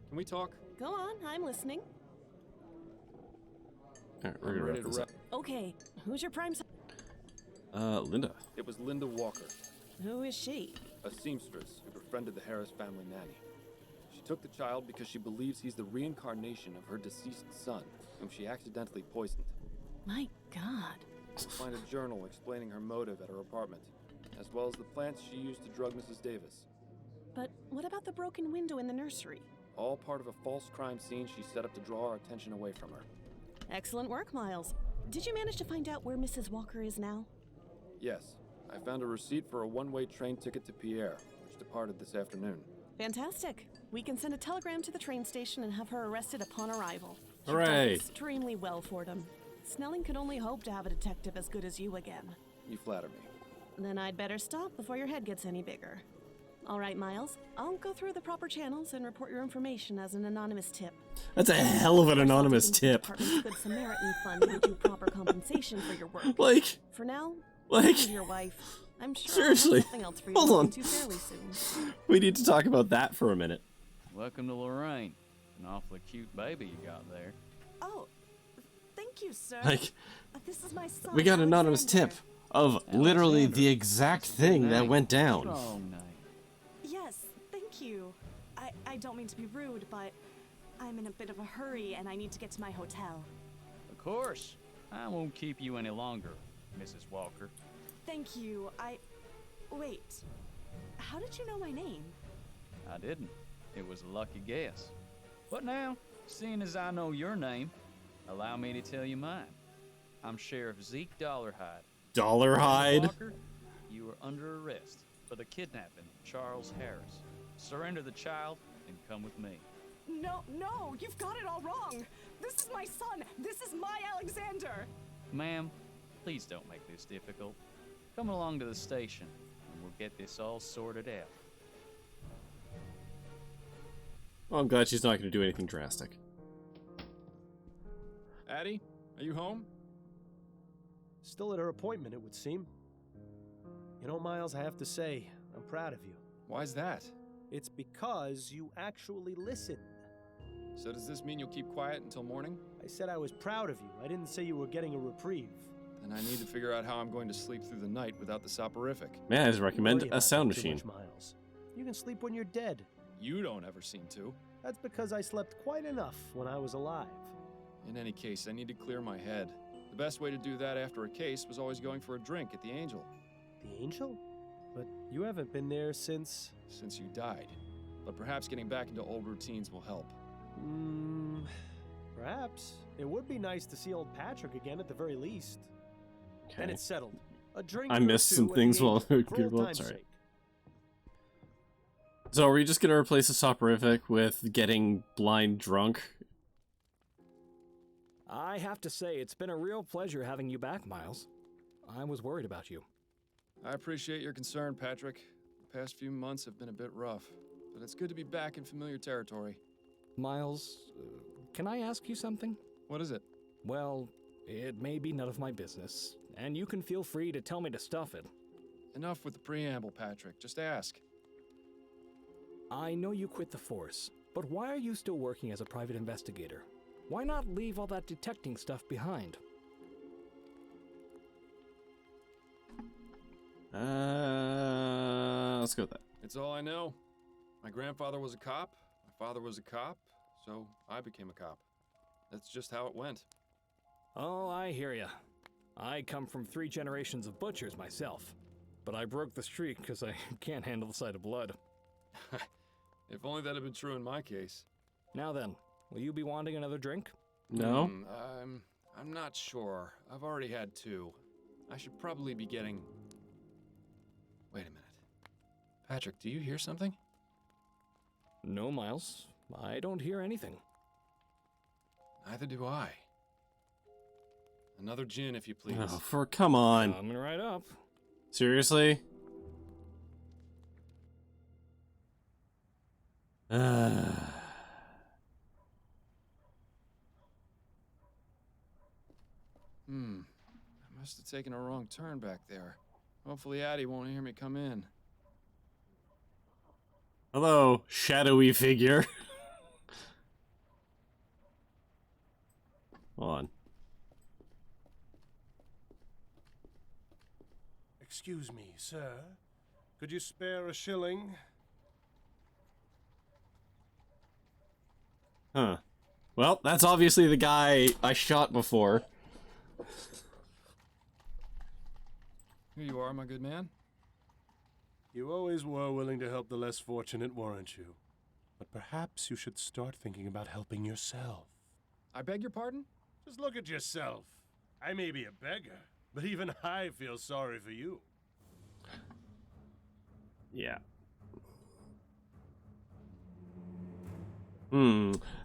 Can we talk? Go on, I'm listening. Alright, we're gonna wrap this up. Okay, who's your prime? Linda. It was Linda Walker, Who is she? a seamstress who befriended the Harris family nanny. She took the child because she believes he's the reincarnation of her deceased son, whom she accidentally poisoned. My God. You'll find a journal explaining her motive at her apartment, as well as the plants she used to drug Mrs. Davis. But what about the broken window in the nursery? All part of a false crime scene she set up to draw our attention away from her. Excellent work, Miles. Did you manage to find out where Mrs. Walker is now? Yes, I found a receipt for a one-way train ticket to Pierre, which departed this afternoon. Fantastic. We can send a telegram to the train station and have her arrested upon arrival. Hooray! You've done extremely well for them. Snelling could only hope to have a detective as good as you again. You flatter me. Then I'd better stop before your head gets any bigger. All right, Miles. I'll go through the proper channels and report your information as an anonymous tip. That's a hell of an anonymous tip. Department's Good Samaritan Fund to get you proper compensation for your work. Like, for now, like, with your wife. I'm sure seriously, I'll have something else for you hold to on. look into fairly soon. We need to talk about that for a minute. Welcome to Lorraine. An awfully cute baby you got there. Oh, thank you, sir. Like, this is my son. we got an anonymous tip of literally the exact thing that went down. Strong name. Yes, thank you. I don't mean to be rude, but I'm in a bit of a hurry and I need to get to my hotel. Of course. I won't keep you any longer, Mrs. Walker. Thank you. Wait. How did you know my name? I didn't. It was a lucky guess. But now, seeing as I know your name, allow me to tell you mine. I'm Sheriff Zeke Dollarhide. Dollarhide? Walker, you are under arrest for the kidnapping of Charles Harris. Surrender the child and come with me. No, you've got it all wrong. This is my son. This is my Alexander. Ma'am, please don't make this difficult. Come along to the station and we'll get this all sorted out. Well, I'm glad she's not going to do anything drastic. Addie, are you home? Still at her appointment, it would seem. You know, Miles, I have to say, I'm proud of you. Why's that? It's because you actually listened. So does this mean you'll keep quiet until morning? I said I was proud of you. I didn't say you were getting a reprieve. Then I need to figure out how I'm going to sleep through the night without the soporific. May I recommend Worry a about sound it too machine? much, Miles. You can sleep when you're dead. You don't ever seem to. That's because I slept quite enough when I was alive. In any case, I need to clear my head. The best way to do that after a case was always going for a drink at the Angel. The Angel? But you haven't been there since... Since you died. But perhaps getting back into old routines will help. Perhaps. It would be nice to see old Patrick again at the very least. Okay. And it's settled. A drink I or missed two some at things the while Angel, for good. old Well, time's sorry. sake. So are we just gonna replace the soporific with getting blind drunk? I have to say, it's been a real pleasure having you back, Miles. I was worried about you. I appreciate your concern, Patrick. The past few months have been a bit rough, but it's good to be back in familiar territory. Miles, can I ask you something? What is it? Well, it may be none of my business, and you can feel free to tell me to stuff it. Enough with the preamble, Patrick. Just ask. I know you quit the force, but why are you still working as a private investigator? Why not leave all that detecting stuff behind? Let's go with that. It's all I know. My grandfather was a cop, my father was a cop, so I became a cop. That's just how it went. Oh, I hear ya. I come from 3 generations of butchers myself, but I broke the streak because I can't handle the sight of blood. If only that had been true in my case. Now then, will you be wanting another drink? No. I'm not sure. I've already had 2. I should probably be getting... Wait a minute. Patrick, do you hear something? No, Miles. I don't hear anything. Neither do I. Another gin, if you please. Oh, come on. Coming right up. Seriously? I must have taken a wrong turn back there. Hopefully Addie won't hear me come in. Hello, shadowy figure. Hold on. Excuse me, sir. Could you spare a shilling? Huh. Well, that's obviously the guy I shot before. Here you are, my good man. You always were willing to help the less fortunate, weren't you? But perhaps you should start thinking about helping yourself. I beg your pardon? Just look at yourself. I may be a beggar, but even I feel sorry for you. Yeah.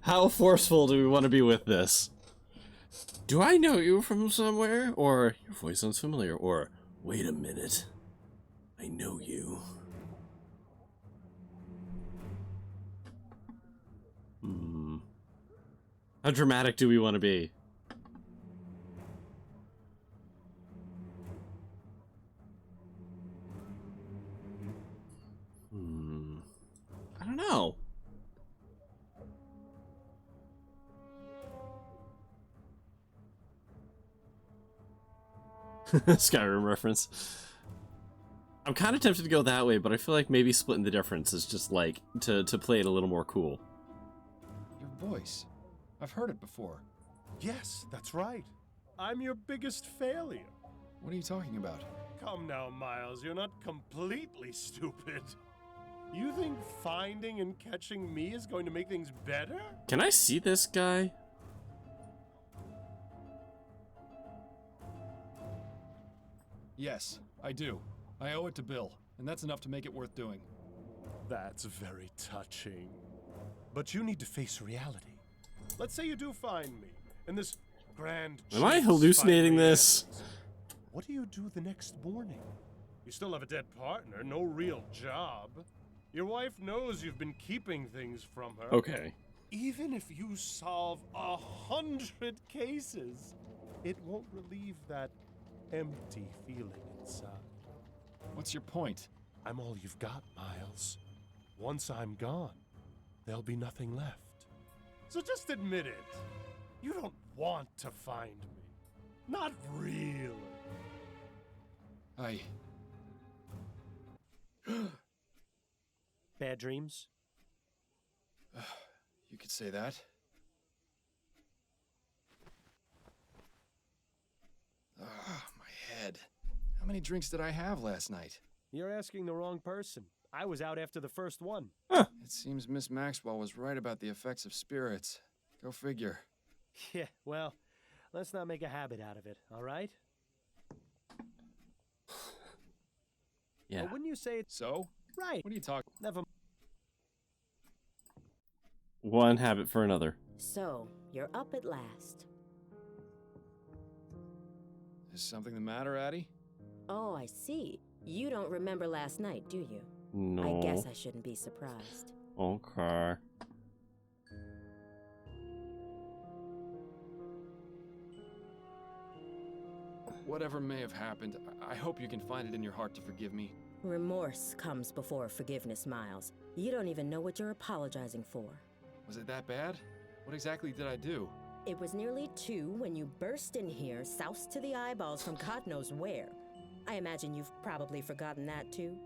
How forceful do we want to be with this? Do I know you from somewhere? Or your voice sounds familiar? Or wait a minute, I know you. How dramatic do we want to be? I don't know. Skyrim reference. I'm kind of tempted to go that way, but I feel like maybe splitting the difference is just like to play it a little more cool. Your voice. I've heard it before. Yes, that's right. I'm your biggest failure. What are you talking about? Come now, Miles, you're not completely stupid. You think finding and catching me is going to make things better? Can I see this guy? Yes, I do. I owe it to Bill, and that's enough to make it worth doing. That's very touching. But you need to face reality. Let's say you do find me, and this grand... Am I hallucinating this? What do you do the next morning? You still have a dead partner, no real job. Your wife knows you've been keeping things from her. Okay. Even if you solve 100 cases, it won't relieve that empty feeling inside. What's your point? I'm all you've got, Miles. Once I'm gone, there'll be nothing left. So just admit it. You don't want to find me. Not really. Bad dreams? You could say that. My head. How many drinks did I have last night? You're asking the wrong person. I was out after the first one. It seems Miss Maxwell was right about the effects of spirits. Go figure. Yeah, well, let's not make a habit out of it, all right? Yeah. Well, wouldn't you say it's... So? Right. What are you talking... Never... One habit for another. So, you're up at last. Is something the matter, Addie? Oh, I see. You don't remember last night, do you? No. I guess I shouldn't be surprised. Okay. Whatever may have happened, I hope you can find it in your heart to forgive me. Remorse comes before forgiveness, Miles. You don't even know what you're apologizing for. Was it that bad? What exactly did I do? It was nearly 2 when you burst in here, soused to the eyeballs from God knows where. I imagine you've probably forgotten that too.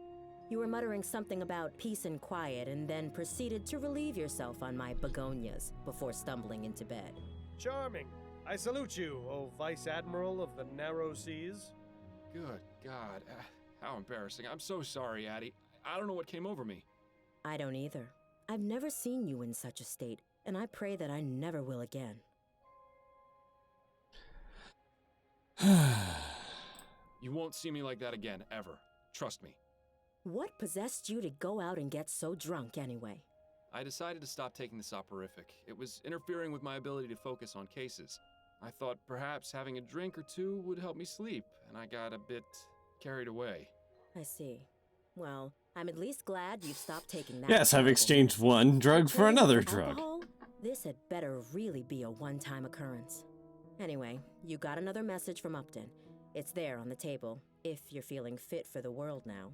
You were muttering something about peace and quiet and then proceeded to relieve yourself on my begonias before stumbling into bed. Charming. I salute you, O Vice Admiral of the Narrow Seas. Good God. How embarrassing. I'm so sorry, Addie. I don't know what came over me. I don't either. I've never seen you in such a state, and I pray that I never will again. You won't see me like that again, ever. Trust me. What possessed you to go out and get so drunk anyway? I decided to stop taking the soporific. It was interfering with my ability to focus on cases. I thought perhaps having a drink or two would help me sleep, and I got a bit carried away. I see. Well, I'm at least glad you've stopped taking that. Yes, I've exchanged one drug for another drug. Alcohol? This had better really be a one-time occurrence. Anyway, you got another message from Upton. It's there on the table, if you're feeling fit for the world now.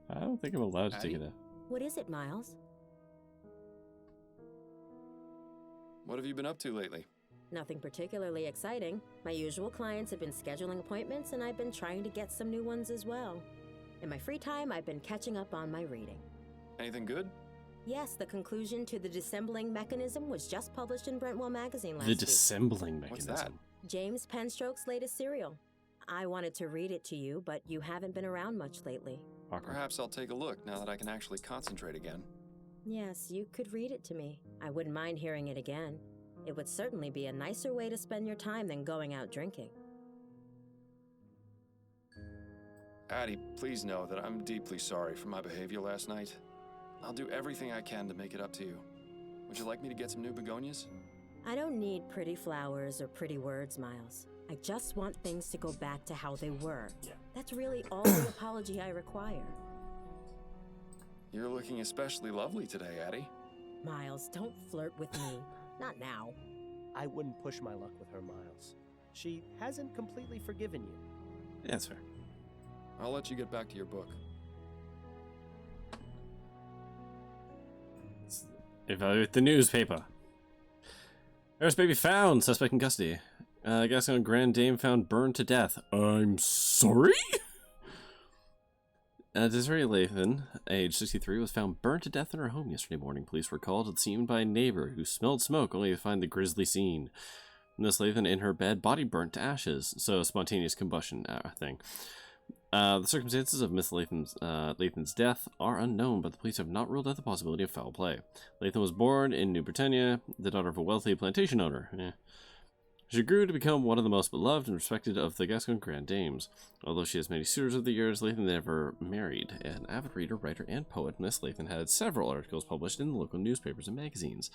I don't think I'm allowed to take it out. What is it, Miles? What have you been up to lately? Nothing particularly exciting. My usual clients have been scheduling appointments, and I've been trying to get some new ones as well. In my free time, I've been catching up on my reading. Anything good? Yes, the conclusion to the dissembling mechanism was just published in Brentwell magazine last week. The dissembling mechanism. What's that? James Penstroke's latest serial. I wanted to read it to you, but you haven't been around much lately. Perhaps I'll take a look now that I can actually concentrate again. Yes, you could read it to me. I wouldn't mind hearing it again. It would certainly be a nicer way to spend your time than going out drinking. Addie, please know that I'm deeply sorry for my behavior last night. I'll do everything I can to make it up to you. Would you like me to get some new begonias? I don't need pretty flowers or pretty words, Miles. I just want things to go back to how they were. Yeah. That's really all the apology I require. You're looking especially lovely today, Addie. Miles, don't flirt with me. Not now. I wouldn't push my luck with her, Miles. She hasn't completely forgiven you. Yeah, that's fair. I'll let you get back to your book. Evaluate the newspaper. Harris baby found. Suspect in custody. Gascon Grand Dame found burned to death. I'm sorry? Desiree Lathan, age 63, was found burned to death in her home yesterday morning. Police were called to the scene by a neighbor who smelled smoke, only to find the grisly scene. Miss Lathan in her bed, body burnt to ashes. So, spontaneous combustion thing. The circumstances of Miss Lathan's death are unknown, but the police have not ruled out the possibility of foul play. Lathan was born in New Britannia, the daughter of a wealthy plantation owner. She grew to become one of the most beloved and respected of the Gascon Grand Dames. Although she has many suitors over the years, Lathan never married. An avid reader, writer, and poet, Miss Lathan had several articles published in the local newspapers and magazines.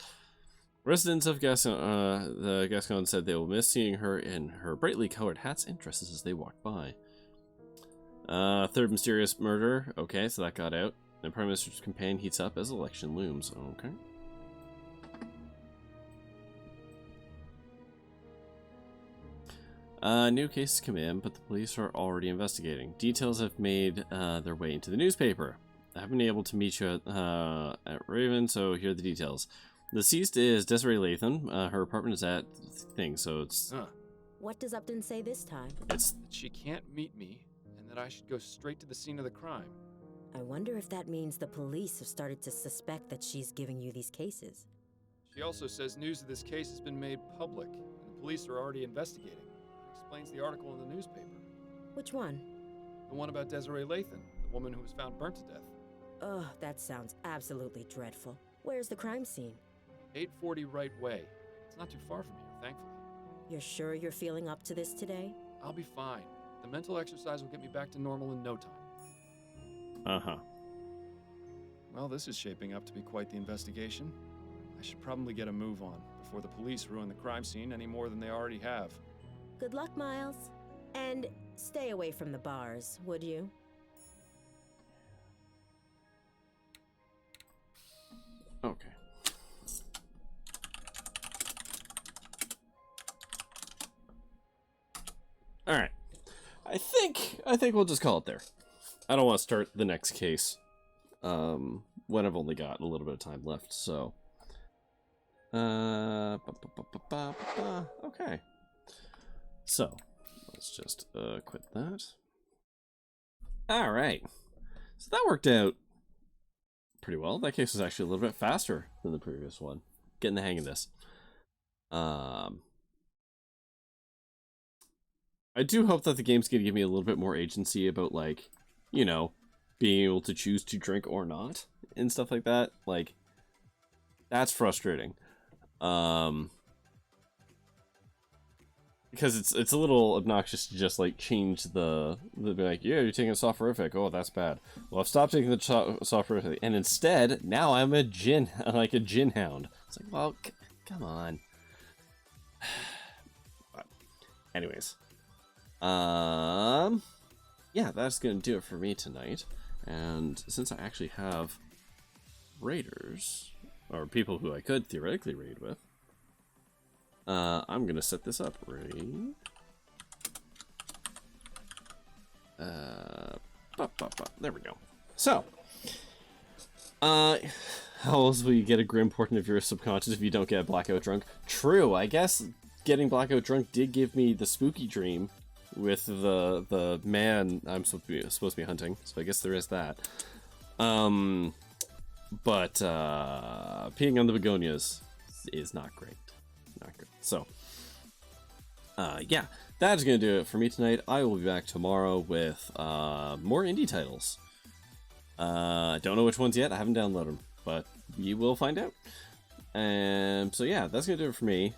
Residents of the Gascon said they will miss seeing her in her brightly colored hats and dresses as they walked by. Third mysterious murder. Okay, so that got out. The Prime Minister's campaign heats up as election looms. Okay. New cases come in, but the police are already investigating. Details have made their way into the newspaper. I haven't been able to meet you at Raven, so here are the details. The deceased is Desiree Lathan. Her apartment is at thing, so it's... What does Upton say this time? It's that she can't meet me, and that I should go straight to the scene of the crime. I wonder if that means the police have started to suspect that she's giving you these cases. She also says news of this case has been made public, and the police are already investigating. Explains the article in the newspaper. Which one? The one about Desiree Lathan, the woman who was found burnt to death. Ugh, that sounds absolutely dreadful. Where's the crime scene? 840 Right Way. It's not too far from here, thankfully. You're sure you're feeling up to this today? I'll be fine. The mental exercise will get me back to normal in no time. Uh-huh. Well, this is shaping up to be quite the investigation. I should probably get a move on before the police ruin the crime scene any more than they already have. Good luck, Miles. And stay away from the bars, would you? Okay. All right. I think we'll just call it there. I don't want to start the next case when I've only got a little bit of time left, so okay. So, let's just quit that. All right. So that worked out pretty well. That case was actually a little bit faster than the previous one. Getting the hang of this. I do hope that the game's going to give me a little bit more agency about, like, you know, being able to choose to drink or not and stuff like that. Like, that's frustrating. because it's a little obnoxious to just like change the be like, yeah, you're taking a soporific. Oh, that's bad. Well, I've stopped taking the soporific, and instead now I'm a gin hound. It's like, well, come on. But anyways, yeah, that's gonna do it for me tonight. And since I actually have raiders or people who I could theoretically raid with, I'm gonna set this up. Ready? There we go. So, how else will you get a grim portent of your subconscious if you don't get blackout drunk? True, I guess getting blackout drunk did give me the spooky dream with the man I'm supposed to be hunting. So I guess there is that. But peeing on the begonias is not great. Not good. So, yeah, that's gonna do it for me tonight. I will be back tomorrow with more indie titles. Don't know which ones yet. I haven't downloaded them, but we will find out. And so yeah, that's gonna do it for me.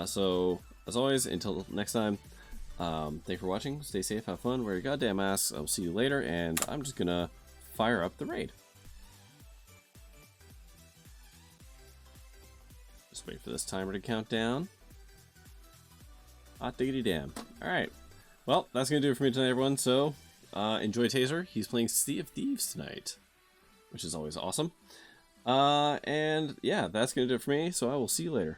So as always, until next time, thanks for watching. Stay safe, have fun, wear your goddamn masks. I'll see you later, and I'm just gonna fire up the raid. Just wait for this timer to count down. Hot diggity damn. Alright. Well, that's going to do it for me tonight, everyone. So, enjoy Taser. He's playing Sea of Thieves tonight, which is always awesome. And yeah, that's going to do it for me. So I will see you later.